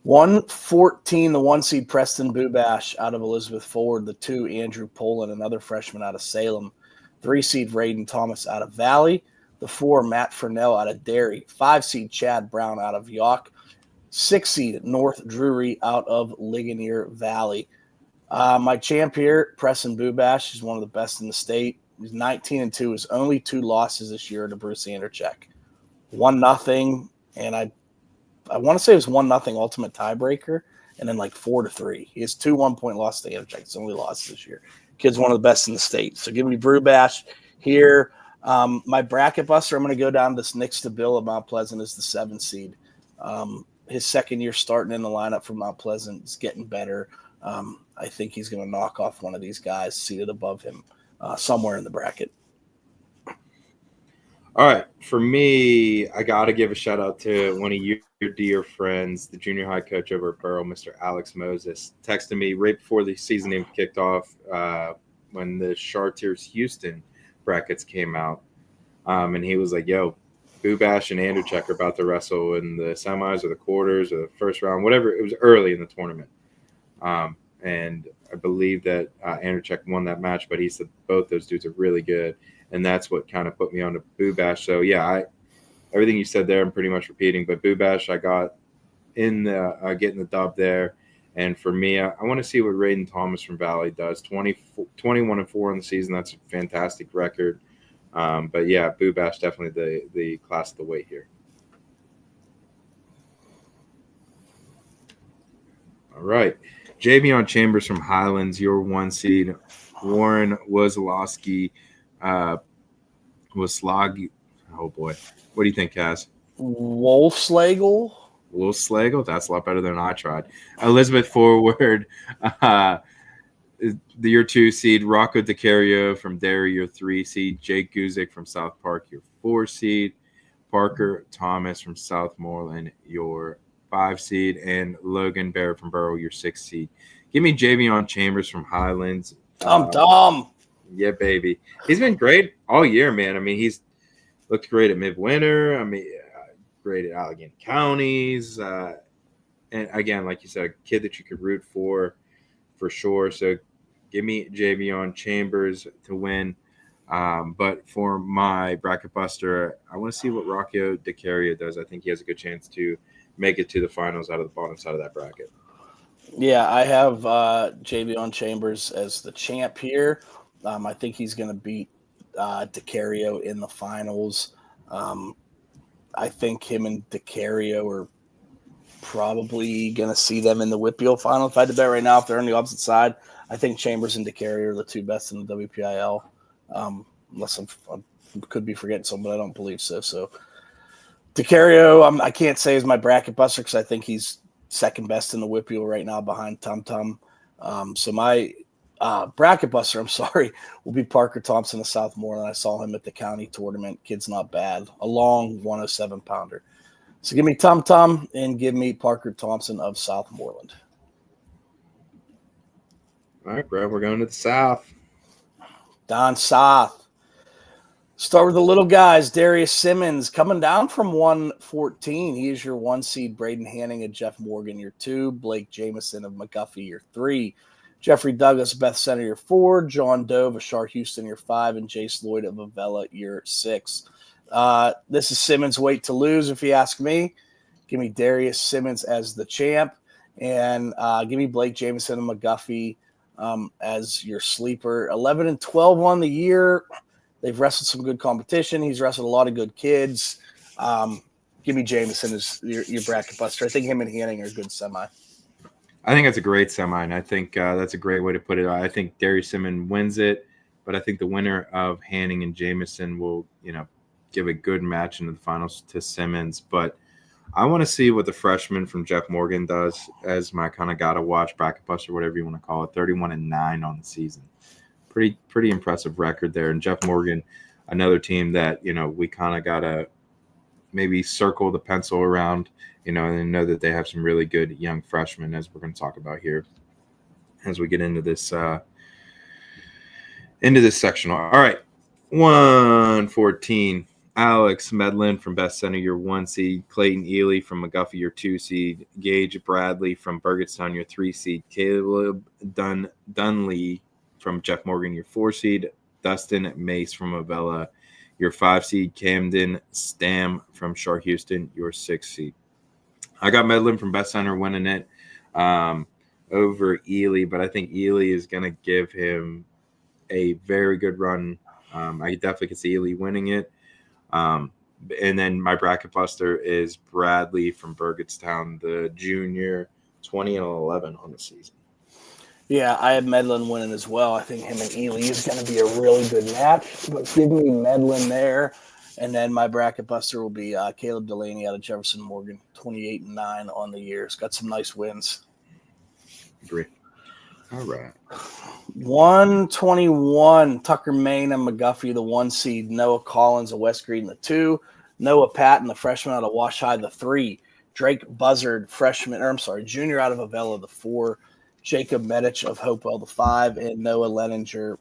114, the 1 seed Preston Bubash out of Elizabeth Forward, the 2 Andrew Poland, another freshman out of Salem, 3 seed Raiden Thomas out of Valley, the 4 Matt Furnell out of Derry, 5 seed Chad Brown out of York, 6 seed North Drury out of Ligonier Valley. My champ here, Preston Bubash, is one of the best in the state. He's 19-2. His only 2 losses this year to Bruce Anderchek. 1-0, and I want to say it was 1-0 ultimate tiebreaker, and then like 4-3. He has 2 1-point losses to Anderchek. It's only lost this year. Kid's one of the best in the state. So give me Brubash here. My bracket buster, I'm going to go down this Nick Stabile of Mount Pleasant as the 7 seed. His second year starting in the lineup for Mount Pleasant is getting better. I think he's going to knock off one of these guys seated above him. Somewhere in the bracket. All right. For me, I got to give a shout out to one of your dear friends, the junior high coach over at Burrell, Mr. Alex Moses, texted me right before the season even kicked off when the Chartiers Houston brackets came out. And he was like, yo, Bubash and Anderchek are about to wrestle in the semis or the quarters or the first round, whatever. It was early in the tournament. And I believe that Anderchek won that match, but he said both those dudes are really good, and that's what kind of put me on to Bubash. So yeah, everything you said there, I'm pretty much repeating. But Bubash, I got in the getting the dub there, and for me, I want to see what Raiden Thomas from Valley does. 21-4 on the season, that's a fantastic record. But yeah, Bubash definitely the class of the weight here. All right. Javion Chambers from Highlands, your 1 seed. Warren Wozlowski, Woslagi. Oh, boy. What do you think, Kaz? Wolfslagle. Will Slagle? That's a lot better than I tried. Elizabeth Forward, your 2 seed. Rocco DiCario from Derry, your 3 seed. Jake Guzik from South Park, your 4 seed. Parker Thomas from Southmoreland, your 5 seed. And Logan Bear from Borough, your 6 seed. Give me Javion Chambers from Highlands. Tom. Yeah, baby. He's been great all year, man. I mean, he's looked great at midwinter. I mean, great at Allegheny Counties. And again, like you said, a kid that you could root for sure. So give me Javion Chambers to win. But for my bracket buster, I want to see what Rocco DiCario does. I think he has a good chance to make it to the finals out of the bottom side of that bracket. Yeah, I have Javion Chambers as the champ here. I think he's going to beat DiCario in the finals. I think him and DiCario are probably going to see them in the WPIAL final. If I had to bet right now, if they're on the opposite side, I think Chambers and DiCario are the 2 best in the WPIAL. Unless I could be forgetting some, but I don't believe so. So DiCario, I can't say is my bracket buster because I think he's second best in the WPIAL right now behind Tum Tum. So my bracket buster, will be Parker Thompson of Southmoreland. I saw him at the county tournament. Kid's not bad. A long 107-pounder. So give me Tum Tum and give me Parker Thompson of Southmoreland. All right, bro. We're going to the South. Down south. Start with the little guys. Darius Simmons coming down from 114. He is your 1 seed. Braden Hanning and Jeff Morgan, your 2. Blake Jameson of McGuffey, your 3. Jeffrey Douglas, Beth Center, your 4. John Dove of Shar Houston, your 5. And Jace Lloyd of Avella, your 6. This is Simmons' weight to lose, if you ask me. Give me Darius Simmons as the champ. And give me Blake Jameson of McGuffey as your sleeper. 11-12 on the year. They've wrestled some good competition. He's wrestled a lot of good kids. Give me Jameson as your bracket buster. I think him and Hanning are a good semi. I think that's a great semi, and I think that's a great way to put it. I think Darius Simmons wins it, but I think the winner of Hanning and Jameson will, give a good match into the finals to Simmons. But I want to see what the freshman from Jeff Morgan does as my kind of gotta watch bracket buster, whatever you want to call it. 31-9 on the season. Pretty impressive record there. And Jeff Morgan, another team that, we kind of got to maybe circle the pencil around, and know that they have some really good young freshmen, as we're going to talk about here as we get into this sectional. All right. 114. Alex Medlin from Best Center, your 1 seed. Clayton Ely from McGuffey, your 2 seed. Gage Bradley from Burgettstown, your 3 seed. Caleb Dunley from Jeff Morgan, your 4 seed. Dustin Mace from Avella, your 5 seed. Camden Stam from Shar Houston, your 6 seed. I got Medlin from Best Center winning it over Ely, but I think Ely is going to give him a very good run. I definitely could see Ely winning it. And then my bracket buster is Bradley from Burgettstown, the junior, 20-11 on the season. Yeah, I have Medlin winning as well. I think him and Ely is going to be a really good match. But give me Medlin there. And then my bracket buster will be Caleb Delaney out of Jefferson Morgan, 28-9 on the year. He's got some nice wins. Agree. All right. 121, Tucker Main and McGuffey, the 1 seed. Noah Collins of West Green, the 2. Noah Patton, the freshman out of Wash High, the 3. Drake Buzzard, junior out of Avella, the 4. Jacob Medich of Hopewell, the 5. And Noah Leninger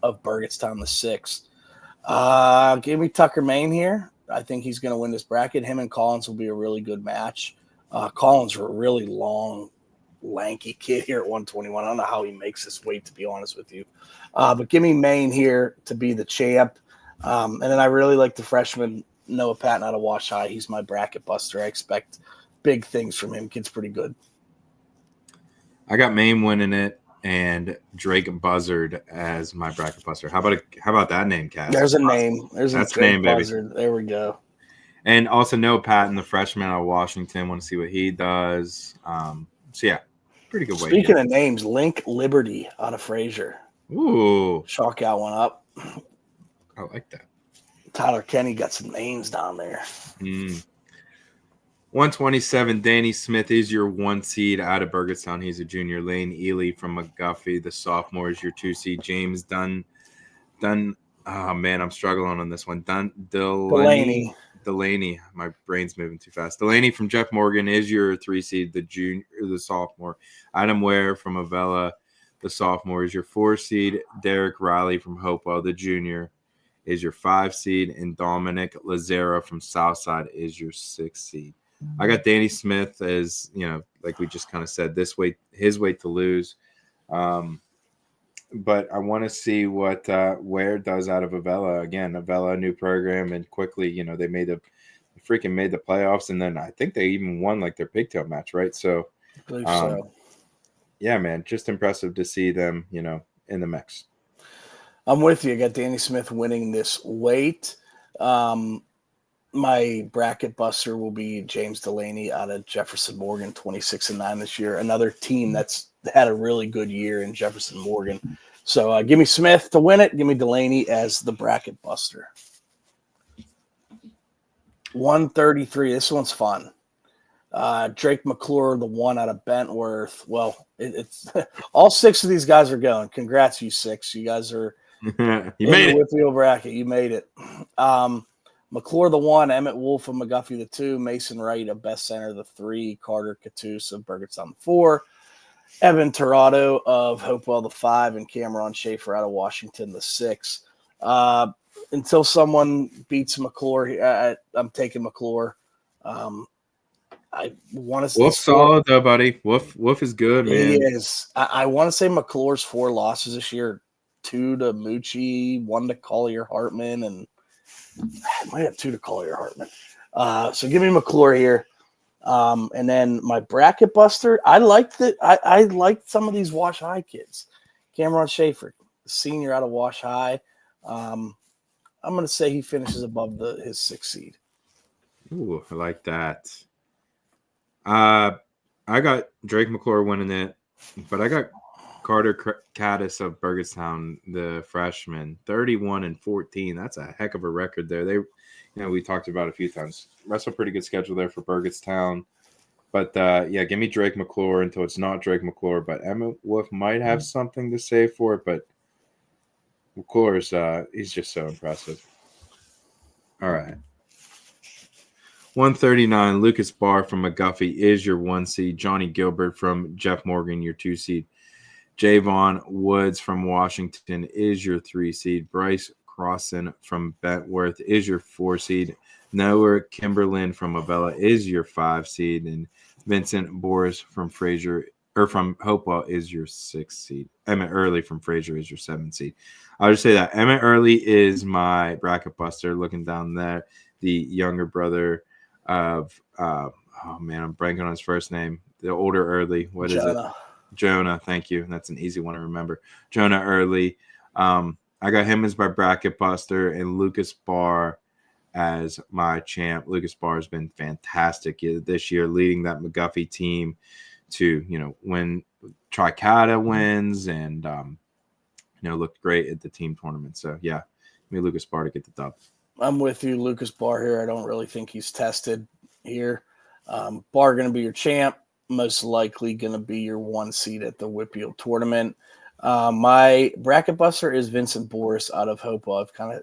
of Burgettstown, the 6. Give me Tucker Main here. I think he's going to win this bracket. Him and Collins will be a really good match. Collins are a really long, lanky kid here at 121. I don't know how he makes this weight, to be honest with you. But give me Maine here to be the champ. And then I really like the freshman Noah Patton out of Wash High. He's my bracket buster. I expect big things from him. Kid's pretty good. I got Maine winning it and Drake Buzzard as my bracket buster. How about that name, Cass? There's a name. That's a name, baby. Buzzard. There we go. And also Noah Patton, the freshman out of Washington. Want to see what he does. So yeah, pretty good weight. Speaking of names, Link Liberty out of Fraser. Ooh, Chalk out one up. I like that. Tyler Kenny got some names down there. 127, Danny Smith is your 1 seed out of Burgettstown. He's a junior. Lane Ely from McGuffey, the sophomore, is your 2 seed. James Dunn. Oh, man, I'm struggling on this one. Delaney. My brain's moving too fast. Delaney from Jeff Morgan is your 3 seed, the sophomore. Adam Ware from Avella, the sophomore, is your 4 seed. Derek Riley from Hopewell, the junior, is your 5 seed. And Dominic Lazera from Southside is your 6 seed. I got Danny Smith as, like we just kind of said, his weight to lose. But I want to see what Ware does out of Avella. Again, Avella, new program, and quickly, they made the playoffs, and then I think they even won like their pigtail match, right? So, I believe so. Yeah, man, just impressive to see them, in the mix. I'm with you. I got Danny Smith winning this weight. My bracket buster will be James Delaney out of Jefferson Morgan, 26-9 this year. Another team that's had a really good year in Jefferson Morgan. So give me Smith to win it. Give me Delaney as the bracket buster. 133. This one's fun. Drake McClure, the 1 out of Bentworth. Well, it's all 6 of these guys are going. Congrats, you 6. You guys are you made it with the bracket. You made it. McClure, the 1, Emmett Wolf of McGuffey, the 2, Mason Wright of Best Center, the 3, Carter Cattouse of Burgettstown, the 4, Evan Torado of Hopewell, the 5, and Cameron Schaefer out of Washington, the 6. Until someone beats McClure, I'm taking McClure. I want to. Wolf's solid though, buddy. Wolf is good, man. He is. I want to say McClure's 4 losses this year: 2 to Mucci, 1 to Collier Hartman, and I might have 2 to Collier Hartman. So give me McClure here. And then my bracket buster, I liked some of these Wash High kids. Cameron Schaefer, the senior out of Wash High. I'm going to say he finishes above his 6th seed. Ooh, I like that. I got Drake McClure winning it, but I got Carter Caddis of Burgettstown, the freshman, 31-14. That's a heck of a record there. They, we talked about it a few times. That's a pretty good schedule there for Burgettstown. But give me Drake McClure until it's not Drake McClure. But Emmett Wolf might have something to say for it. But McClure's he's just so impressive. All right. 139, Lucas Barr from McGuffey is your 1 seed. Johnny Gilbert from Jeff Morgan, your 2 seed. Javon Woods from Washington is your 3 seed. Bryce Crossan from Bentworth is your 4 seed. Noah Kimberlin from Avella is your 5 seed. And Vincent Boris from from Hopewell is your 6 seed. Emmett Early from Fraser is your 7 seed. I'll just say that Emmett Early is my bracket buster. Looking down there, the younger brother of I'm blanking on his first name. The older Early. What is it? Jonah. Thank you. That's an easy one to remember. Jonah Early. I got him as my bracket buster and Lucas Barr as my champ. Lucas Barr has been fantastic this year, leading that McGuffey team to, win Tricata wins and, looked great at the team tournament. So, yeah, me Lucas Barr to get the dub. I'm with you, Lucas Barr here. I don't really think he's tested here. Barr going to be your champ, most likely going to be your 1 seed at the WPIAL tournament. My bracket buster is Vincent Boris out of Hopewell. I've kind of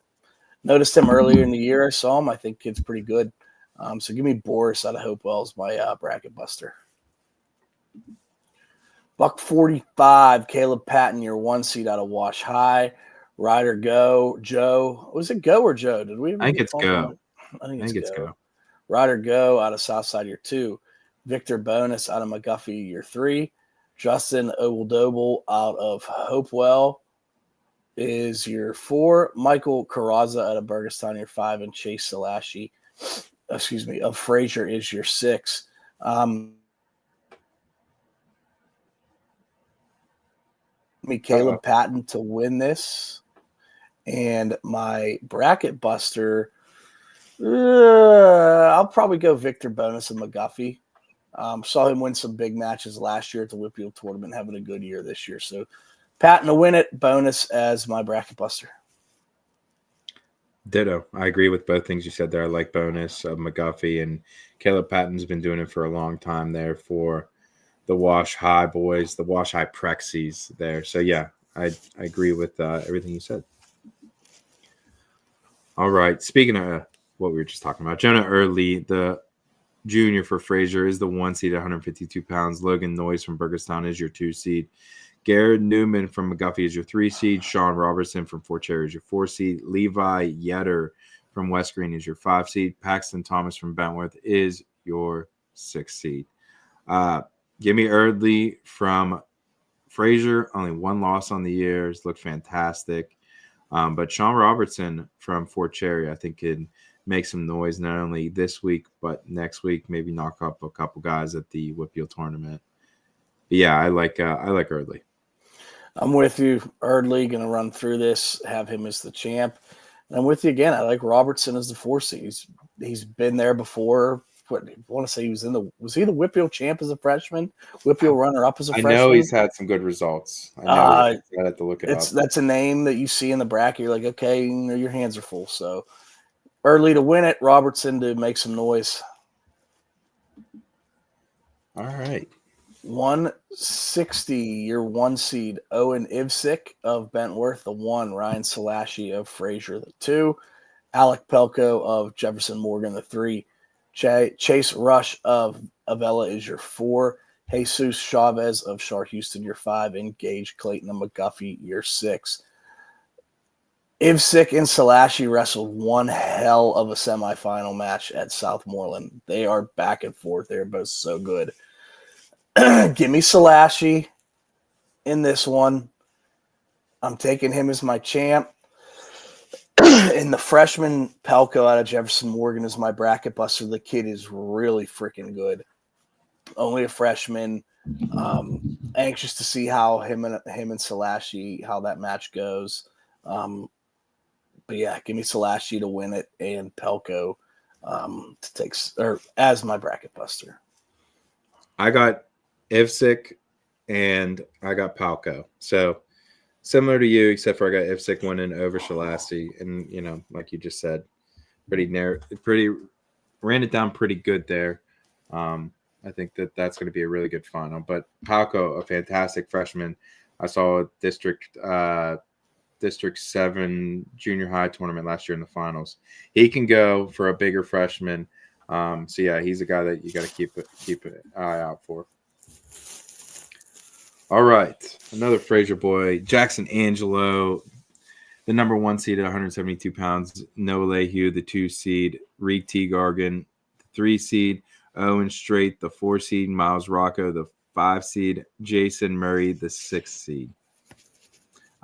noticed him earlier in the year. I saw him. I think kid's pretty good. So give me Boris out of Hopewell as my bracket buster. Buck 45, Caleb Patton, your 1 seed out of Wash High. Ryder Go, Joe. Was it Go or Joe? Did we? I think it's Go. I think it's Go. Ryder Go out of Southside, your 2. Victor Bonus out of McGuffey, your 3. Justin Ovaldoble out of Hopewell is your 4. Michael Carrazza out of Burgettstown, your 5. And Chase Salashi, of Fraser is your 6. Me Caleb Patton to win this. And my bracket buster, I'll probably go Victor Bonus and McGuffey. Saw him win some big matches last year at the WPIAL tournament, having a good year this year. So Patton to win it, bonus as my bracket buster. Ditto. I agree with both things you said there. I like bonus of McGuffey, and Caleb Patton's been doing it for a long time there for the Wash High boys, the Wash High Prexies there. So, yeah, I agree with everything you said. All right. Speaking of what we were just talking about, Jonah Early, the junior for Fraser, is the 1 seed at 152 pounds. Logan Noyes from Burgestown is your 2 seed. Garrett Newman from McGuffey is your 3 seed. Sean Robertson from Fort Cherry is your 4 seed. Levi Yetter from West Green is your 5 seed. Paxton Thomas from Bentworth is your 6 seed. Give me Erdley from Fraser. Only 1 loss on the year. He's looked fantastic. But Sean Robertson from Fort Cherry, I think, can make some noise not only this week, but next week, maybe knock up a couple guys at the WPIAL tournament. But yeah, I like Erdley. I'm with you. Erdley, going to run through this, have him as the champ. And I'm with you again. I like Robertson as the 4 seed. He's been there before. What I want to say, was he the WPIAL champ as a freshman? WPIAL runner-up as a freshman? I know he's had some good results. I know. I have to look it up. That's a name that you see in the bracket. You're like, okay, your hands are full. So Erdley to win it, Robertson to make some noise. All right. 160, your 1 seed, Owen Ivsick of Bentworth, the 1, Ryan Salashi of Fraser, the 2, Alec Pelko of Jefferson Morgan, the 3, Chase Rush of Avella is your 4, Jesus Chavez of Shar Houston, your 5, and Gage Clayton of McGuffey, your 6. Ivsick and Salashi wrestled one hell of a semifinal match at Southmoreland. They are back and forth. They're both so good. Give me Salashi in this one. I'm taking him as my champ. And the freshman Pelko out of Jefferson Morgan is my bracket buster. The kid is really freaking good. Only a freshman. Anxious to see how him and Salashi, how that match goes. But yeah, give me Salashi to win it and Pelko to take as my bracket buster. I got Ivsick and I got Palco. So similar to you, except for I got Ivsick winning over Shalassi. And, like you just said, ran it down pretty good there. I think that's going to be a really good final. But Palco, a fantastic freshman. I saw a District 7 junior high tournament last year in the finals. He can go for a bigger freshman. So yeah, he's a guy that you got to keep an eye out for. All right, another Fraser boy, Jackson Angelo, the number 1 seed at 172 pounds. Noah Lehue, the 2 seed. Reek Teagargan, the 3 seed. Owen Strait, the 4 seed. Miles Rocco, the 5 seed. Jason Murray, the 6 seed.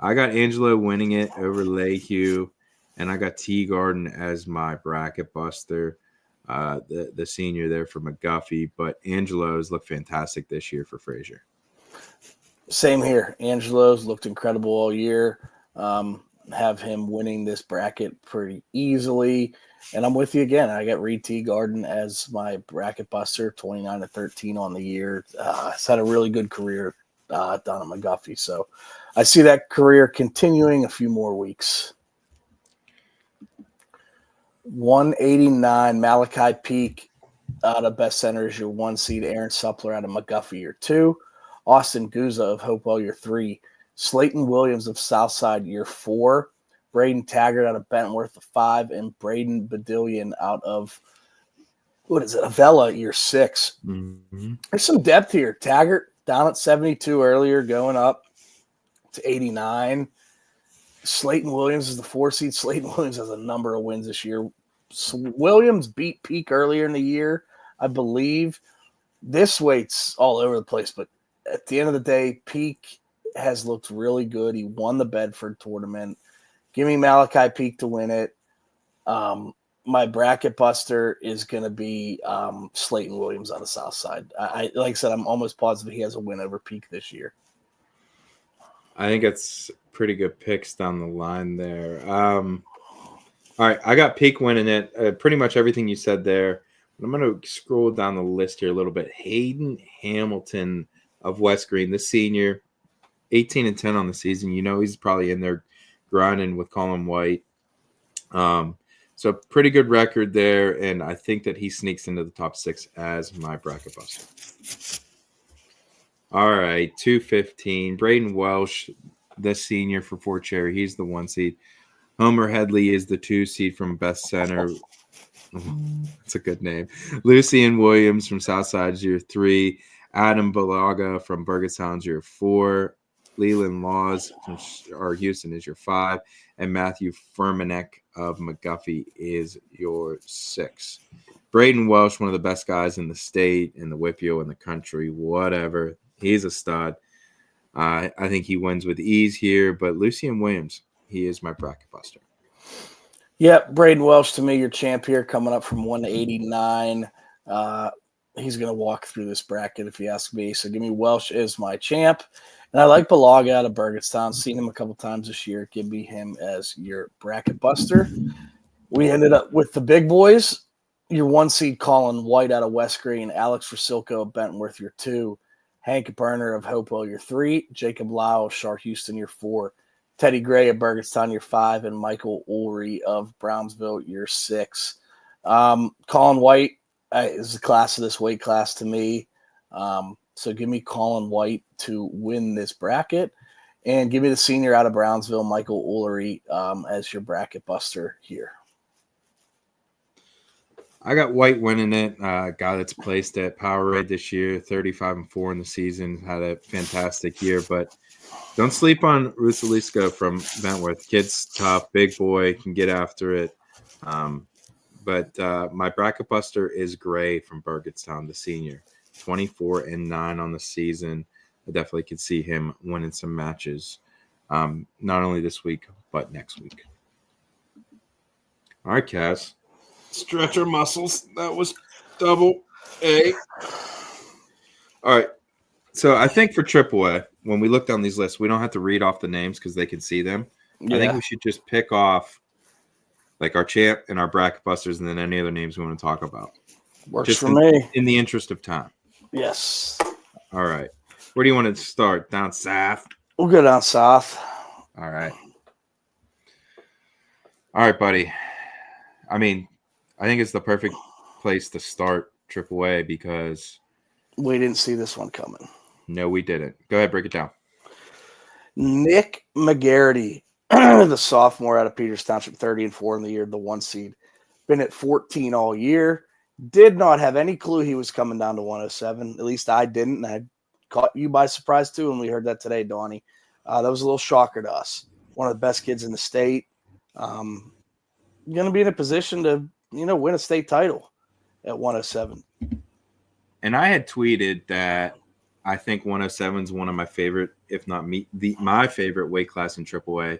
I got Angelo winning it over Lehue, and I got Teagarden as my bracket buster. The senior there for McGuffey, but Angelo's looked fantastic this year for Fraser. Same here. Angelo's looked incredible all year. Have him winning this bracket pretty easily. And I'm with you again. I got Reed Teagarden as my bracket buster, 29-13 on the year. He's had a really good career down at McGuffey. So I see that career continuing a few more weeks. 189, Malachi Peak out of Best Center is your 1 seed. Aaron Suppler out of McGuffey, your 2. Austin Guza of Hopewell, your 3. Slayton Williams of Southside, your 4. Braden Taggart out of Bentworth, the 5. And Braden Badillion out of, Avella, your 6. Mm-hmm. There's some depth here. Taggart down at 72 earlier, going up to 89. Slayton Williams is the 4 seed. Slayton Williams has a number of wins this year. Williams beat Peak earlier in the year, I believe. This weight's all over the place, but at the end of the day, Peak has looked really good. He won the Bedford tournament. Give me Malachi Peak to win it. My bracket buster is going to be Slayton Williams on the south side. Like I said, I'm almost positive he has a win over Peak this year. I think it's pretty good picks down the line there. All right, I got Peak winning it. Pretty much everything you said there I'm going to scroll down the list here a little bit. Hayden Hamilton of West Green, the senior, 18-10 on the season. You know he's probably in there grinding with Colin White. So pretty good record there, and I think that he sneaks into the top 6 as my bracket buster. All right, 215. Braden Welsh, the senior for Fort Cherry. He's the 1 seed. Homer Headley is the 2 seed from Best Center. That's a good name. Lucian Williams from Southside is your 3. Adam Balaga from Burgettstown is your 4. Leland Laws from Houston is your 5. And Matthew Furmanek of McGuffey is your 6. Braden Welsh, one of the best guys in the state, in the WPIAL, in the country, whatever. He's a stud. I think he wins with ease here. But Lucian Williams, he is my bracket buster. Yep, Braden Welsh to me, your champ here, coming up from 189. He's going to walk through this bracket if you ask me. So give me Welsh as my champ. And I like Balaga out of Burgettstown. Seen him a couple times this year. Give me him as your bracket buster. We ended up with the big boys. Your 1 seed Colin White out of West Green. Alex Rosilko of Bentworth, your 2. Hank Berner of Hopewell, your 3. Jacob Lau of Shar Houston, your 4. Teddy Gray of Burgettstown, your 5. And Michael Ulrey of Brownsville, your 6. Colin White is the class of this weight class to me. So give me Colin White to win this bracket. And give me the senior out of Brownsville, Michael Ulrey, as your bracket buster here. I got White winning it. Guy that's placed at Powerade this year, 35-4 in the season, had a fantastic year. But don't sleep on Rusalisko from Bentworth. Kid's tough, big boy, can get after it. But my bracket buster is Gray from Burgettstown, the senior, 24-9 on the season. I definitely could see him winning some matches, not only this week but next week. All right, Kaz. Stretch our muscles. That was double A. All right. So I think for AAA, when we look down these lists, we don't have to read off the names because they can see them. Yeah. I think we should just pick off like our champ and our bracket busters and then any other names we want to talk about. Works just for me. In the interest of time. Yes. All right. Where do you want to start? Down south? We'll go down south. All right. All right, buddy. I mean, I think it's the perfect place to start AAA because we didn't see this one coming. No, we didn't. Go ahead, break it down. Nick McGarity, the sophomore out of Peters Township, 30-4 in the year, the 1 seed. Been at 14 all year. Did not have any clue he was coming down to 107. At least I didn't. And I caught you by surprise too when we heard that today, Donnie. That was a little shocker to us. One of the best kids in the state. Going to be in a position to, win a state title at 107. And I had tweeted that I think 107 is one of my favorite, if not my favorite weight class in AAA.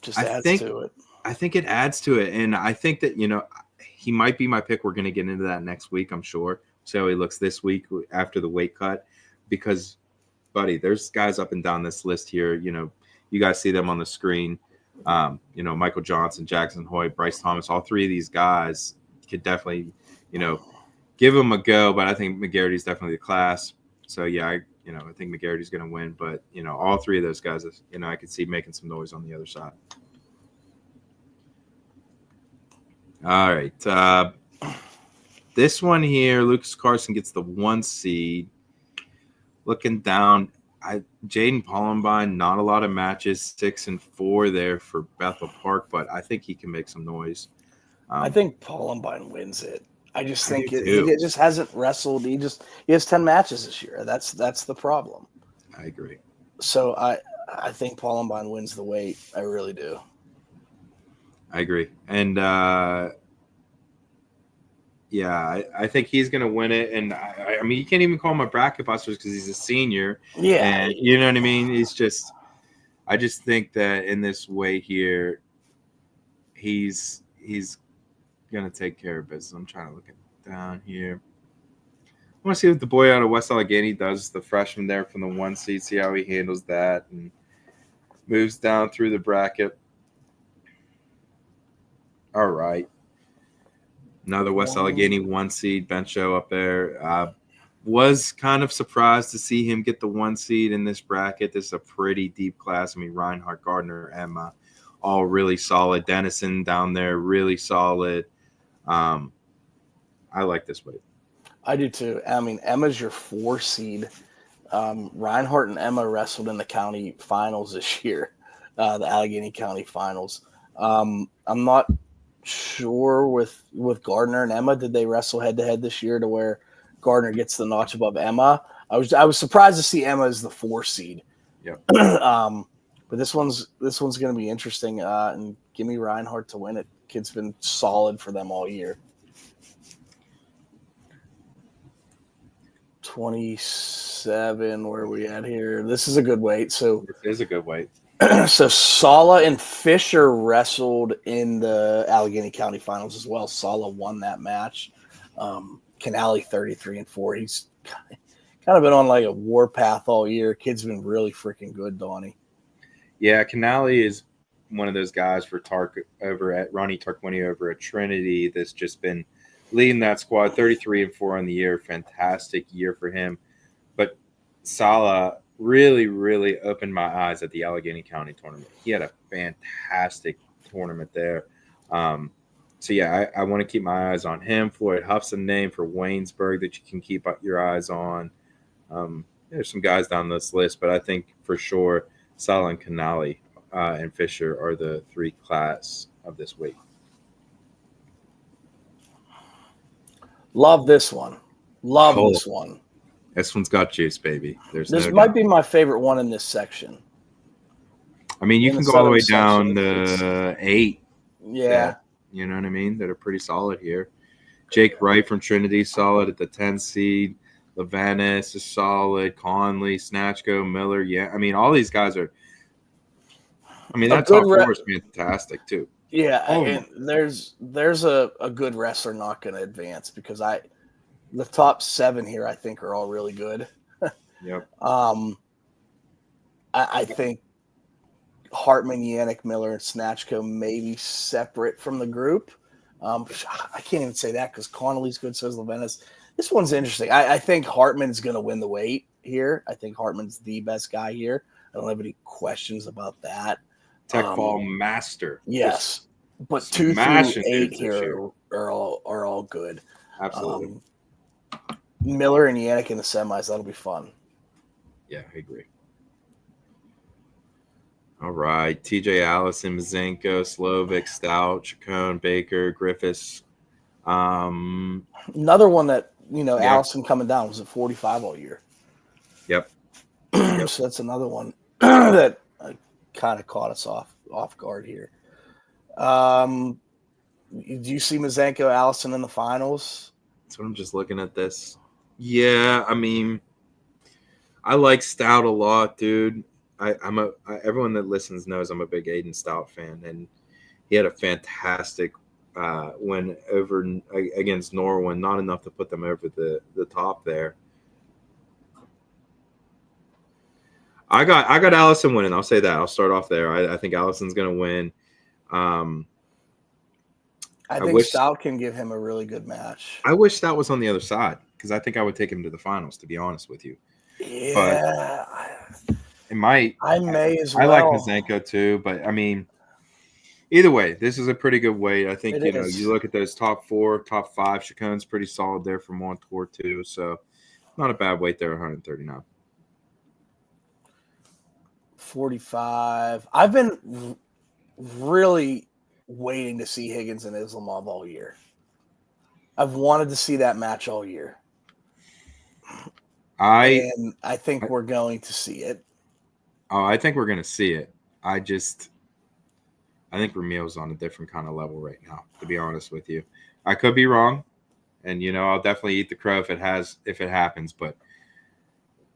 Just adds to it. I think it adds to it. And I think that, he might be my pick. We're going to get into that next week, I'm sure. See how he looks this week after the weight cut. Because, buddy, there's guys up and down this list here. You guys see them on the screen. Michael Johnson, Jackson Hoyt, Bryce Thomas, all 3 of these guys could definitely, give them a go. But I think McGarity's definitely the class. So, yeah, I think McGarity's going to win. But, all 3 of those guys, I could see making some noise on the other side. All right. This one here, Lucas Carson gets the 1 seed. Looking down, Jaden Pollenbein, not a lot of matches, 6-4 there for Bethel Park, but I think he can make some noise. I think Pollenbein wins it. I just think he just hasn't wrestled. He has 10 matches this year. That's the problem. I agree. So I think Pollenbein wins the weight. I really do. I agree. And I think he's going to win it. And I mean, you can't even call him a bracket buster because he's a senior. Yeah. And you know what I mean? I just think that in this way here, he's going to take care of business. I'm trying to look down here. I want to see what the boy out of West Allegheny does, the freshman there from the 1 seed, see how he handles that and moves down through the bracket. All right. Another West Allegheny 1 seed, Ben Show up there. Was kind of surprised to see him get the 1 seed in this bracket. This is a pretty deep class. I mean, Reinhardt, Gardner, Emma, all really solid. Dennison down there, really solid. I like this weight. I do too. I mean, Emma's your 4 seed. Reinhardt and Emma wrestled in the county finals this year, the Allegheny County finals. I'm not sure with Gardner and Emma, did they wrestle head to head this year to where Gardner gets the notch above Emma? I was surprised to see Emma as the 4 seed. Yeah. But this one's going to be interesting. And give me Reinhardt to win it. Kid's been solid for them all year. 27. Where are we at here? This is a good weight. So it is a good weight. So Sala and Fisher wrestled in the Allegheny County finals as well. Sala won that match. Canale 33-4. He's kind of been on like a warpath all year. Kid's been really freaking good, Donnie. Yeah, Canale is one of those guys for over at Ronnie Tarquini over at Trinity that's just been leading that squad. 33-4 on the year. Fantastic year for him. But Sala really, really opened my eyes at the Allegheny County tournament. He had a fantastic tournament there. So, yeah, I want to keep my eyes on him. Floyd Huff's a name for Waynesburg that you can keep your eyes on. There's some guys down this list, but I think for sure Sala and Canale and Fisher are the 3 class of this week. Love this one. This one. This one's got juice, baby. This might be my favorite one in this section. I mean, you can go all the way down to 8. Yeah. You know what I mean? That are pretty solid here. Jake Wright from Trinity, solid at the 10 seed. Levanis is solid. Conley, Snatchko, Miller. Yeah, I mean, all these guys are. I mean, that top 4 is fantastic too. Yeah, and there's a good wrestler not going to advance because the top 7 here I think are all really good. Yep. I think Hartman, Yannick, Miller, and Snatchko may be separate from the group. I can't even say that because Connolly's good, so is Levanis. This one's interesting. I think Hartman's going to win the weight here. I think Hartman's the best guy here. I don't have any questions about that. Tech Fall Master. Yes. But 2 through 8 here are all good. Absolutely. Miller and Yannick in the semis, that'll be fun. Yeah, I agree. All right. TJ Allison, Mazenko, Slovic, Stout, Chacon, Baker, Griffiths. Another one that, Allison coming down was at 45 all year. Yep. So that's another one that kind of caught us off guard here. Do you see Mazenko, Allison in the finals? So I'm just looking at this. Yeah, I mean, I like Stout a lot, dude. Everyone that listens knows I'm a big Aiden Stout fan, and he had a fantastic win over against Norwin. Not enough to put them over the top there. I got Allison winning. I'll say that. I'll start off there. I think Allison's going to win. I think Stout can give him a really good match. I wish Stout was on the other side because I think I would take him to the finals, to be honest with you. Yeah. But it might. I may as well. I like Mazenko too, but I mean, either way, this is a pretty good weight. I think, you look at those top 4, top 5. Chacon's pretty solid there for Montour too. So not a bad weight there, 139. 45. I've been really waiting to see Higgins and Islamov all year. I've wanted to see that match all year. I think we're going to see it. Oh, I think we're going to see it. I think Ramil's on a different kind of level right now, to be honest with you. I could be wrong, and I'll definitely eat the crow if it happens, but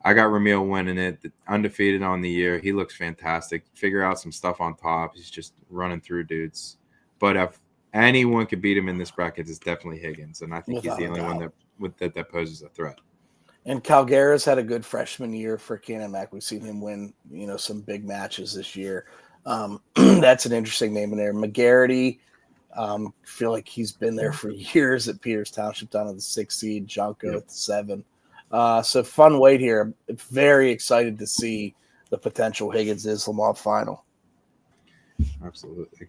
I got Ramil winning it, undefeated on the year. He looks fantastic. Figure out some stuff on top. He's just running through dudes. But if anyone could beat him in this bracket, it's definitely Higgins, and I think he's the only one that poses a threat. And Calgara's had a good freshman year for Cannon Mac. We've seen him win, some big matches this year. That's an interesting name in there. McGarity, Feel like he's been there for years at Peters Township down at the 6 seed, Junko at the 7. So fun wait here. I'm very excited to see the potential Higgins Islamov final. Absolutely.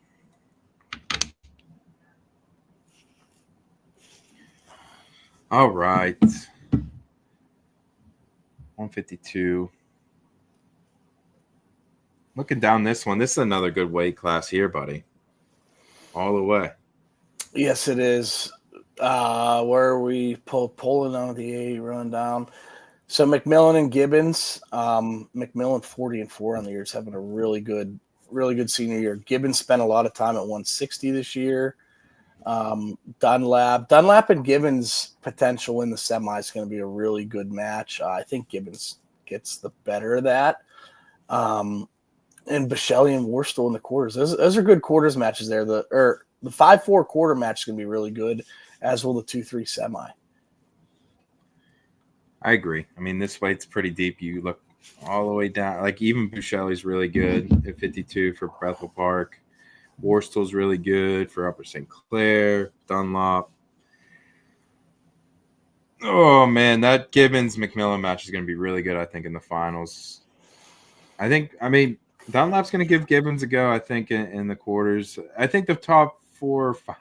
All right. 152. Looking down this one, this is another good weight class here, buddy. All the way. Yes, it is. Where are we pulling on the A run down? So McMillan and Gibbons. McMillan 40-4 on the year. Is having a really good senior year. Gibbons spent a lot of time at 160 this year. Dunlap and Gibbons potential in the semi is going to be a really good match. I think Gibbons gets the better of that. And Bichelli and Worstel in the quarters. Those are good quarters matches there. The 5-4 quarter match is going to be really good, as will the 2-3 semi. I agree. I mean, this weight's pretty deep. You look all the way down. Like, even Bichelli's really good at 52 for Bethel Park. Worstel's really good for Upper St. Clair. Dunlop. Oh, man, that Gibbons-McMillan match is going to be really good, I think, in the finals. Dunlap's going to give Gibbons a go, I think, in the quarters. I think the top 4 or 5,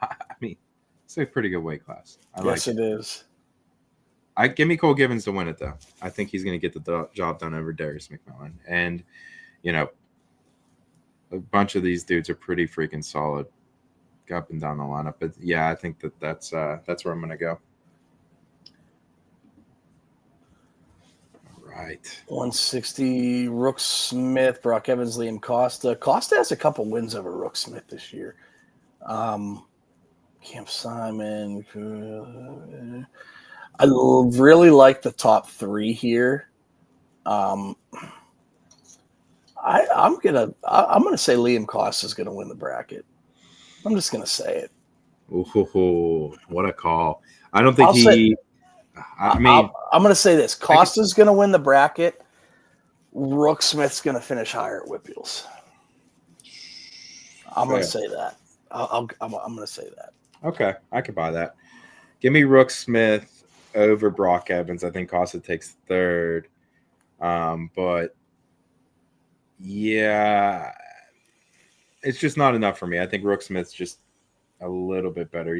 it's a pretty good weight class. Yes, it is. Give me Cole Gibbons to win it, though. I think he's going to get the job done over Darius McMillan. And, a bunch of these dudes are pretty freaking solid up and down the lineup. But, yeah, I think that's where I'm going to go. Right. 160, Rook Smith, Brock Evans, Liam Costa. Costa has a couple wins over Rook Smith this year. Camp Simon. I really like the top 3 here. I'm gonna say Liam Costa is gonna win the bracket. I'm just gonna say it. Ooh, what a call! I don't think I'm going to say this. Costa's going to win the bracket. Rook Smith's going to finish higher at WPIALs. I'm going to say that. I'm going to say that. Okay, I could buy that. Give me Rook Smith over Brock Evans. I think Costa takes 3rd. But, yeah, it's just not enough for me. I think Rook Smith's just a little bit better.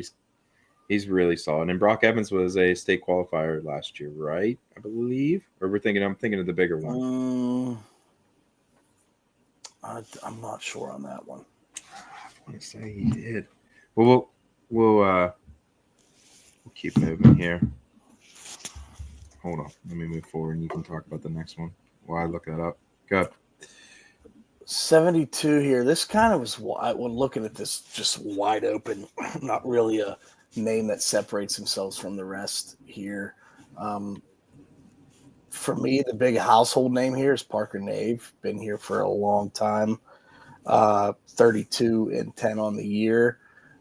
He's really solid. And Brock Evans was a state qualifier last year, right? I believe. Or I'm thinking of the bigger one. I'm not sure on that one. I want to say he did. Well, we'll keep moving here. Hold on. Let me move forward and you can talk about the next one while I look that up. Go. 72 here. This kind of was when looking at this, just wide open. Not really a name that separates themselves from the rest here. For me, the big household name here is Parker Nave. Been here for a long time. 32-10 on the year.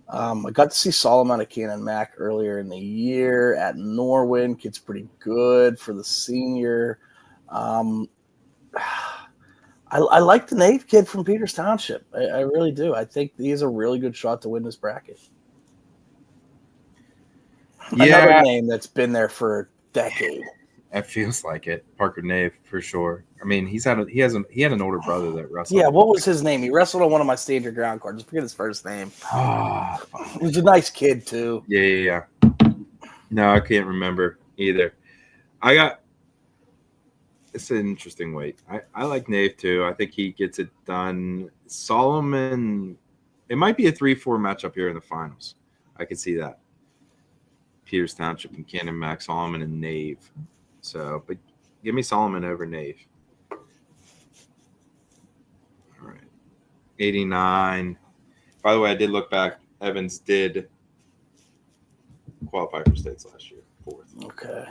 I got to see Solomon at Cannon Mac earlier in the year at Norwin. Kid's pretty good for the senior. I like the Nave kid from Peters Township. I really do. I think he has a really good shot to win this bracket. Yeah. Another name that's been there for a decade. It feels like it. Parker Nave, for sure. I mean, he had an older brother that wrestled. Yeah, what was his name? He wrestled on one of my Stand Your Ground cards. I forget his first name. He was a nice kid, too. Yeah. No, I can't remember either. It's an interesting weight. I like Nave, too. I think he gets it done. Solomon, it might be a 3-4 matchup here in the finals. I could see that. Peters Township and Cannon Mac, Solomon and Nave. So, but give me Solomon over Nave. All right. 89. By the way, I did look back. Evans did qualify for states last year. 4th. Okay.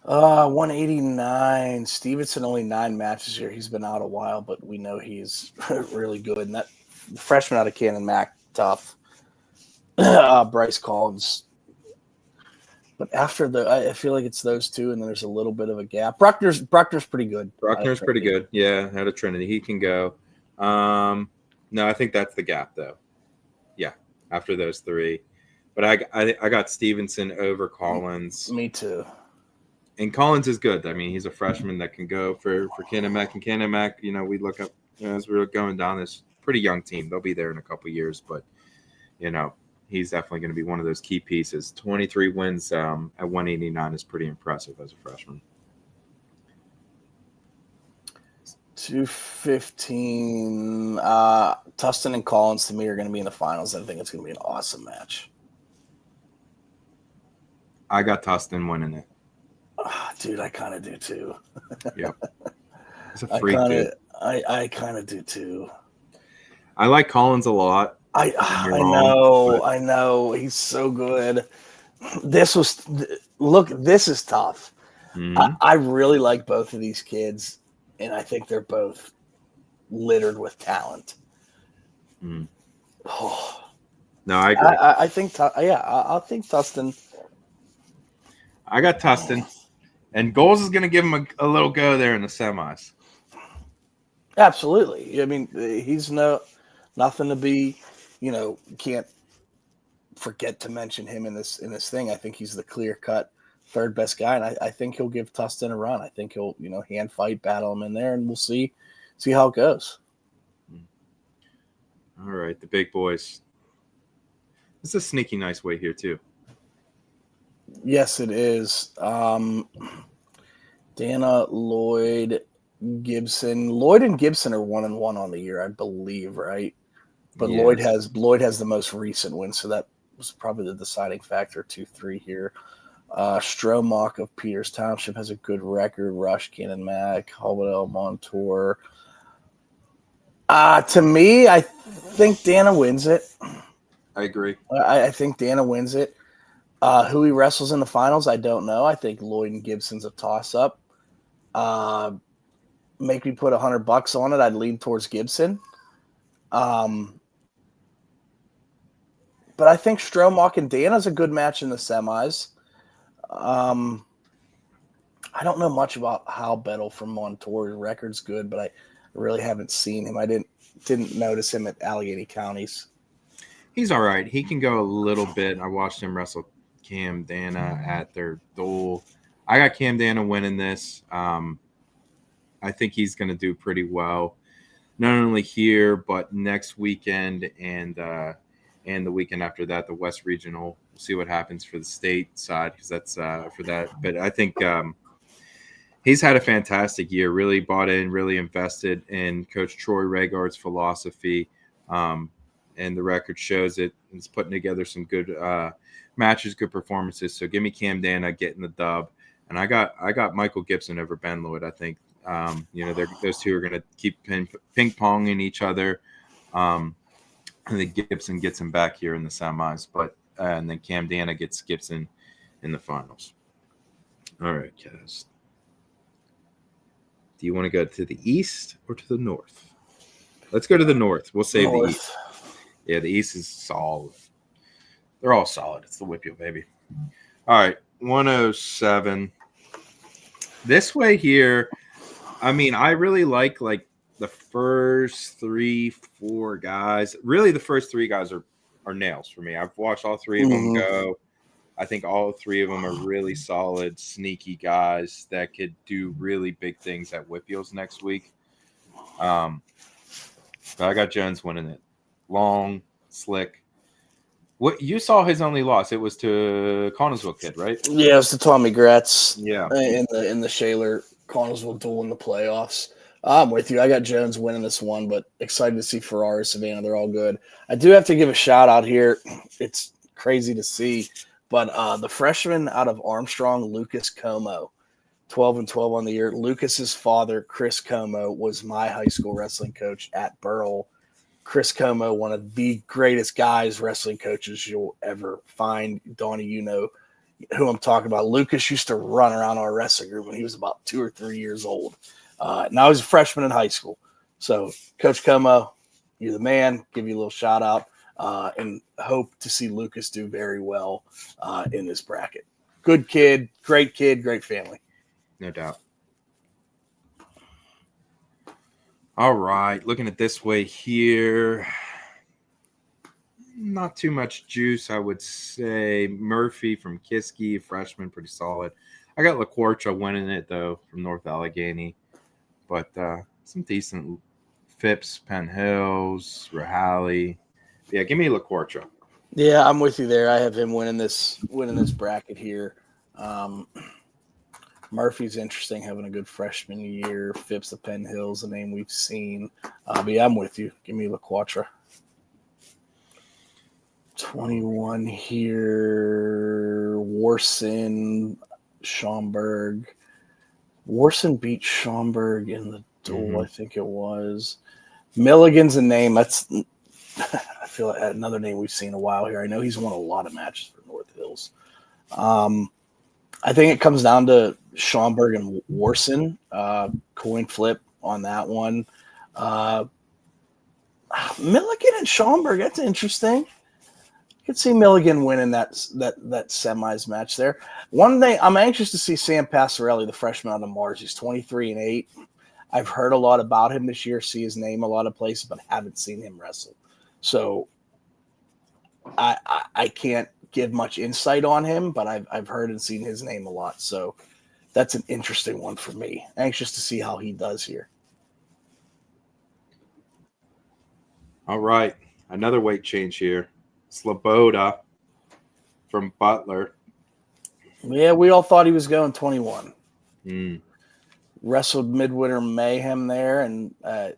189. Stevenson, only 9 matches here. He's been out a while, but we know he's really good. And that freshman out of Cannon Mac, tough. Bryce Collins. But after I feel like it's those two, and then there's a little bit of a gap. Bruckner's pretty good. Bruckner's pretty good. Yeah, out of Trinity. He can go. No, I think that's the gap, though. after those three. But I got Stevenson over Collins. Me too. And Collins is good. I mean, he's a freshman that can go for Kinnimack. And Kinnimack, we look up as we were going down this pretty young team. They'll be there in a couple years, but he's definitely going to be one of those key pieces. 23 wins at 189 is pretty impressive as a freshman. 215. Tustin and Collins to me are going to be in the finals. I think it's going to be an awesome match. I got Tustin winning it. Dude, I kind of do too. Yep. It's a freak, dude. I kind of do too. I like Collins a lot. I know. He's so good. This is tough. Mm-hmm. I really like both of these kids, and I think they're both littered with talent. Mm. Oh. No, I agree. I think Tustin. I got Tustin, and Goals is going to give him a little go there in the semis. Absolutely. I mean, he's nothing to be, can't forget to mention him in this thing. I think he's the clear-cut third best guy, and I think he'll give Tustin a run. I think he'll, hand fight, battle him in there, and we'll see how it goes. All right, the big boys. This is a sneaky nice way here too. Yes, it is. Dana, Lloyd, Gibson. Lloyd and Gibson are 1-1 on the year, I believe, right? But yes. Lloyd has the most recent win, so that was probably the deciding factor. 2-3 here. Stromock of Peters Township has a good record. Rush, Cannon, Mac, Hobel, Montour. To me, I think Dana wins it. I agree. I think Dana wins it. Who he wrestles in the finals, I don't know. I think Lloyd and Gibson's a toss-up. Make me put $100 on it. I'd lean towards Gibson. But I think Stromock and Dana's a good match in the semis. I don't know much about Hal Bettel from Montour. His record's good, but I really haven't seen him. I didn't notice him at Allegheny Counties. He's all right. He can go a little bit. I watched him wrestle Cam Dana at their duel. I got Cam Dana winning this. I think he's going to do pretty well, not only here but next weekend and the weekend after that, the West Regional. We'll see what happens for the state side because that's for that. But I think he's had a fantastic year. Really bought in, really invested in Coach Troy Regard's philosophy, and the record shows it. He's putting together some good matches, good performances. So give me Cam Dana getting the dub, and I got Michael Gibson over Ben Lloyd. I think those two are going to keep ping ponging each other. And then Gibson gets him back here in the semis, and then Cam Dana gets Gibson in the finals. All right, Kaz. Do you want to go to the east or to the north? Let's go to the north. We'll save the east. Yeah, the east is solid. They're all solid. It's the WPIAL, baby. All right, 107. This way here, I mean, I really like the first 3-4 guys. Really, the first three guys are nails for me. I've watched all three of them go. I think all three of them are really solid, sneaky guys that could do really big things at WPIALs next week. But I got Jones winning it. Long, slick. What you saw his only loss? It was to Connellsville kid, right? Yeah, it was to Tommy Gratz. Yeah, in the Shaler Connellsville duel in the playoffs. I'm with you. I got Jones winning this one, but excited to see Ferrari, Savannah. They're all good. I do have to give a shout out here. It's crazy to see, but the freshman out of Armstrong, Lucas Como, 12-12 on the year. Lucas's father, Chris Como, was my high school wrestling coach at Burrell. Chris Como, one of the greatest guys, wrestling coaches you'll ever find. Donnie, you know who I'm talking about. Lucas used to run around our wrestling room when he was about 2 or 3 years old. Now he's a freshman in high school. So, Coach Como, you're the man. Give you a little shout out and hope to see Lucas do very well in this bracket. Good kid, great family. No doubt. All right, looking at this way here. not too much juice, I would say. Murphy from Kiski, freshman, pretty solid. I got LaQuarcha winning it, though, from North Allegheny. But some decent Phipps, Penn Hills, Rahali. Yeah, give me LaQuarcha. Yeah, I'm with you there. I have him winning this bracket here. Murphy's interesting, having a good freshman year. Phipps, the Penn Hills, a name we've seen. But yeah, I'm with you. Give me LaQuarcha. 21 here. Warson, Schaumburg. Warson beat Schaumburg in the duel, I think it was. Milligan's a name. That's I feel like another name we've seen a while here. I know he's won a lot of matches for North Hills. I think it comes down to Schaumburg and Warson. Coin flip on that one. Milligan and Schaumburg, that's interesting. You could see Milligan winning that semis match there. One thing, I'm anxious to see Sam Passarelli, the freshman out of Mars. He's 23-8. I've heard a lot about him this year, see his name a lot of places, but haven't seen him wrestle. So I can't give much insight on him, but I've heard and seen his name a lot. So that's an interesting one for me. Anxious to see how he does here. All right. Another weight change here. Sloboda from Butler. Yeah, we all thought he was going 21. Mm. Wrestled Midwinter Mayhem there, and I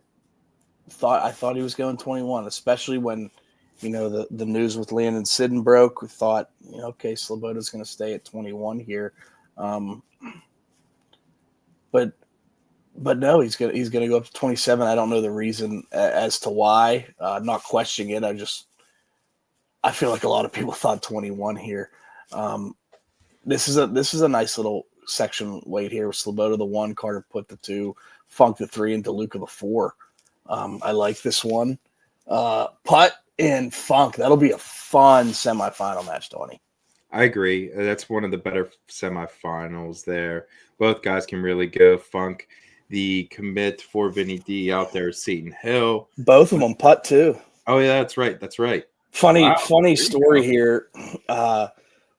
thought he was going 21, especially when, the news with Landon Sidden broke. We thought, okay, Sloboda's going to stay at 21 here. But no, he's gonna go up to 27. I don't know the reason as to why. Not questioning it. I feel like a lot of people thought 21 here. This is a nice little section weight here with Sloboda the 1, Carter Put the 2, Funk the 3, and DeLuca the 4. I like this one. Putt and Funk. That'll be a fun semifinal match, Tony. I agree. That's one of the better semifinals there. Both guys can really go. Funk, the commit for Vinny D out there, Seton Hill. Both of them putt too. Oh yeah, that's right. Funny story here.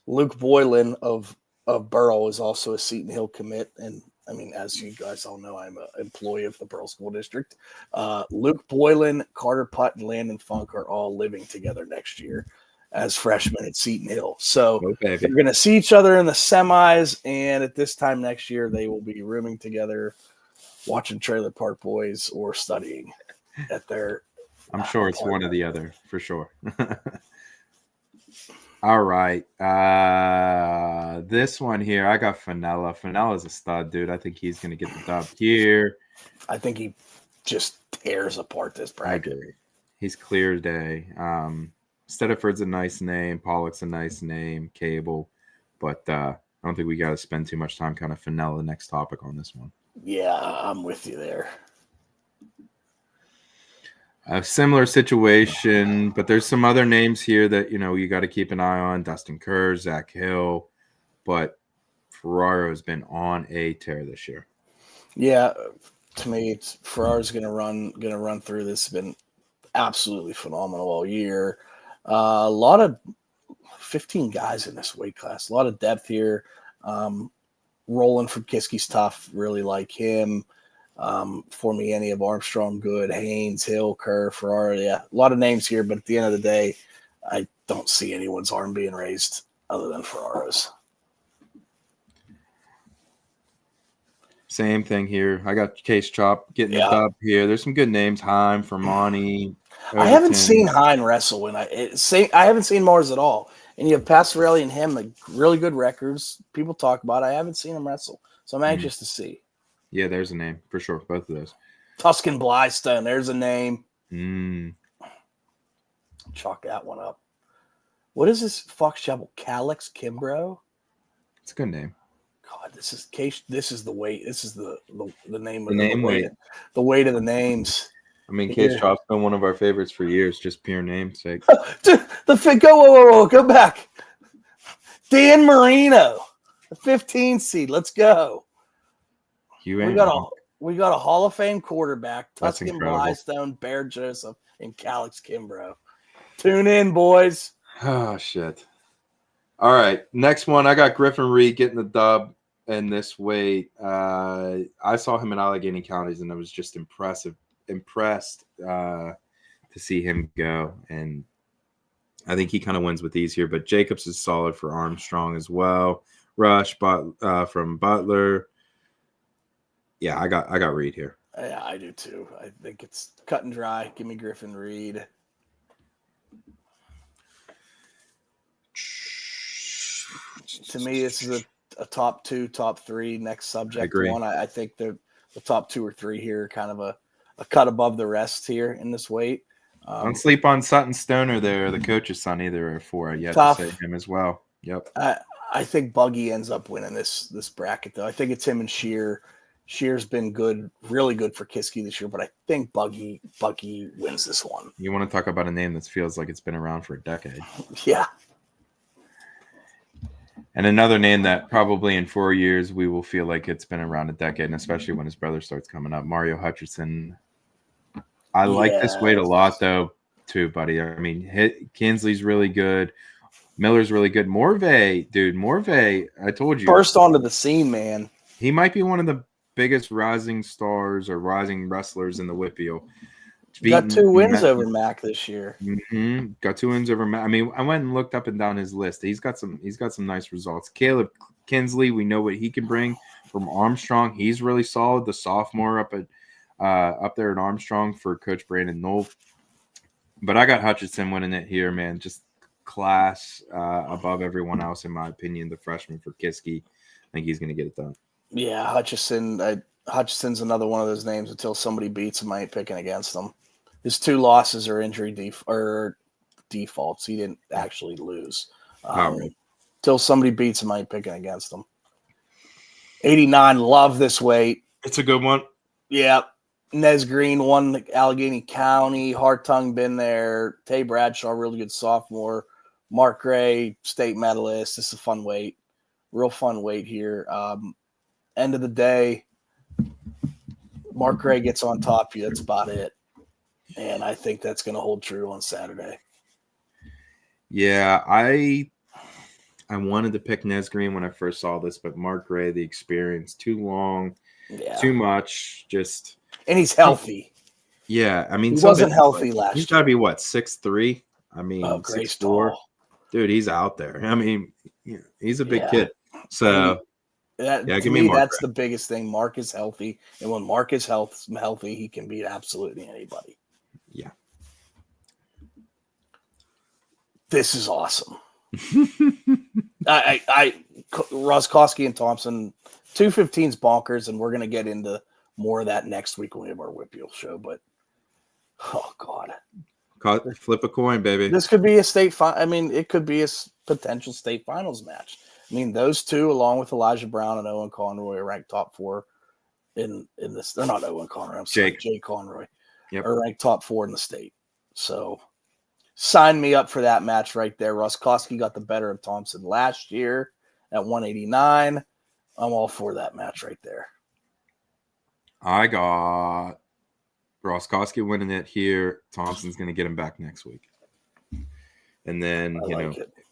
Luke Boylan of Burrell is also a Seton Hill commit, and I mean, as you guys all know, I'm an employee of the Burrell School District. Luke Boylan, Carter Putt, and Landon Funk are all living together next year as freshmen at Seton Hill. So they're going to see each other in the semis, and at this time next year, they will be rooming together, watching Trailer Park Boys or studying at their. I'm sure it's one or the other for sure. All right. This one here, I got Fenella. Fenella's a stud, dude. I think he's going to get the dub here. I think he just tears apart this bracket. He's clear day. Stedford's a nice name. Pollock's a nice name. Cable. But I don't think we got to spend too much time kind of Fenella the next topic on this one. Yeah, I'm with you there. A similar situation, but there's some other names here that, you got to keep an eye on. Dustin Kerr, Zach Hill, but Ferraro's been on a tear this year. Yeah, to me, Ferraro's going to run through this. It's been absolutely phenomenal all year. A lot of 15 guys in this weight class. A lot of depth here. Roland from Kiski's tough. Really like him. For me, any of Armstrong, good, Haynes, Hill, Kerr, Ferraro. Yeah, a lot of names here, but at the end of the day, I don't see anyone's arm being raised other than Ferraro's. Same thing here. I got Case Chop getting it up here. There's some good names. Heim, Fermani. I haven't seen Hein wrestle I haven't seen Mars at all. And you have Passarelli and him, like really good records. People talk about it. I haven't seen him wrestle. So I'm anxious to see. Yeah, there's a name for sure. Both of those. Tuscan Blystone, there's a name. Chalk that one up. What is this Fox Chapel? Calix Kimbrough? It's a good name. God, this is the weight. This is the name of the name weight. The weight of the names. I mean, Case Chop's been one of our favorites for years, just pure namesake. Go back. Dan Marino, the 15 seed. Let's go. We got a Hall of Fame quarterback, Tuscan Blystone, Bear Joseph, and Calix Kimbrough. Tune in, boys. Oh, shit. All right. Next one. I got Griffin Reed getting the dub in this weight. I saw him in Allegheny Counties, and I was just impressed to see him go. And I think he kind of wins with these here. But Jacobs is solid for Armstrong as well. Rush from Butler. Yeah, I got Reed here. Yeah, I do too. I think it's cut and dry. Give me Griffin Reed. To me, this is a top 2, top 3 next subject one. I think the top 2 or 3 here are kind of a cut above the rest here in this weight. Don't sleep on Sutton Stoner there, the coach's son either, or 4. You have to say him as well. Yep. I think Buggy ends up winning this bracket, though. I think it's him and Shear. Shear's been good, really good for Kiski this year, but I think Buggy wins this one. You want to talk about a name that feels like it's been around for a decade. Yeah. And another name that probably in 4 years we will feel like it's been around a decade, and especially when his brother starts coming up, Mario Hutcherson. I like this weight a lot, though, too, buddy. I mean, Kinsley's really good. Miller's really good. Morvay, I told you. Burst onto the scene, man. He might be one of the biggest rising stars or rising wrestlers in the WPIAL. Got 2 wins over Mac this year. Mm-hmm. Got 2 wins over Mac. I mean, I went and looked up and down his list. He's got some nice results. Caleb Kinsley, we know what he can bring from Armstrong. He's really solid. The sophomore up there at Armstrong for Coach Brandon Knoll. But I got Hutchinson winning it here, man. Just class above everyone else, in my opinion. The freshman for Kiski. I think he's going to get it done. Yeah, Hutchinson's another one of those names. Until somebody beats him, I ain't picking against him. His 2 losses are injury defaults. He didn't actually lose. Till somebody beats him, I ain't picking against him. 89, love this weight. It's a good one. Yeah. Nez Green won Allegheny County. Hartung been there. Tay Bradshaw, really good sophomore. Mark Gray, state medalist. This is a fun weight. Real fun weight here. End of the day, Mark Gray gets on top of you. That's about it. And I think that's going to hold true on Saturday. Yeah, I wanted to pick Nez Green when I first saw this, but Mark Gray, the experience, too long, too much, just. And he's healthy. Yeah, I mean, he wasn't healthy last year. He's got to be, 6'3"? I mean, 6'4". Dude, he's out there. I mean, he's a big kid. So, give me Mark that's Gray. The biggest thing. Mark is healthy. And when Mark is healthy, he can beat absolutely anybody. Yeah. This is awesome. Roskowski and Thompson, 215's bonkers, and we're going to get into more of that next week when we have our WPIAL show. But, oh, God. Flip a coin, baby. This could be a state I mean, it could be a potential state finals match. I mean, those two, along with Elijah Brown and Owen Conroy, are ranked top 4 in this. They're not Owen Conroy. I'm sorry, Jake Conroy. Yep. Are ranked top 4 in the state. So sign me up for that match right there. Roskowski got the better of Thompson last year at 189. I'm all for that match right there. I got Roskowski winning it here. Thompson's going to get him back next week. And then,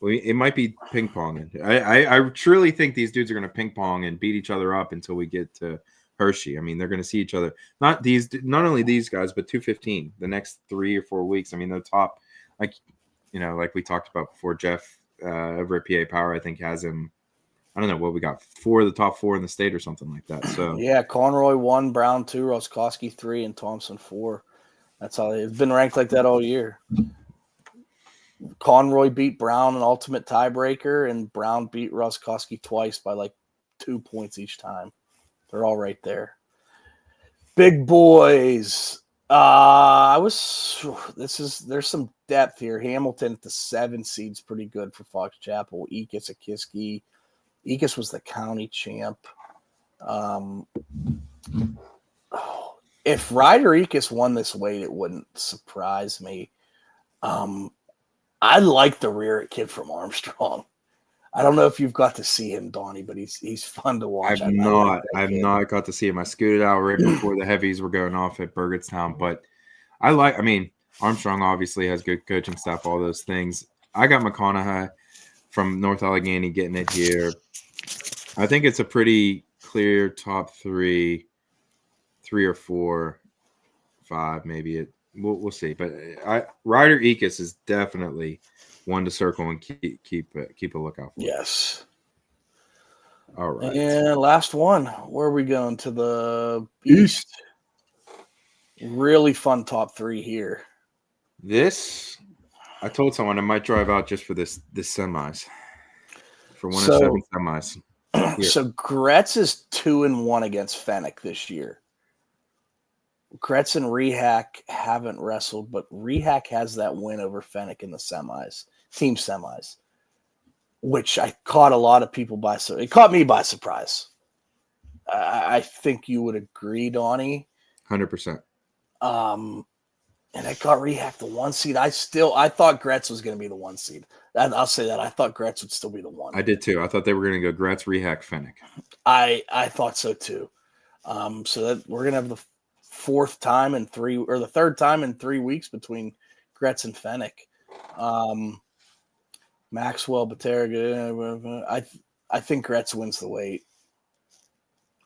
it might be ping pong. I truly think these dudes are going to ping pong and beat each other up until we get to Hershey. I mean, they're going to see each other. Not only these guys, but 215 the next 3 or 4 weeks. I mean, the top, like we talked about before, Jeff over at PA Power, I think has him. I don't know what we got, 4 of the top 4 in the state or something like that. So yeah, Conroy 1, Brown 2, Roskowski 3, and Thompson 4. That's how they've been ranked like that all year. Conroy beat Brown an ultimate tiebreaker, and Brown beat Roskowski twice by like 2 points each time. They're all right there. Big boys. There's some depth here. Hamilton at the 7 seed's pretty good for Fox Chapel. Ekis at Kiski. Ekis was the county champ. If Ryder Ekis won this weight, it wouldn't surprise me. I like the rear kid from Armstrong. I don't know if you've got to see him, Donnie, but he's fun to watch. I've not got to see him. I scooted out right before the heavies were going off at Burgettstown, but I mean, Armstrong obviously has good coaching staff, all those things. I got McConaughey from North Allegheny getting it here. I think it's a pretty clear top three or four, five, maybe. We'll see. But Ryder Ekis is definitely one to circle and keep a lookout for. Yes. All right. And last one. Where are we going? To the East. Really fun top three here. This, I told someone I might drive out just for this semis. For 107 semis. So Gretz is 2-1 against Fennec this year. Gretz and Rehack haven't wrestled, but Rehack has that win over Fennec in the team semis, which I caught a lot of people by surprise. It caught me by surprise. I think you would agree, Donnie. 100%. And I got Rehack the 1 seed. I thought Gretz was going to be the 1 seed. I'll say that. I thought Gretz would still be the 1. I did too. I thought they were going to go Gretz, Rehack, Fennec. I thought so too. So that we're going to have the third time in 3 weeks between Gretz and Fennec. Maxwell, Batera. I think Gretz wins the weight.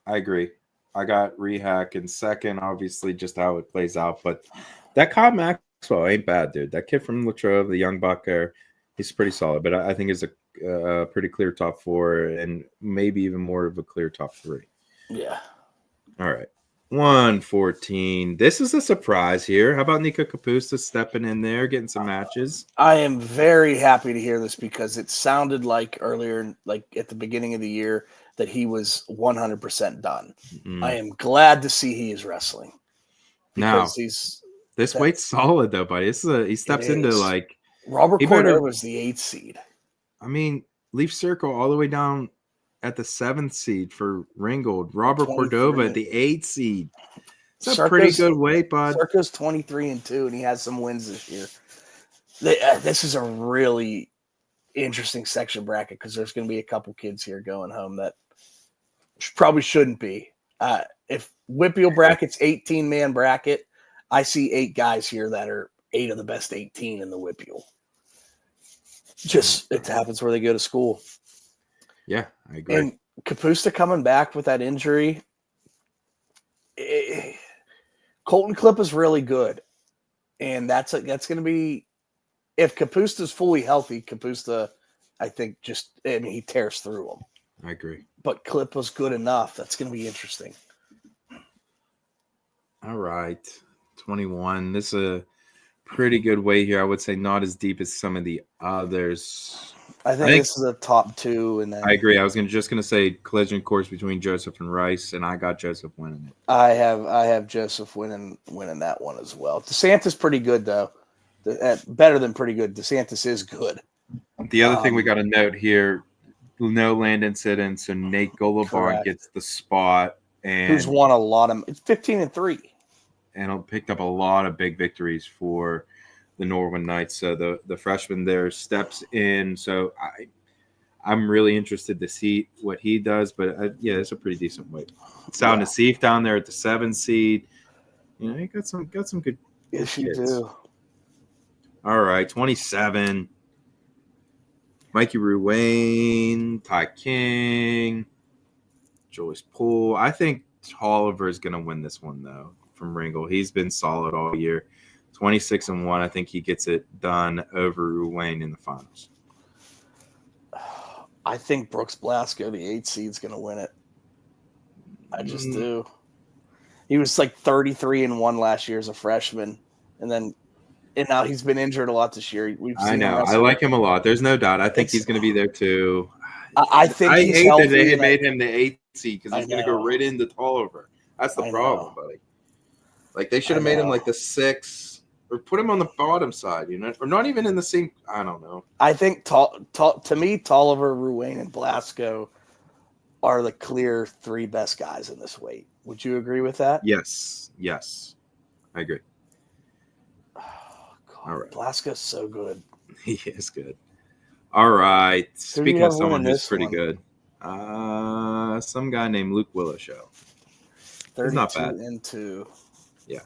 I agree. I got Rehack in second, obviously, just how it plays out. But that Cobb Maxwell ain't bad, dude. That kid from Latrobe, the young buck there, he's pretty solid. But I think it's a pretty clear top 4 and maybe even more of a clear top 3. Yeah. All right. 114. This is a surprise here. How about Nico Capusta stepping in there, getting some matches? I am very happy to hear this because it sounded like earlier, like at the beginning of the year, that he was 100% done. Mm-hmm. I am glad to see he is wrestling. Now, this weight's solid though, buddy. He steps into like Robert Cordova was the 8th seed. I mean, Leaf Circle all the way down at the 7th seed for Ringgold. Robert Cordova at the 8th seed. It's a pretty good weight, bud. Circo's 23-2, and he has some wins this year. This is a really interesting section bracket because there's going to be a couple kids here going home that probably shouldn't be. If WPIAL bracket's 18-man bracket, I see 8 guys here that are 8 of the best 18 in the WPIAL. Just it happens where they go to school. Yeah, I agree. And Capusta coming back with that injury. Colton Clip is really good. And that's going to be, if Capusta's fully healthy, Capusta, I think he tears through them. I agree. But Clip was good enough. That's going to be interesting. All right. 21. This is a pretty good weight here. I would say not as deep as some of the others. I think this is a top 2. And then I agree. I was just going to say collision course between Joseph and Rice, and I got Joseph winning it. I have Joseph winning that one as well. DeSantis pretty good though. Better than pretty good. DeSantis is good. The other thing we got to note here, no land incidents, so Nate Golobarn gets the spot, and who's won a lot of. It's 15-3, and picked up a lot of big victories for the Norwin Knights. So the freshman there steps in. So I'm really interested to see what he does. But it's a pretty decent weight. Sal Nassif down there at the 7 seed. You got some good. Yes, you do. All right, 27. Mikey Ruane, Ty King, Joyce Poole. I think Tolliver is going to win this one, though, from Ringgold. He's been solid all year. 26-1. I think he gets it done over Ruane in the finals. I think Brooks Blasco, the 8 seed, is going to win it. I just do. He was like 33-1 last year as a freshman, and now he's been injured a lot this year. I know. I like him a lot. There's no doubt. I think he's going to be there too. I think I he's hate healthy that they had made him the 8th seed because he's going to go know. right into Tolliver. That's the problem, buddy. Like they should have made him like the 6th or put him on the bottom side, or not even in the same. I don't know. I think to me, Tolliver, Ruane, and Blasco are the clear 3 best guys in this weight. Would you agree with that? Yes, I agree. All right. Blasco's so good. He is good. All right. Speaking of someone who's pretty good, some guy named Luke Willishow. He's not bad. Yeah.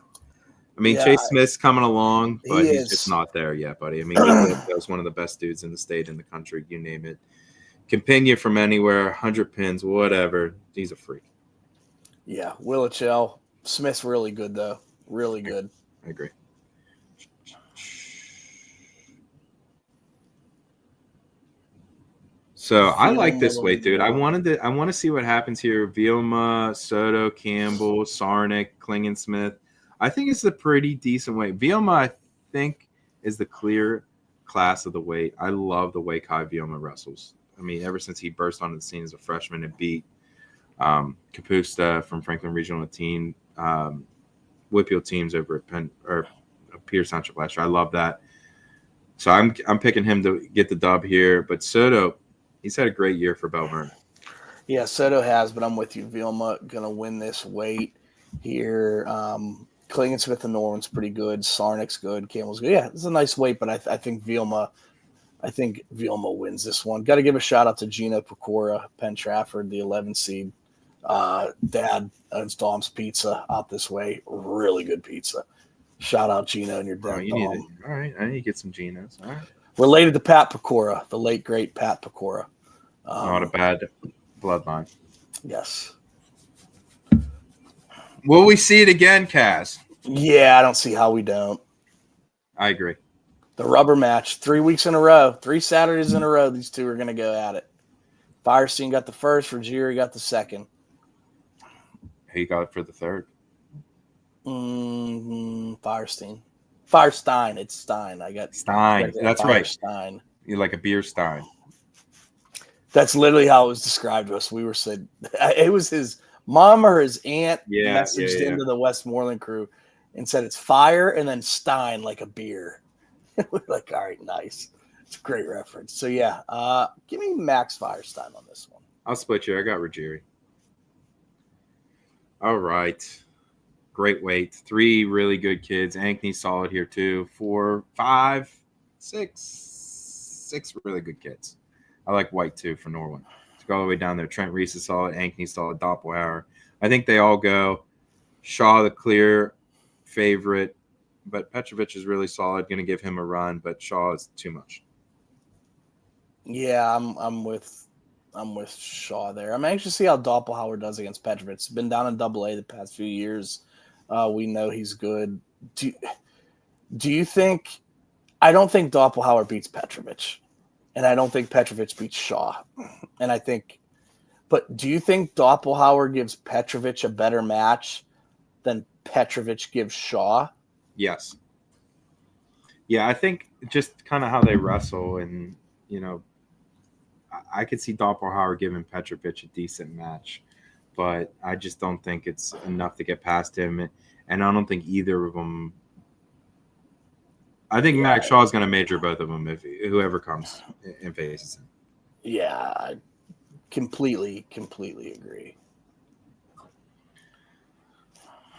I mean, Yeah, Chase Smith's coming along, he but he's is. just not there yet, buddy. I mean, WPIAL's one of the best dudes in the state, in the country, you name it. Can ping you from anywhere, 100 pins, whatever. He's a freak. Yeah, WPIAL. Smith's really good, though. Really good. I agree. So I like this weight, dude. I want to see what happens here. Vilma, Soto, Campbell, Sarnik, Klingensmith. I think it's a pretty decent weight. Vilma, I think, is the clear class of the weight. I love the way Kai Vilma wrestles. I mean, ever since he burst onto the scene as a freshman and beat Kapusta from Franklin Regional team, WPIAL teams over at Penn or Pierce Township last year. I love that. So I'm picking him to get the dub here. But Soto, he's had a great year for Bell Vernon. Yeah, Soto has, but I'm with you. Vilma gonna win this weight here. Klingensmith and Norman's pretty good. Sarnik's good. Campbell's good. Yeah, it's a nice weight, but I think Vilma. I think Vilma wins this one. Got to give a shout out to Gino Pecora, Penn Trafford, the 11 seed. Dad owns Dom's Pizza out this way. Really good pizza. Shout out Gino and your dad. All right, I need to get some Ginos. All right. Related to Pat Pecora, the late great Pat Pecora. Not a bad bloodline. Yes. Will we see it again, Kaz? Yeah, I don't see how we don't. I agree. The rubber match, 3 weeks in a row, 3 Saturdays in a row, these two are going to go at it. Firestein got the first, Ruggieri got the second. He got it for the third. Firestein. It's Stein. I got Stein. That's right. Stein. You're like a beer Stein. That's literally how it was described to us. We were said it was his mom or his aunt messaged into the Westmoreland crew and said it's fire and then Stein like a beer. We're like, all right, nice. It's a great reference. So yeah, give me Max Firestein on this one. I'll split you. I got Ruggieri. All right. Great weight. 3 really good kids. Ankney solid here too. 4, 5, 6 really good kids. I like White too for Norwin. To go all the way down there. Trent Reese is solid. Ankney solid. Doppelhauer. I think they all go. Shaw the clear favorite. But Petrovic is really solid. Going to give him a run, but Shaw is too much. Yeah, I'm with Shaw there. I'm anxious to see how Doppelhauer does against Petrovic. He's been down in AA the past few years. We know he's good. Do you think? I don't think Doppelhauer beats Petrovic, and I don't think Petrovic beats Shaw. But do you think Doppelhauer gives Petrovic a better match than Petrovic gives Shaw? Yes. Yeah, I think just kind of how they wrestle, and I could see Doppelhauer giving Petrovic a decent match, but I just don't think it's enough to get past him, and I don't think either of them. I think Max Shaw is going to major both of them if whoever comes and faces him. Yeah, I completely agree.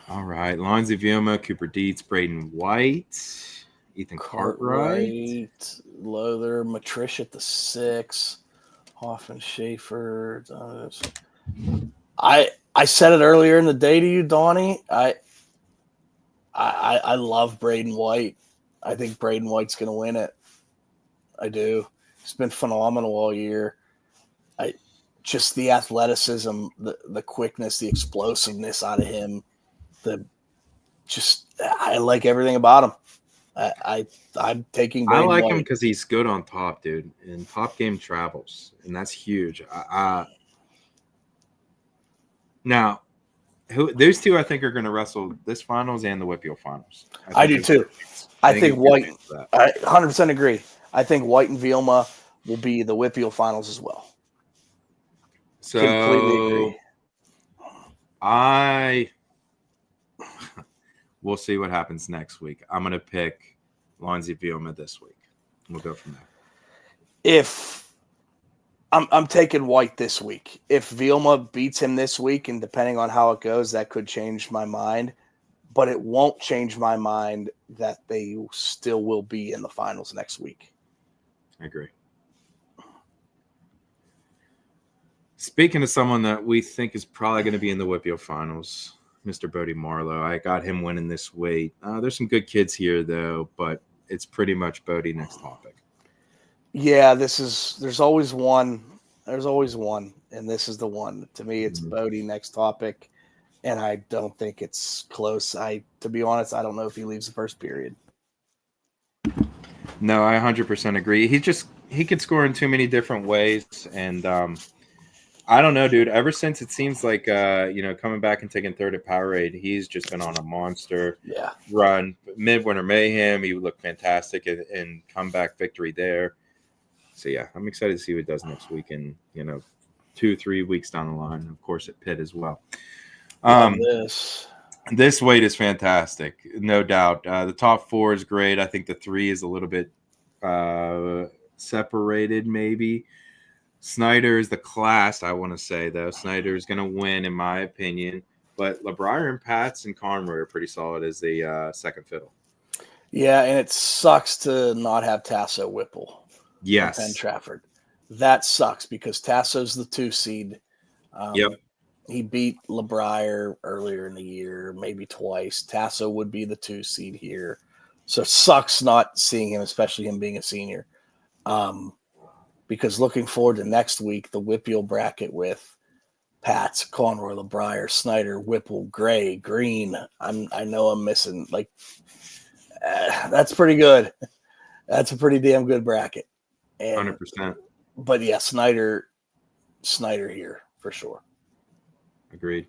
All right, Lonzy Vilma, Cooper Dietz, Braden White, Ethan Cartwright, Lother, Matrish at the 6, Hoffman, Schaefer. I said it earlier in the day to you, Donnie. I love Braden White. I think Braden White's going to win it. I do. He's been phenomenal all year. Just the athleticism, the quickness, the explosiveness out of him. I like everything about him. I'm taking Braden White. Him because he's good on top, dude, and top game travels, and that's huge. Now, those two I think are going to wrestle this finals and the WPIAL finals. I do too. I think White. I 100% agree. I think White and Vilma will be the WPIAL finals as well. So completely agree. We'll see what happens next week. I'm going to pick Lonzy Vilma this week. We'll go from there. If I'm taking White this week. If Vilma beats him this week, and depending on how it goes, that could change my mind. But it won't change my mind that they still will be in the finals next week. I agree. Speaking of someone that we think is probably going to be in the WPIAL finals, Mr. Bodie Marlowe. I got him winning this weight. There's some good kids here, though, but it's pretty much Bodie next topic. Yeah, there's always one. There's always one, and this is the one. To me, it's Bodie next topic, and I don't think it's close. To be honest, I don't know if he leaves the first period. No, I 100% agree. He could score in too many different ways, and I don't know, dude. Ever since it seems like coming back and taking third at Powerade, he's just been on a monster run. Midwinter Mayhem, he would look fantastic and comeback victory there. So yeah, I'm excited to see what he does next week, and 2-3 weeks down the line, of course, at Pitt as well. This weight is fantastic, no doubt. The top 4 is great. I think the 3 is a little bit separated, maybe. Snyder is the class, I want to say, though. Snyder is going to win, in my opinion. But LeBrier and Pats and Conroy are pretty solid as the second fiddle. Yeah, and it sucks to not have Tasso Whipple. Yes. Penn Trafford. That sucks because Tasso's the 2 seed. Yep. He beat LeBrier earlier in the year, maybe twice. Tasso would be the 2 seed here. So it sucks not seeing him, especially him being a senior. Because looking forward to next week, the WPIAL bracket with Pats, Conroy, LeBrier, Snyder, Whipple, Gray, Green. I know I'm missing. That's pretty good. That's a pretty damn good bracket. 100%. But yeah, Snyder here for sure. Agreed.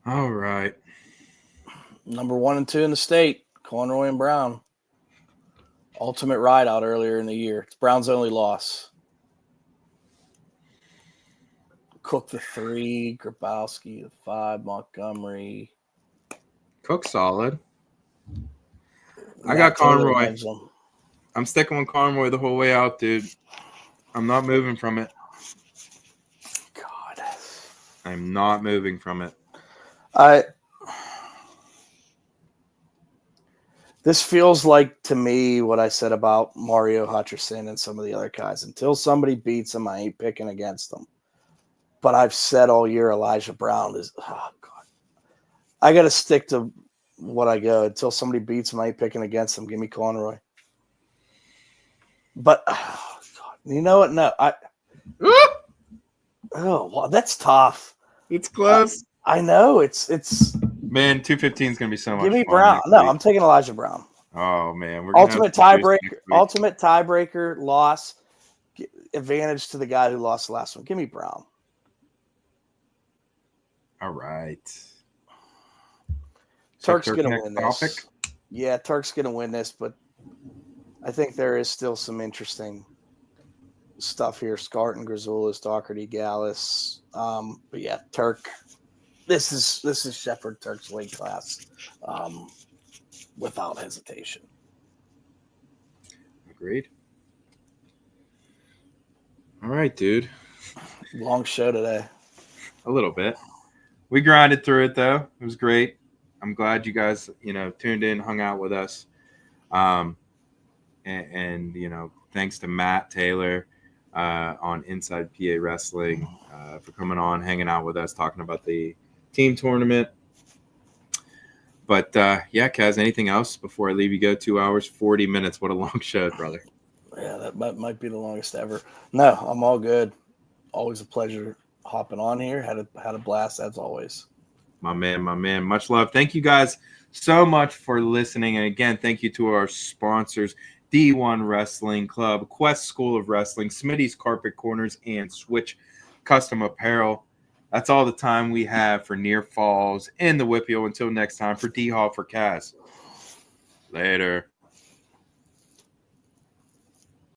All right. Number 1 and 2 in the state, Conroy and Brown. Ultimate ride out earlier in the year. It's Brown's only loss. Cook the 3, Grabowski the 5, Montgomery. Cook solid. I got Conroy. I'm sticking with Conroy the whole way out, dude. I'm not moving from it. God. I'm not moving from it. This feels like, to me, what I said about Mario Hutcherson and some of the other guys. Until somebody beats him, I ain't picking against them. But I've said all year Elijah Brown is, oh, God. I got to stick to what I go. Until somebody beats him, I ain't picking against them. Give me Conroy. But, oh, God. You know what? No. Well, that's tough. It's close. I know. It's Man, 215 is going to be so much Give me fun Brown. next No, week. I'm taking Elijah Brown. Oh, man. Ultimate tiebreaker loss. Advantage to the guy who lost the last one. Give me Brown. All right. Turk's going to win this. Yeah, Turk's going to win this, but I think there is still some interesting stuff here. Scarton, Grisoulas, Doherty, Gallus. But yeah, Turk. This is Shepherd Turk's weight class, without hesitation. Agreed. All right, dude. Long show today. A little bit. We grinded through it, though. It was great. I'm glad you guys, tuned in, hung out with us. And thanks to Matt Taylor on Inside PA Wrestling for coming on, hanging out with us, talking about the team tournament. But yeah, Kaz, anything else before I leave you go? 2 hours, 40 minutes. What a long show, brother. Yeah, that might be the longest ever. No, I'm all good. Always a pleasure hopping on here. Had a blast as always. My man. Much love. Thank you guys so much for listening. And again, thank you to our sponsors, D1 Wrestling Club, Quest School of Wrestling, Smitty's Carpet Corners, and Switch Custom Apparel. That's all the time we have for Near Falls and the WPIAL. Until next time, for D-Hall, for Kaz. Later.